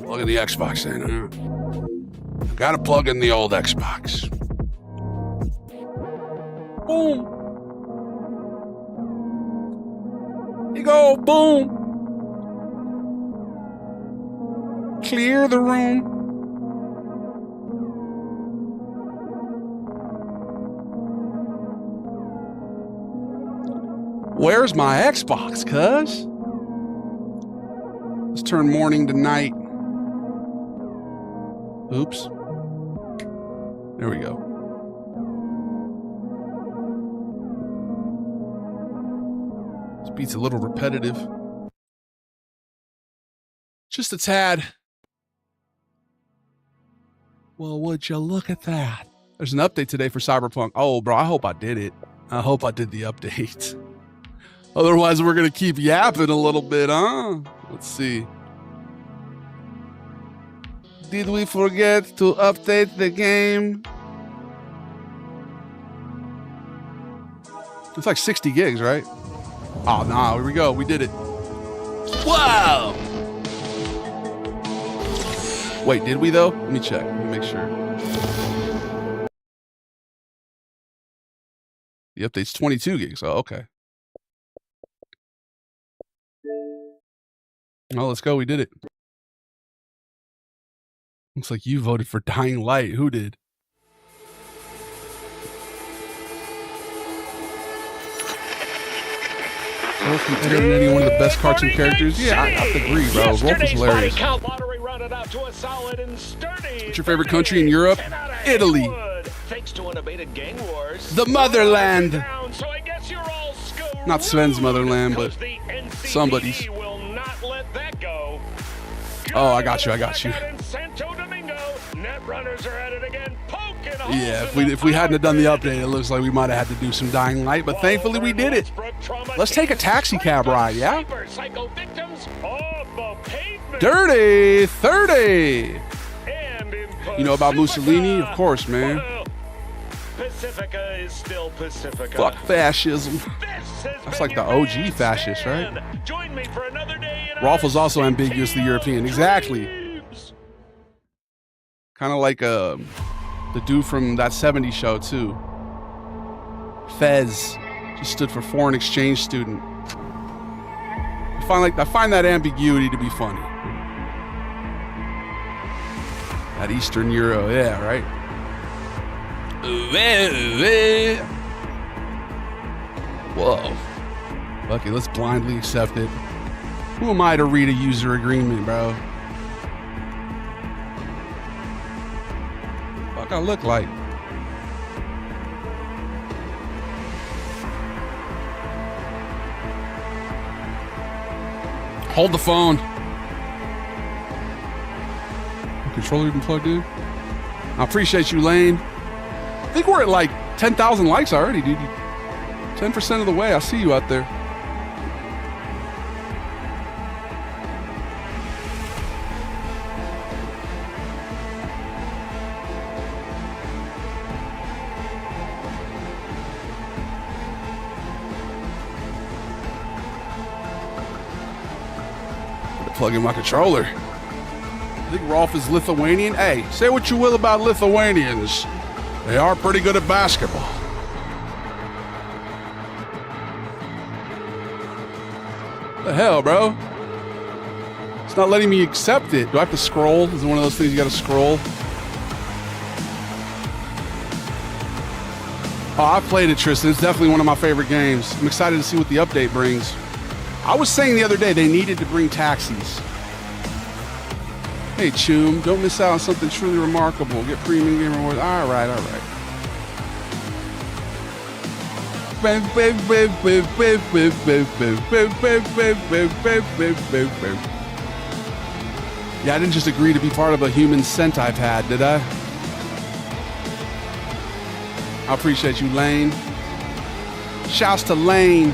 Plug in the Xbox in, huh? I gotta plug in the old Xbox. Boom. You go, boom. Clear the room. Where's my Xbox, cuz? Let's turn morning to night. Oops. There we go. This beat's a little repetitive. Just a tad. Well, would you look at that? There's an update today for Cyberpunk. Oh, bro, I hope I did it. I hope I did the update. Otherwise, we're going to keep yapping a little bit, huh? Let's see. Did we forget to update the game? It's like 60 gigs, right? Oh, no, here we go. We did it. Wow! Wait, did we, though? Let me check. Let me make sure. The update's 22 gigs. Oh, okay. Oh, let's go. We did it. Looks like you voted for Dying Light. Who did? Rolf from Ed, Ed, and Eddie, one of the best cartoon characters. Yeah, I have to agree, bro. Rolf was hilarious. What's your favorite country in Europe? Italy. The motherland. Not Sven's motherland, but somebody's. Oh, I got you. Yeah, if we hadn't have done the update, it looks like we might have had to do some Dying Light, but thankfully we did it. Let's take a taxi cab ride, yeah? Dirty 30. You know about Mussolini? Of course, man. Pacifica is still Pacifica. Fuck fascism. That's like the OG fascist, right? Join me for another day in Rolf was also ambiguously European. Exactly. Kind of like the dude from that 70s show, too. Fez. Just stood for foreign exchange student. I find that ambiguity to be funny. That Eastern Euro, yeah, right? Whoa. Okay, let's blindly accept it. Who am I to read a user agreement, bro? Fuck I look like? Hold the phone. Controller even plugged in? I appreciate you, Lane. I think we're at like 10,000 likes already, dude. 10% of the way. I see you out there. Plug in my controller. I think Rolf is Lithuanian. Hey, say what you will about Lithuanians. They are pretty good at basketball. The hell, bro? It's not letting me accept it. Do I have to scroll? Is it one of those things you gotta scroll? Oh, I've played it, Tristan. It's definitely one of my favorite games. I'm excited to see what the update brings. I was saying the other day they needed to bring taxis. Hey, Choom, don't miss out on something truly remarkable. Get premium game rewards. All right. Yeah, I didn't just agree to be part of a human Sentai pad, did I? I appreciate you, Lane. Shouts to Lane.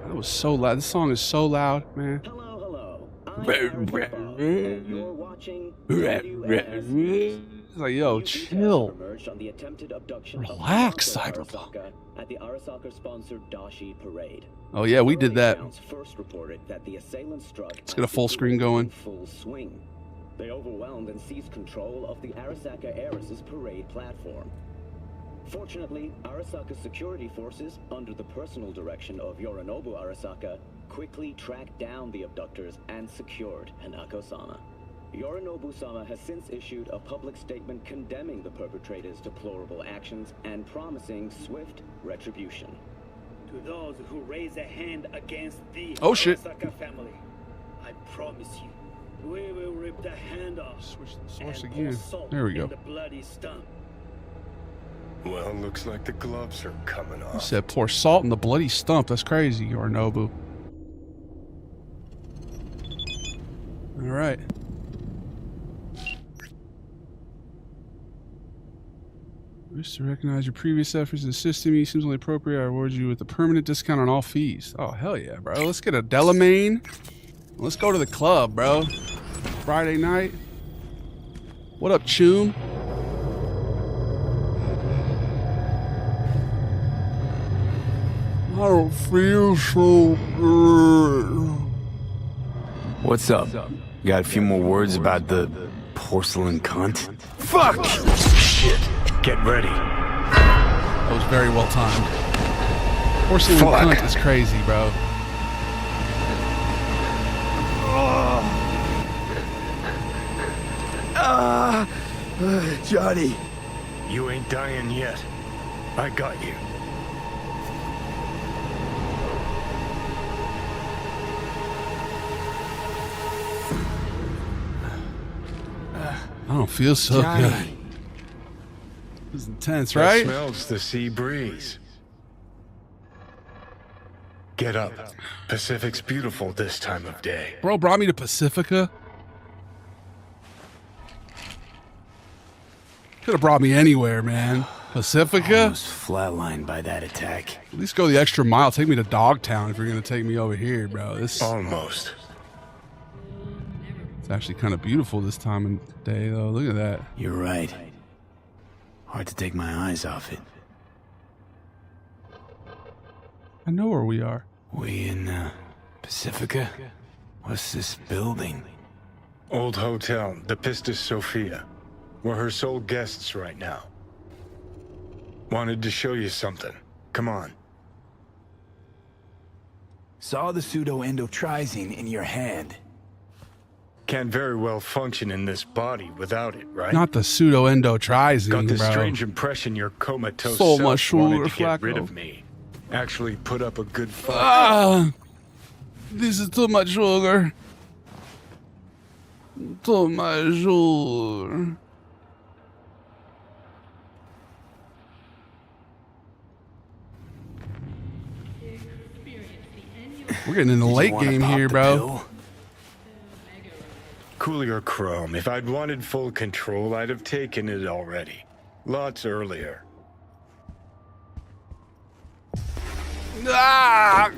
That was so loud. This song is so loud, man. Hello. You're watching it's like, yo, chill. Relax, Cyberpunk. At the Arasaka-sponsored Dashi Parade. Oh yeah, we did that. First reported that the assailants struck. Let's get a full screen going. Full swing. They overwhelmed and seized control of the Arasaka Heiress's parade platform. Fortunately, Arasaka's security forces, under the personal direction of Yorinobu Arasaka, quickly tracked down the abductors and secured Hanako-sama. Yorinobu-sama has since issued a public statement condemning the perpetrators' deplorable actions and promising swift retribution. To those who raise a hand against the Arasaka family, I promise you, we will rip the hand off. Switch the source again. There we go. The bloody stump. Well, looks like the gloves are coming off. You said pour salt in the bloody stump. That's crazy, Yorinobu. All right. Wish to recognize your previous efforts in assisting me. Seems only appropriate. I reward you with a permanent discount on all fees. Oh, hell yeah, bro. Let's get a Delamain. Let's go to the club, bro. Friday night. What up, Choom? I don't feel so good. What's up? Got a few more words about the porcelain cunt? Fuck! Shit. Get ready. That was very well timed. Porcelain cunt is crazy, bro. Johnny. You ain't dying yet. I got you. I don't feel so Johnny. good. This is intense, That right? smells the sea breeze. Get up. Pacific's beautiful this time of day. Bro brought me to Pacifica. Could have brought me anywhere, man. Pacifica? Almost flatlined by that attack. At least go the extra mile. Take me to Dogtown if you're going to take me over here, bro. This Almost. It's actually kind of beautiful this time of day, though. Look at that. You're right. Hard to take my eyes off it. I know where we are. We in Pacifica? What's this building? Old hotel, the Pistis Sophia. We're her sole guests right now. Wanted to show you something. Come on. Saw the pseudo-endotrizine in your hand. Can't very well function in this body without it, right? Not the pseudo-endotrizine, Got this bro. strange impression your comatose So self much wanted to sugar, get rid Flacco. of me. Actually put up a good fight. Ah! This is too much sugar. Too much sugar. We're getting in the late game here, bro. Coolier Chrome, if I'd wanted full control, I'd have taken it already. Lots earlier. Ah!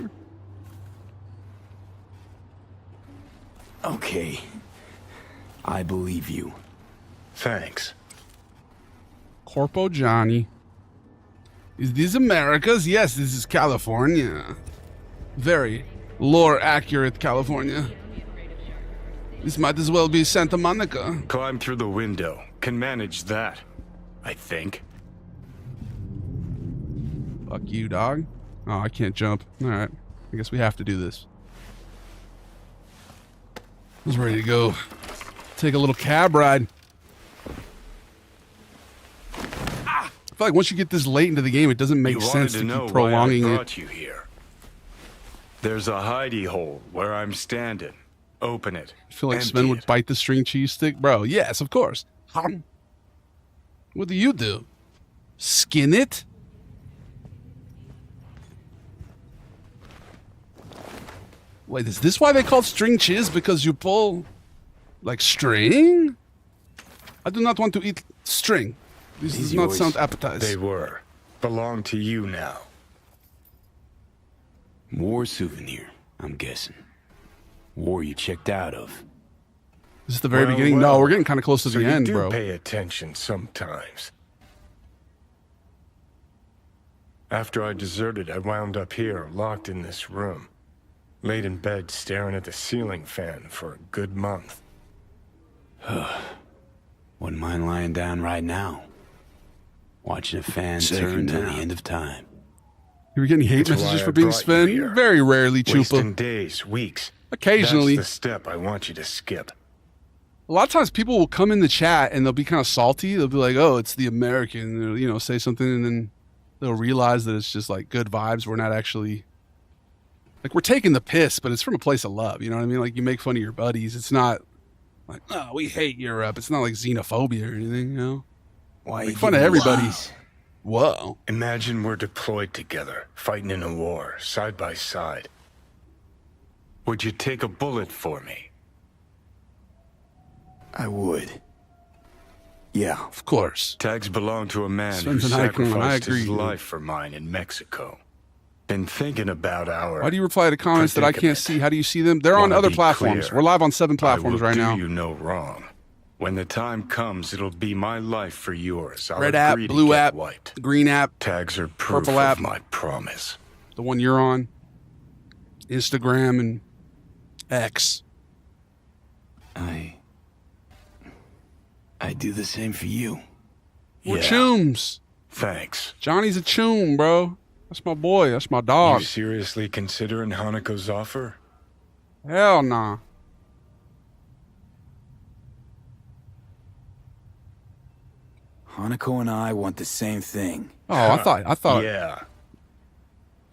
Okay. I believe you. Thanks. Corpo Johnny. Is this Americas? Yes, this is California. Very lore accurate California. This might as well be Santa Monica. Climb through the window. Can manage that, I think. Fuck you, dog. Oh, I can't jump. Alright. I guess we have to do this. I was ready to go. Take a little cab ride. I feel like once you get this late into the game, it doesn't make sense to keep prolonging why I it. brought you here. There's a hidey hole where I'm standing. Open it. I feel like Empty Sven would it. bite the string cheese stick. Bro, yes, of course. What do you do? Skin it? Wait, is this why they call string cheese? Because you pull, like, string? I do not want to eat string. This does not sound appetizing. They were. Belong to you now. War souvenir, I'm guessing. War you checked out of. This is the very beginning? No, we're getting kind of close to So the end, you do bro. pay attention sometimes. After I deserted, I wound up here, locked in this room. Laid in bed, staring at the ceiling fan for a good month. Wouldn't mind lying down right now. Watching a fan turn till the end of time. You were getting hate That's messages why for I being brought you Sven? here. Very rarely, Wasting Chupa. days, weeks. Occasionally. That's the step I want you to skip. A lot of times people will come in the chat and they'll be kind of salty. They'll be like, oh, it's the American, or, you know, say something, and then they'll realize that it's just like good vibes. We're not actually, like, we're taking the piss, but it's from a place of love. You know what I mean? Like, you make fun of your buddies. It's not like, oh, we hate Europe. It's not like xenophobia or anything, you know? Why Make fun of everybody. Whoa. Imagine we're deployed together, fighting in a war, side by side. Would you take a bullet for me? I would. Yeah. Of course. Tags belong to a man who Sven's an icon. I sacrificed his agree. life for mine in Mexico. Been thinking about our... Why do you reply to comments that I can't see? How do you see them? They're on Wanna other be platforms. clear. We're live on 7 platforms I will right do now. you no wrong. When the time comes, it'll be my life for yours. I'll Red app, agree to blue get app, wiped. green app, Tags are proof purple app. of my promise. The one you're on. Instagram and X. I do the same for you. We're Yeah. chooms. Thanks. Johnny's a choom, bro. That's my boy. That's my dog. You seriously considering Haneko's offer? Hell nah. Hanako and I want the same thing. Oh, I thought. Yeah.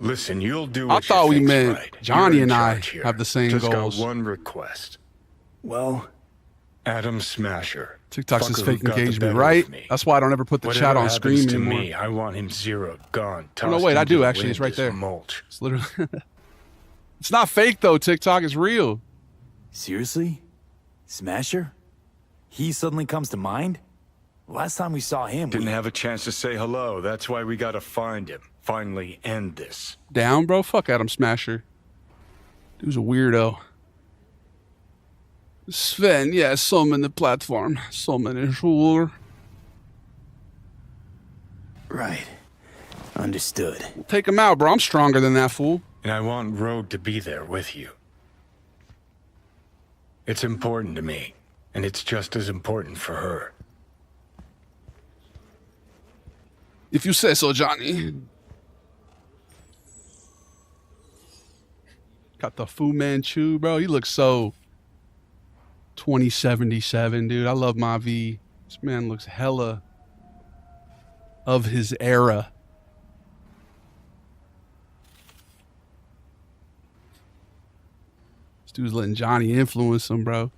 Listen, you'll do I what thought you we think's meant right. Johnny You're in and I charge here. have the same Just goals. got one request. Well, Adam Smasher. TikTok's his Fucker fake who got the engagement, better right? of me. That's why I don't ever put the Whatever chat on happens screen to anymore. me, I want him zeroed, gone, Oh, no, tossed wait, I into do the actually. It's wind right as there. mulch. It's literally. It's not fake though. TikTok is real. Seriously? Smasher? He suddenly comes to mind? Last time we saw him, Didn't have a chance to say hello. That's why we gotta find him. Finally end this. Down, bro. Fuck Adam Smasher. Dude's a weirdo. Sven, yeah, summon the platform. Summon, sure. Right. Understood. Take him out, bro. I'm stronger than that fool. And I want Rogue to be there with you. It's important to me, and it's just as important for her. If you say so, Johnny. Got the Fu Manchu, bro. He looks so 2077, dude. I love my V. This man looks hella of his era. This dude's letting Johnny influence him, bro.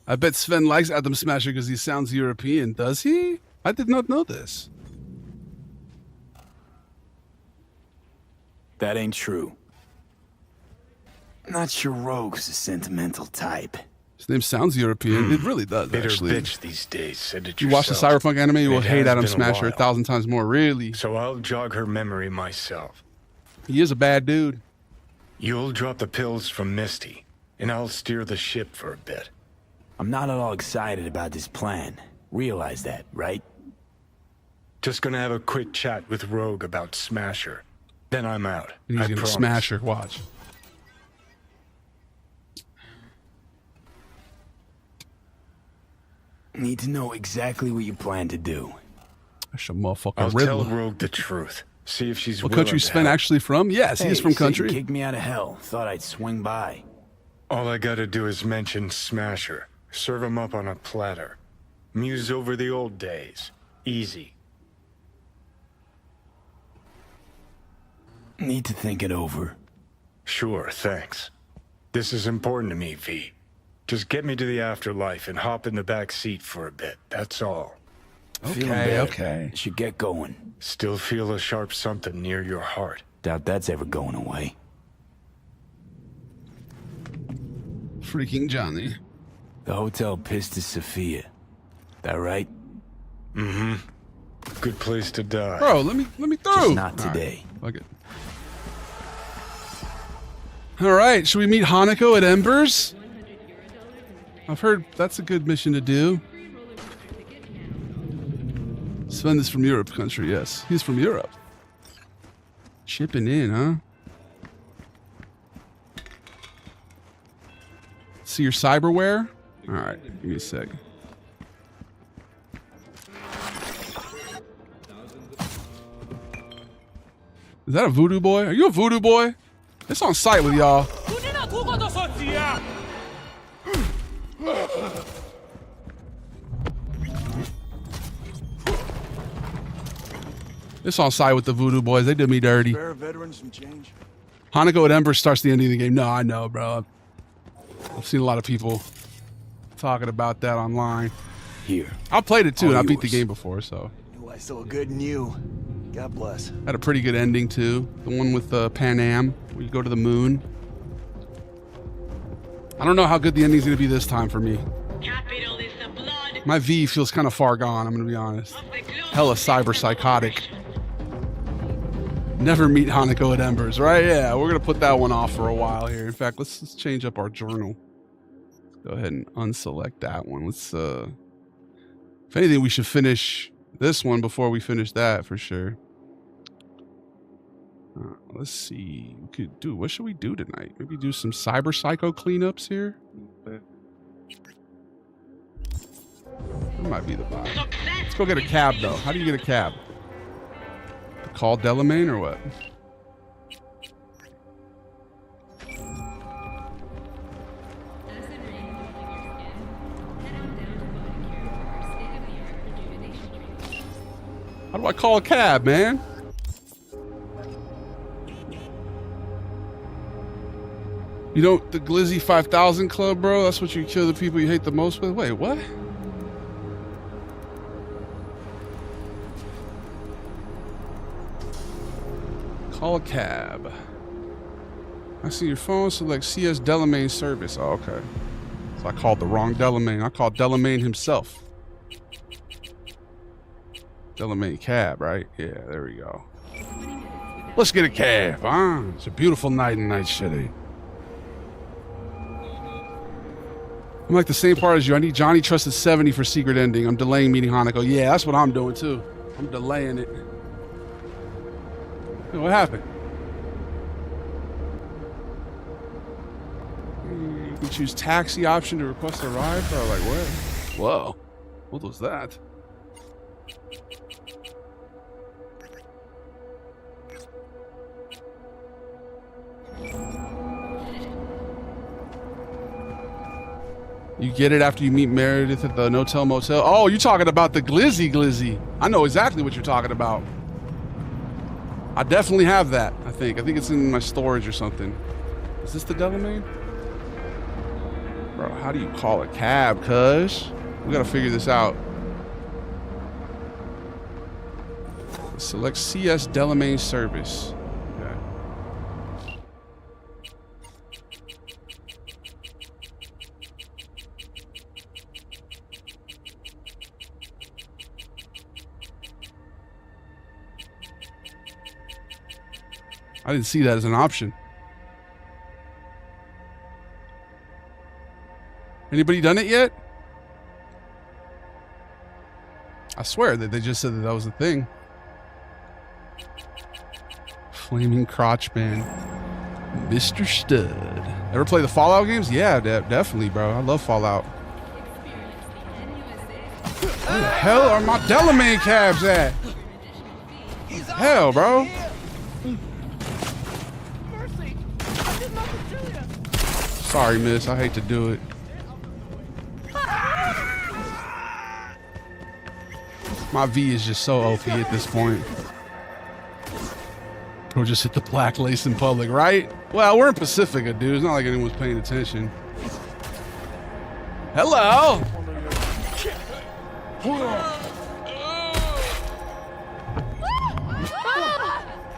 I bet Sven likes Adam Smasher because he sounds European. Does he? I did not know this. That ain't true. Not sure Rogue's a sentimental type. His name sounds European. It really does, Bitter actually. bitch these days, said it You watch the yourself. Cyberpunk anime, you will It hate has Adam been a Smasher while. 1,000 times more. Really. So I'll jog her memory myself. He is a bad dude. You'll drop the pills from Misty, and I'll steer the ship for a bit. I'm not at all excited about this plan. Realize that, right? Just gonna have a quick chat with Rogue about Smasher. Then I'm out. And he's I going to promise. smash her. Watch. Need to know exactly what you plan to do. That's a motherfucking I'll tell Riddler. Rogue the truth. See if she's What willing country's to Sven help. actually from? Yes, he is from Satan country. kicked me out of hell. Thought I'd swing by. All I gotta do is mention Smasher. Serve him up on a platter. Muse over the old days. Easy. Need to think it over. Sure, thanks. This is important to me, V. Just get me to the afterlife and hop in the back seat for a bit. That's all. Okay. Should get going. Still feel a sharp something near your heart. Doubt that's ever going away. Freaking Johnny. The hotel Pistis Sophia. That right? Mm-hmm. Good place to die. Bro, let me through. Just not today. Fuck it. All right, should we meet Hanako at Embers? I've heard that's a good mission to do. Sven is from Europe country, yes. He's from Europe. Chipping in, huh? See your cyberware? All right, give me a sec. Is that a voodoo boy? Are you a voodoo boy? It's on site with y'all. It's on site with the voodoo boys. They did me dirty. Veterans some change. Hanako at Ember starts the ending of the game. No, I know, bro. I've seen a lot of people talking about that online. Here. I played it too, All and I beat the yours. game before, so. Oh, I saw good in you. God bless. Had a pretty good ending too. The one with Pan Am, where you go to the moon. I don't know how good the ending's gonna be this time for me. My V feels kind of far gone, I'm gonna be honest. Hella cyber psychotic. Never meet Hanako at Embers, right? Yeah, we're gonna put that one off for a while here. In fact, let's change up our journal. Let's go ahead and unselect that one. Let's if anything, we should finish this one before we finish that for sure. Let's see. We could do. What should we do tonight? Maybe do some cyber psycho cleanups here. That might be the vibe. Let's go get a cab though. How do you get a cab? Call Delamain or what? How do I call a cab, man? You don't, the Glizzy 5000 Club, bro? That's what you kill the people you hate the most with? Wait, what? Call a cab. I see your phone, select CS Delamain service. Oh, okay. So I called the wrong Delamain. I called Delamain himself. Delamain cab, right? Yeah, there we go. Let's get a cab, huh? It's a beautiful night in Night City. I'm like the same part as you. I need Johnny Trusted 70 for secret ending. I'm delaying meeting Hanako. Yeah, that's what I'm doing too. I'm delaying it. Hey, what happened? You can choose taxi option to request a ride, bro. Like what? Whoa. What was that? You get it after you meet Meredith at the No-Tell Motel. Oh, you're talking about the Glizzy. I know exactly what you're talking about. I definitely have that, I think. I think it's in my storage or something. Is this the Delamain? Bro, how do you call a cab, cuz? We gotta figure this out. Select CS Delamain service. Okay. I didn't see that as an option. Anybody done it yet? I swear that they just said that was a thing. Flaming Crotch Man. Mr. Stud. Ever play the Fallout games? Yeah, definitely, bro. I love Fallout. Where the hell are my Delamain cabs at? Hell, bro. Sorry, miss. I hate to do it. My V is just so OP at this point. Bro, just hit the black lace in public, right? Well, we're in Pacifica, dude. It's not like anyone's paying attention. Hello.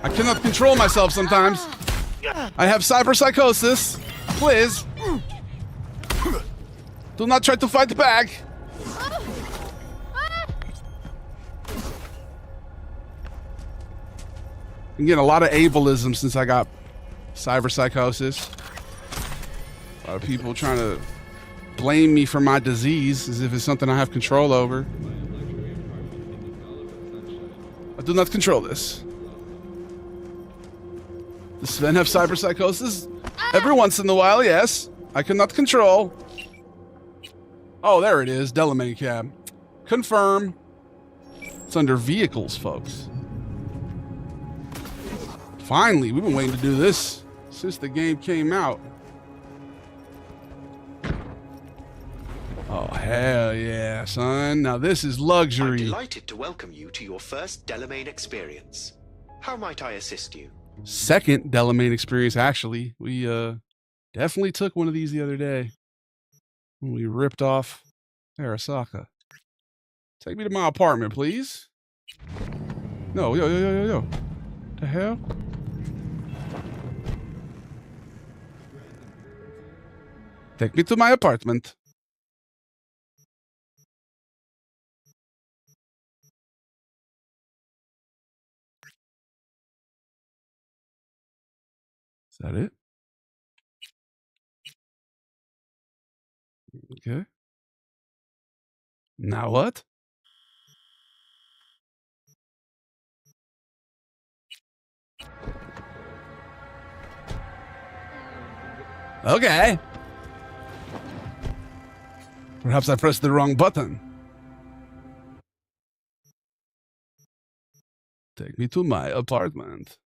I cannot control myself sometimes. I have cyberpsychosis. Please. Do not try to fight back. I'm getting a lot of ableism since I got cyberpsychosis. A lot of people trying to blame me for my disease as if it's something I have control over. I do not control this. Does Sven have cyberpsychosis? Every once in a while, yes. I cannot control. Oh, there it is. Delamain cab. Confirm. It's under vehicles, folks. Finally, we've been waiting to do this since the game came out. Oh, hell yeah, son. Now this is luxury. I'm delighted to welcome you to your first Delamain experience. How might I assist you? Second Delamain experience, actually. We definitely took one of these the other day when we ripped off Arasaka. Take me to my apartment, please. No, yo. The hell? Take me to my apartment. Is that it? Okay. Now what? Okay. Perhaps I pressed the wrong button. Take me to my apartment.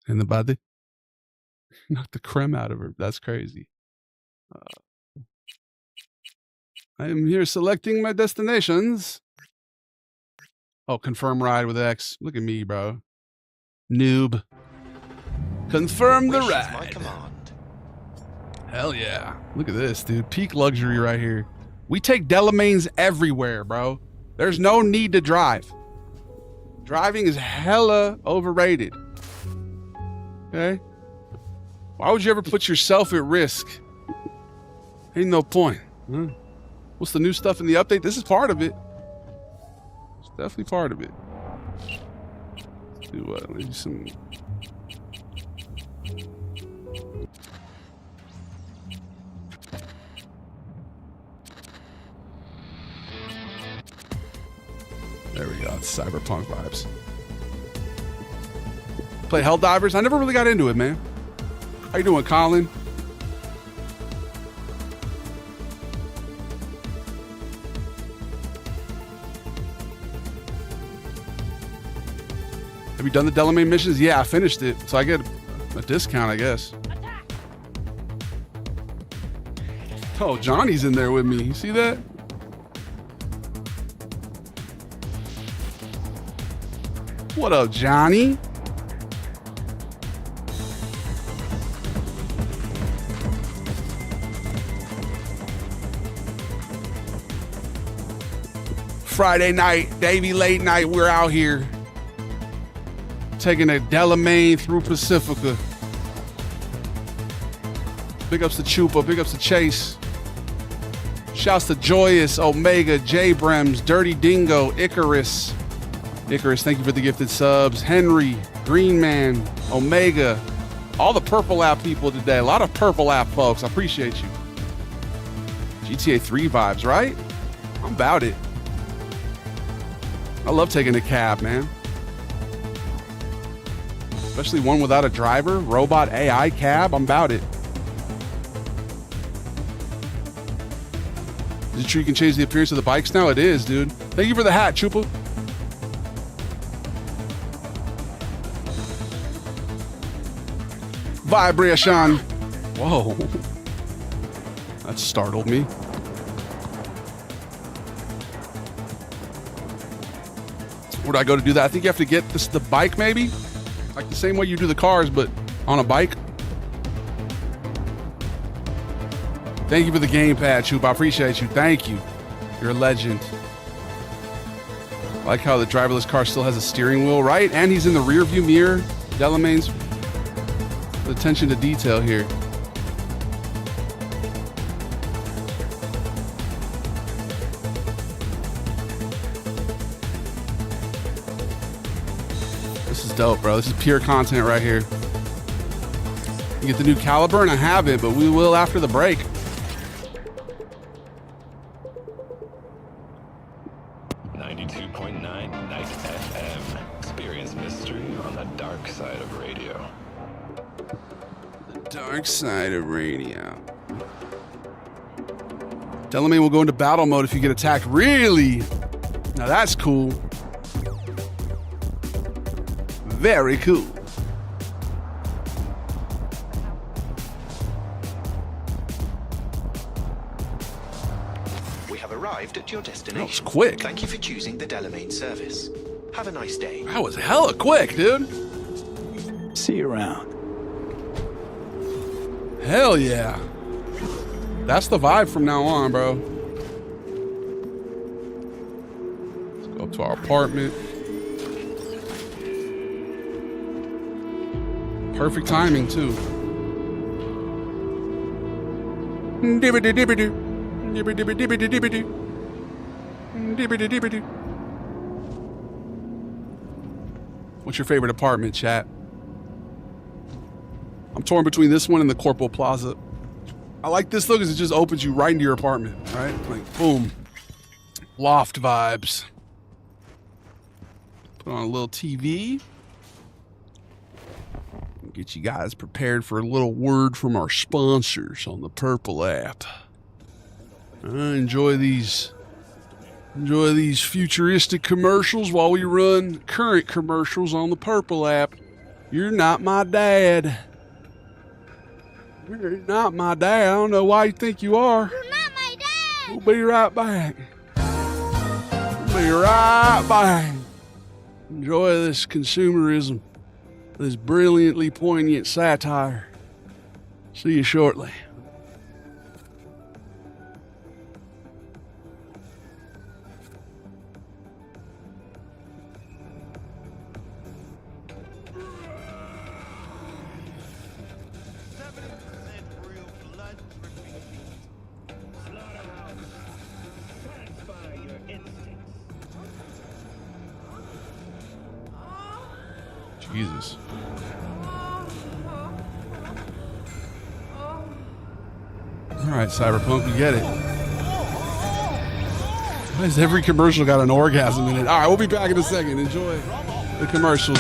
In the body? Knock the creme out of her. That's crazy. I am here selecting my destinations. Oh, confirm ride with X. Look at me, bro. Noob. Confirm the ride. My command. Hell yeah. Look at this, dude. Peak luxury right here. We take Delamains everywhere, bro. There's no need to drive. Driving is hella overrated. Okay? Why would you ever put yourself at risk? Ain't no point. Huh? What's the new stuff in the update? This is part of it. It's definitely part of it. Let's do maybe some... There we go. It's cyberpunk vibes. Play Helldivers? I never really got into it, man. How you doing, Colin? Have you done the Delamain missions? Yeah, I finished it. So I get a discount, I guess. Oh, Johnny's in there with me. You see that? What up, Johnny? Friday night, Davie late night, we're out here taking a Delamain through Pacifica. Big ups to Chupa, big ups to Chase. Shouts to Joyous, Omega, J-Brems, Dirty Dingo, Icarus. Icarus, thank you for the gifted subs. Henry, Green Man, Omega. All the Purple App people today. A lot of Purple App folks. I appreciate you. GTA 3 vibes, right? I'm about it. I love taking a cab, man. Especially one without a driver. Robot AI cab. I'm about it. Is it true you can change the appearance of the bikes now? It is, dude. Thank you for the hat, Chupa. Vibration. Whoa. That startled me. Where do I go to do that? I think you have to get the bike, maybe? Like the same way you do the cars, but on a bike. Thank you for the gamepad, Choop. I appreciate you. Thank you. You're a legend. I like how the driverless car still has a steering wheel, right? And he's in the rear view mirror. Delamain's attention to detail here. This is dope, bro. This is pure content right here. You get the new caliber, and I haven't, but we will after the break. Side of radio. Delamain will go into battle mode if you get attacked. Really? Now that's cool. Very cool. We have arrived at your destination. That was quick. Thank you for choosing the Delamain service. Have a nice day. That was hella quick, dude. See you around. Hell yeah. That's the vibe from now on, bro. Let's go up to our apartment. Perfect timing, too. Dibbity-dibbity. Dibbity-dibbity-dibbity. Dibbity-dibbity. What's your favorite apartment, chat? I'm torn between this one and the Corporal Plaza. I like this though because it just opens you right into your apartment, right? Like, boom. Loft vibes. Put on a little TV. Get you guys prepared for a little word from our sponsors on the Purple app. Enjoy these futuristic commercials while we run current commercials on the Purple app. You're not my dad. You're not my dad. I don't know why you think you are. You're not my dad. We'll be right back. We'll be right back. Enjoy this consumerism, this brilliantly poignant satire. See you shortly. Jesus. All right, Cyberpunk, we get it. Why has every commercial got an orgasm in it? All right, we'll be back in a second. Enjoy the commercials.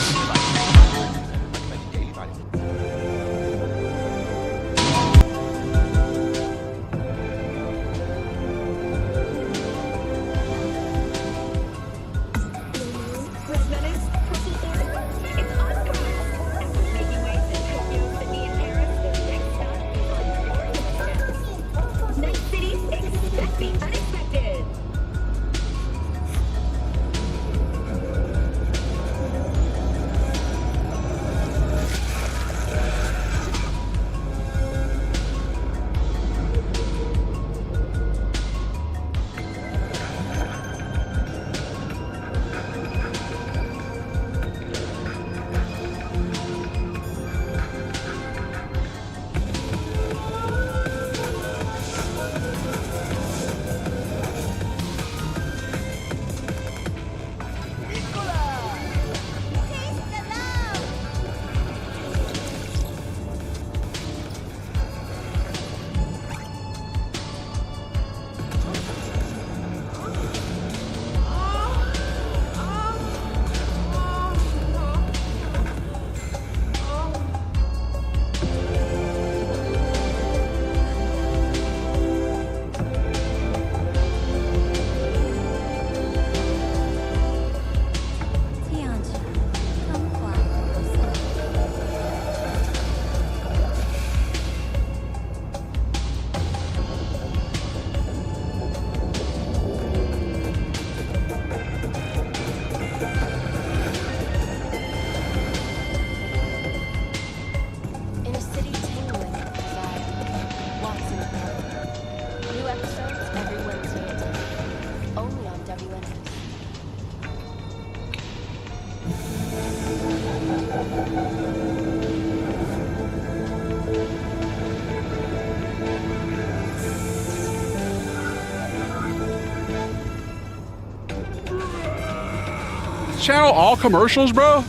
channel all commercials, bro?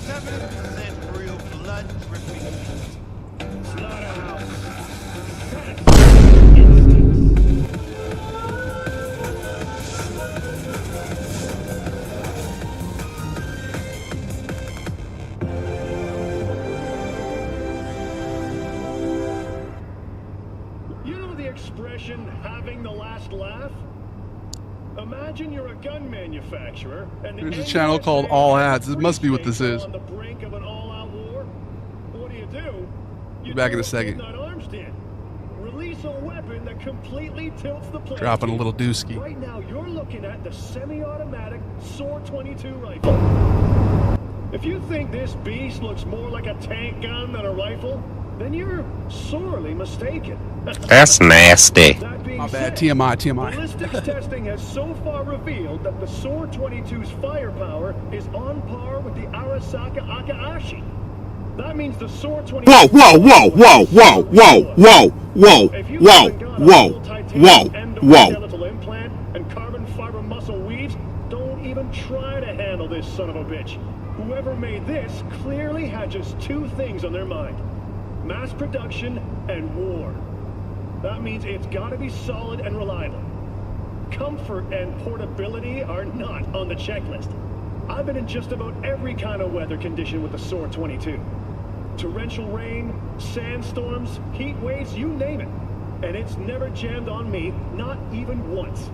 You know the expression, having the last laugh? Imagine you're a gun manufacturer and There's a channel called All Ads. It must be what this is. on the brink of an all-out war. What do? You Back in a do second. what Arms did. Release a weapon that completely tilts the plane. Dropping a little dooski. Right now, you're looking at the semi-automatic SOAR 22 rifle. If you think this beast looks more like a tank gun than a rifle, then you're sorely mistaken. That's nasty. My bad. TMI. Ballistics testing has so far revealed that the SOAR 22's firepower is on par with the Arasaka Akashi. That means the SOAR 22. Whoa! Skeletal implant and carbon fiber muscle weaves. Don't even try to handle this son of a bitch. Whoever made this clearly had just two things on their mind: mass production and war. That means it's got to be solid and reliable. Comfort and portability are not on the checklist. I've been in just about every kind of weather condition with the SOAR 22. Torrential rain, sandstorms, heat waves, you name it. And it's never jammed on me, not even once.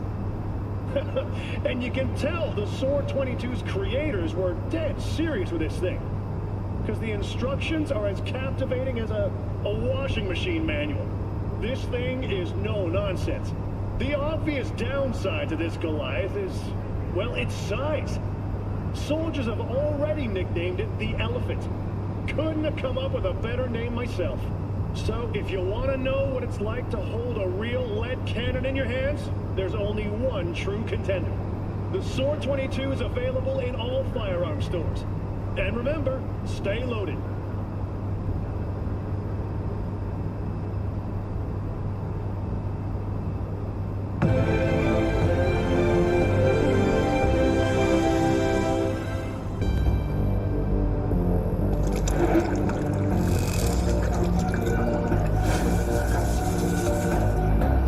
And you can tell the SOAR 22's creators were dead serious with this thing. Because the instructions are as captivating as a washing machine manual. This thing is no nonsense. The obvious downside to this Goliath is, well, its size. Soldiers have already nicknamed it the Elephant. Couldn't have come up with a better name myself. So if you want to know what it's like to hold a real lead cannon in your hands, there's only one true contender. The SOAR 22 is available in all firearm stores. And remember, stay loaded.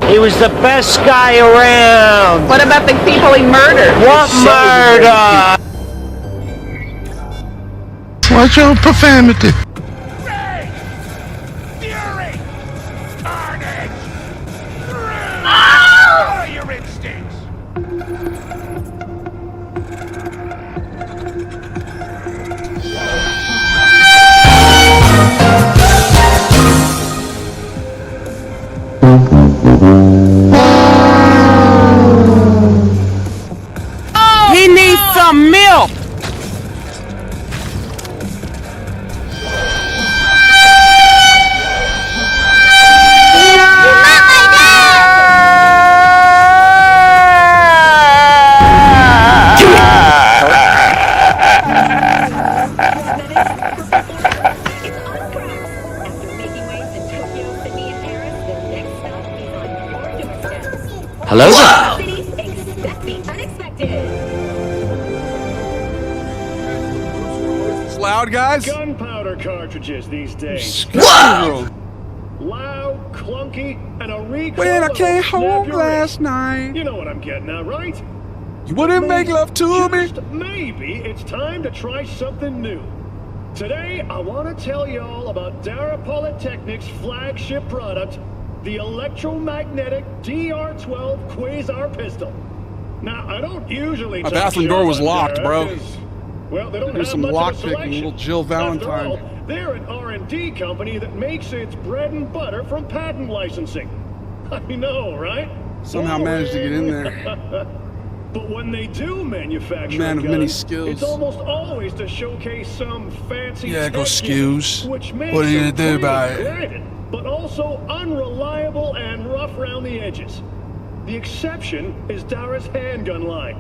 He was the best guy around. What about the people he murdered? What murder? Watch your profanity. Rage! Fury! Carnage! Follow your instincts! He needs some milk. Hello? It's loud, guys. Gunpowder cartridges these days. Wow. Loud, clunky, and a recoil. When I came that'll snap home your last wrist. night, You know what I'm getting at, right? you wouldn't make love to me. Just maybe it's time to try something new. Today, I want to tell y'all about Dara Polytechnic's flagship product, the electromagnetic DR-12 Quasar pistol. Now, I don't usually My talk bathroom shit door was about locked, Dara bro. 'cause, well, they don't There's have some much lock of a picking, selection. little Jill Valentine. After all, they're an R&D company that makes its bread and butter from patent licensing. I know, right? Somehow managed to get in there. But when they do manufacture Man a of gun, many skills. it's almost always to showcase some fancy Yeah, go tech gimmick, skews. which makes What are you gonna them do about pretty it? granted, but also unreliable and rough around the edges. The exception is Dara's handgun line.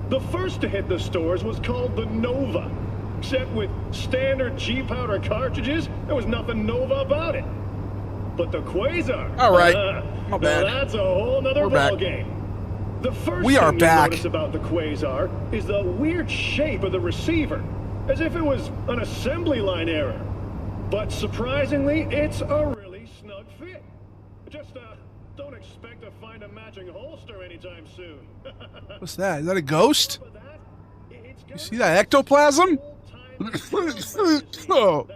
The first to hit the stores was called the Nova. Except with standard G-powder cartridges, there was nothing Nova about it. But the Quasar... All right. My now bad. that's a whole nother We're back. ballgame. The first We are thing back. you notice about the Quasar is the weird shape of the receiver, as if it was an assembly line error. But surprisingly, it's a really snug fit. Just don't expect to find a matching holster anytime soon. What's that? Is that a ghost? You see that ectoplasm? Oh.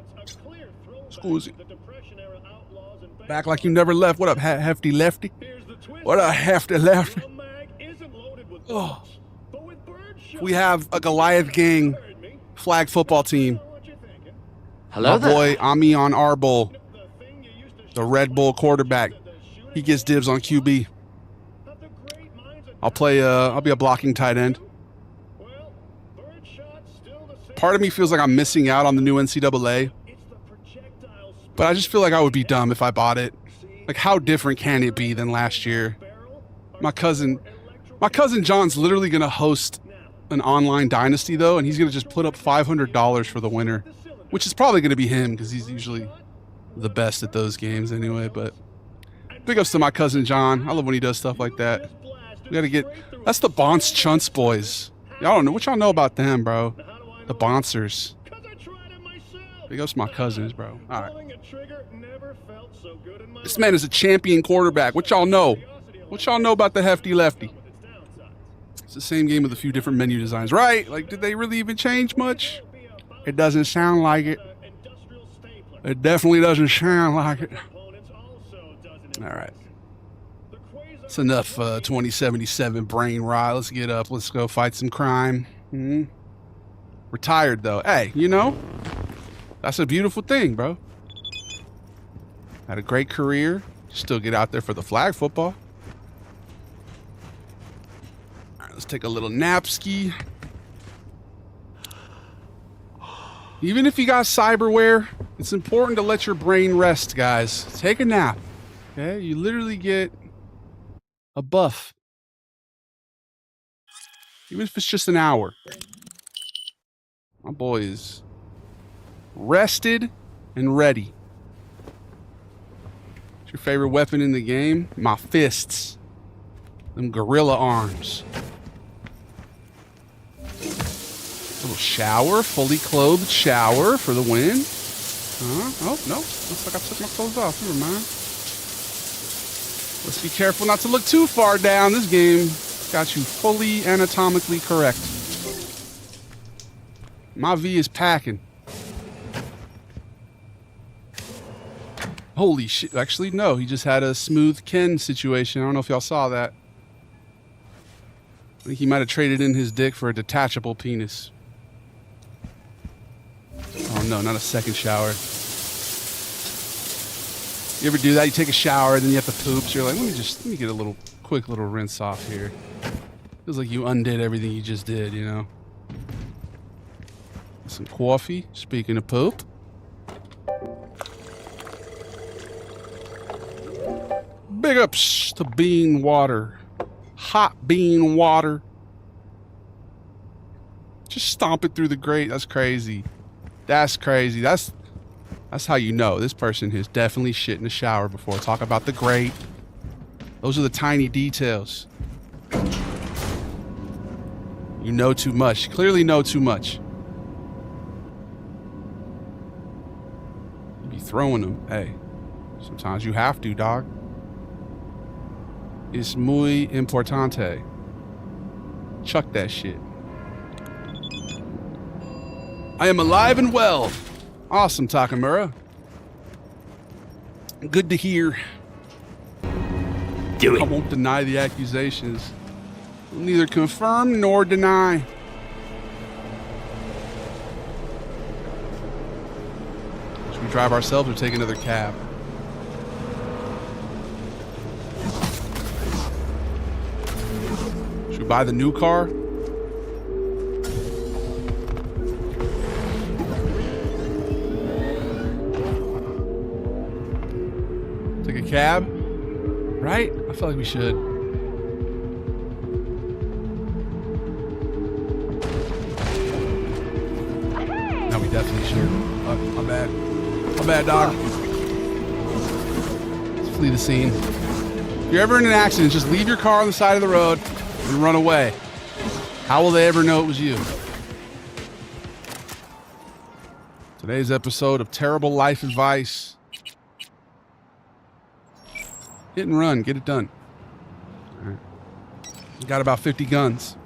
Excuse me. Back like you never left. What up, hefty lefty? What a hefty lefty. Oh. We have a Goliath gang flag football team. Hello My boy Amion Arbol, the Red Bull quarterback. He gets dibs on QB. I'll be a blocking tight end. Part of me feels like I'm missing out on the new NCAA, but I just feel like I would be dumb if I bought it. Like, how different can it be than last year? My cousin John's literally going to host an online dynasty, though, and he's going to just put up $500 for the winner, which is probably going to be him because he's usually the best at those games anyway. But big ups to my cousin John. I love when he does stuff like that. We got to get... That's the Bonce Chunts boys. Y'all don't know. What y'all know about them, bro? The Bonsers. Big ups to my cousins, bro. All right. This man is a champion quarterback. What y'all know? What y'all know about the hefty lefty? It's the same game with a few different menu designs, right? Like, did they really even change much? It doesn't sound like it. It definitely doesn't sound like it. All right. It's enough 2077 brain rot. Let's get up. Let's go fight some crime. Retired, though. Hey, you know, that's a beautiful thing, bro. Had a great career. Still get out there for the flag football. All right, let's take a little nap-ski. Even if you got cyberware, it's important to let your brain rest, guys. Take a nap. Okay? You literally get a buff. Even if it's just an hour. My boy is rested and ready. What's your favorite weapon in the game? My fists. Them gorilla arms. Little shower, fully clothed shower for the win. Oh, no. Looks like I took my clothes off. Never mind. Let's be careful not to look too far down. This game got you fully anatomically correct. My V is packing. Holy shit. Actually, no. He just had a smooth Ken situation. I don't know if y'all saw that. I think he might have traded in his dick for a detachable penis. Oh no, not a second shower. You ever do that? You take a shower, then you have to poop, so you're like, let me get a quick little rinse off here. Feels like you undid everything you just did, you know? Some coffee, speaking of poop. Big ups to bean water. Hot bean water. Just stomp it through the grate. That's crazy. That's crazy. That's how you know this person has definitely shit in the shower before. Talk about the grate. Those are the tiny details. You know too much. You clearly know too much. You be throwing them. Hey, sometimes you have to, dog. Es muy importante. Chuck that shit. I am alive and well. Awesome, Takamura. Good to hear. Do it. I won't deny the accusations. We'll neither confirm nor deny. Should we drive ourselves or take another cab? Should we buy the new car? Take a cab? Right? I feel like we should. No, we definitely should. My bad. My bad, dog. Let's flee the scene. If you're ever in an accident, just leave your car on the side of the road. and run away. How will they ever know it was you? Today's episode of Terrible Life Advice. Hit and run, get it done. All right. Got about 50 guns,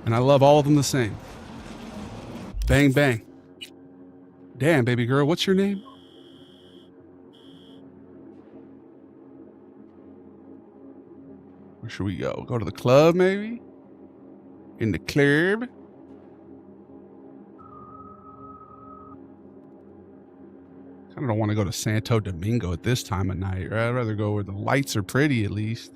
and I love all of them the same. Bang, bang. Damn, baby girl, what's your name? Where should we go? Go to the club, maybe? In the club? I don't want to go to Santo Domingo at this time of night. I'd rather go where the lights are pretty, at least.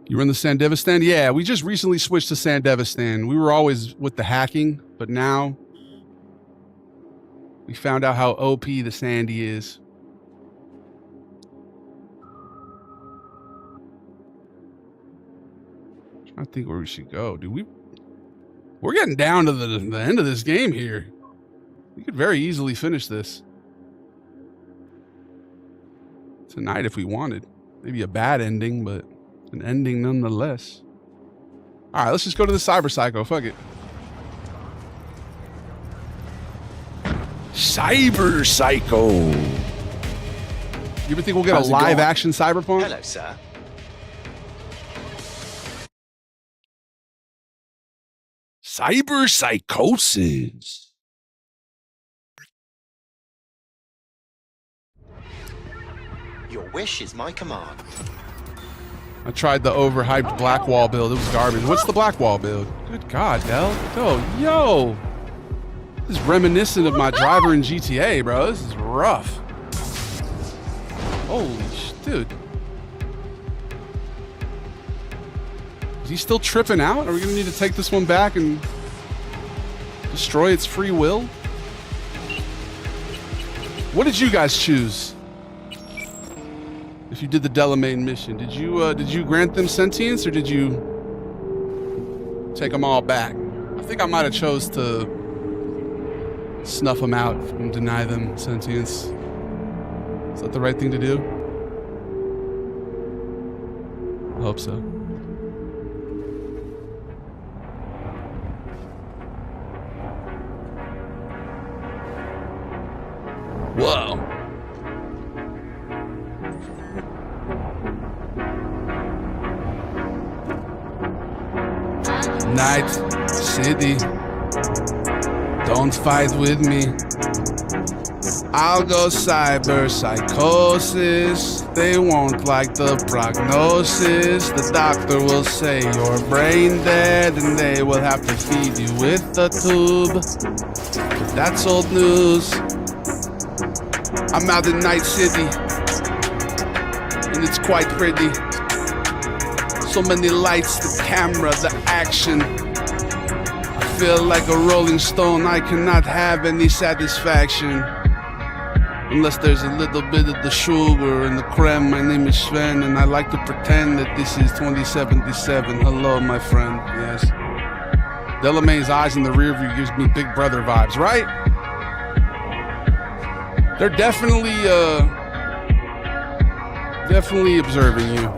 You run the Sandevistan? Yeah, we just recently switched to Sandevistan. We were always with the hacking, but now we found out how OP the Sandy is. I'm trying to think where we should go. Dude, we're getting down to the end of this game here. We could very easily finish this tonight if we wanted. Maybe a bad ending, but an ending nonetheless. All right, let's just go to the Cyber Psycho. Fuck it. Cyber Psycho. You ever think we'll get a live action Cyberpunk? Hello, sir. Cyber Psychosis. Your wish is my command. I tried the overhyped black wall build. It was garbage. What's the black wall build? Good God, Del. Yo. This is reminiscent of my driver in GTA, bro. This is rough. Holy shit, dude. Is he still tripping out? Are we gonna need to take this one back and destroy its free will? What did you guys choose? If you did the Delamain mission, did you grant them sentience or did you take them all back? I think I might have chose to snuff them out and deny them sentience. Is that the right thing to do? I hope so. Whoa. Night City, don't fight with me. I'll go cyber psychosis. They won't like the prognosis. The doctor will say you're brain dead, and they will have to feed you with the tube. But that's old news. I'm out in Night City, and it's quite pretty. So many lights, the camera, the action. I feel like a rolling stone. I cannot have any satisfaction unless there's a little bit of the sugar and the creme. My name is Sven, and I like to pretend that this is 2077. Hello, my friend. Yes. Delamain's eyes in the rear view gives me Big Brother vibes, right? They're definitely observing you.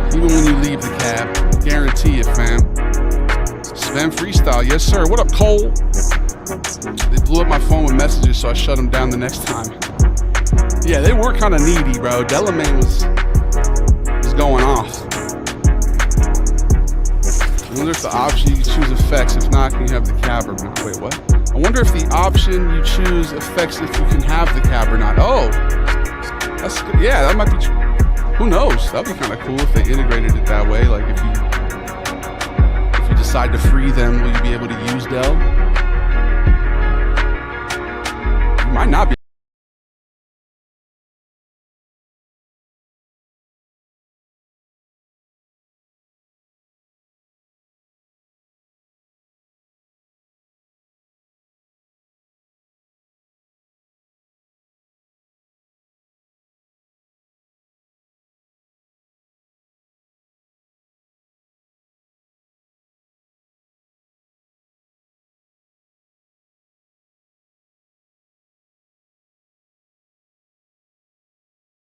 Even when you leave the cab. Guarantee it, fam. Sven Freestyle, yes sir. What up, Cole? They blew up my phone with messages, so I shut them down the next time. Yeah, they were kind of needy, bro. Delamain was going off. I wonder if the option you can choose effects. If not, can you have the cab or not? Wait, what? I wonder if the option you choose affects if you can have the cab or not. Oh, that's good. Yeah, that might be true. Who knows? That'd be kind of cool if they integrated it that way. Like if you decide to free them, will you be able to use Del?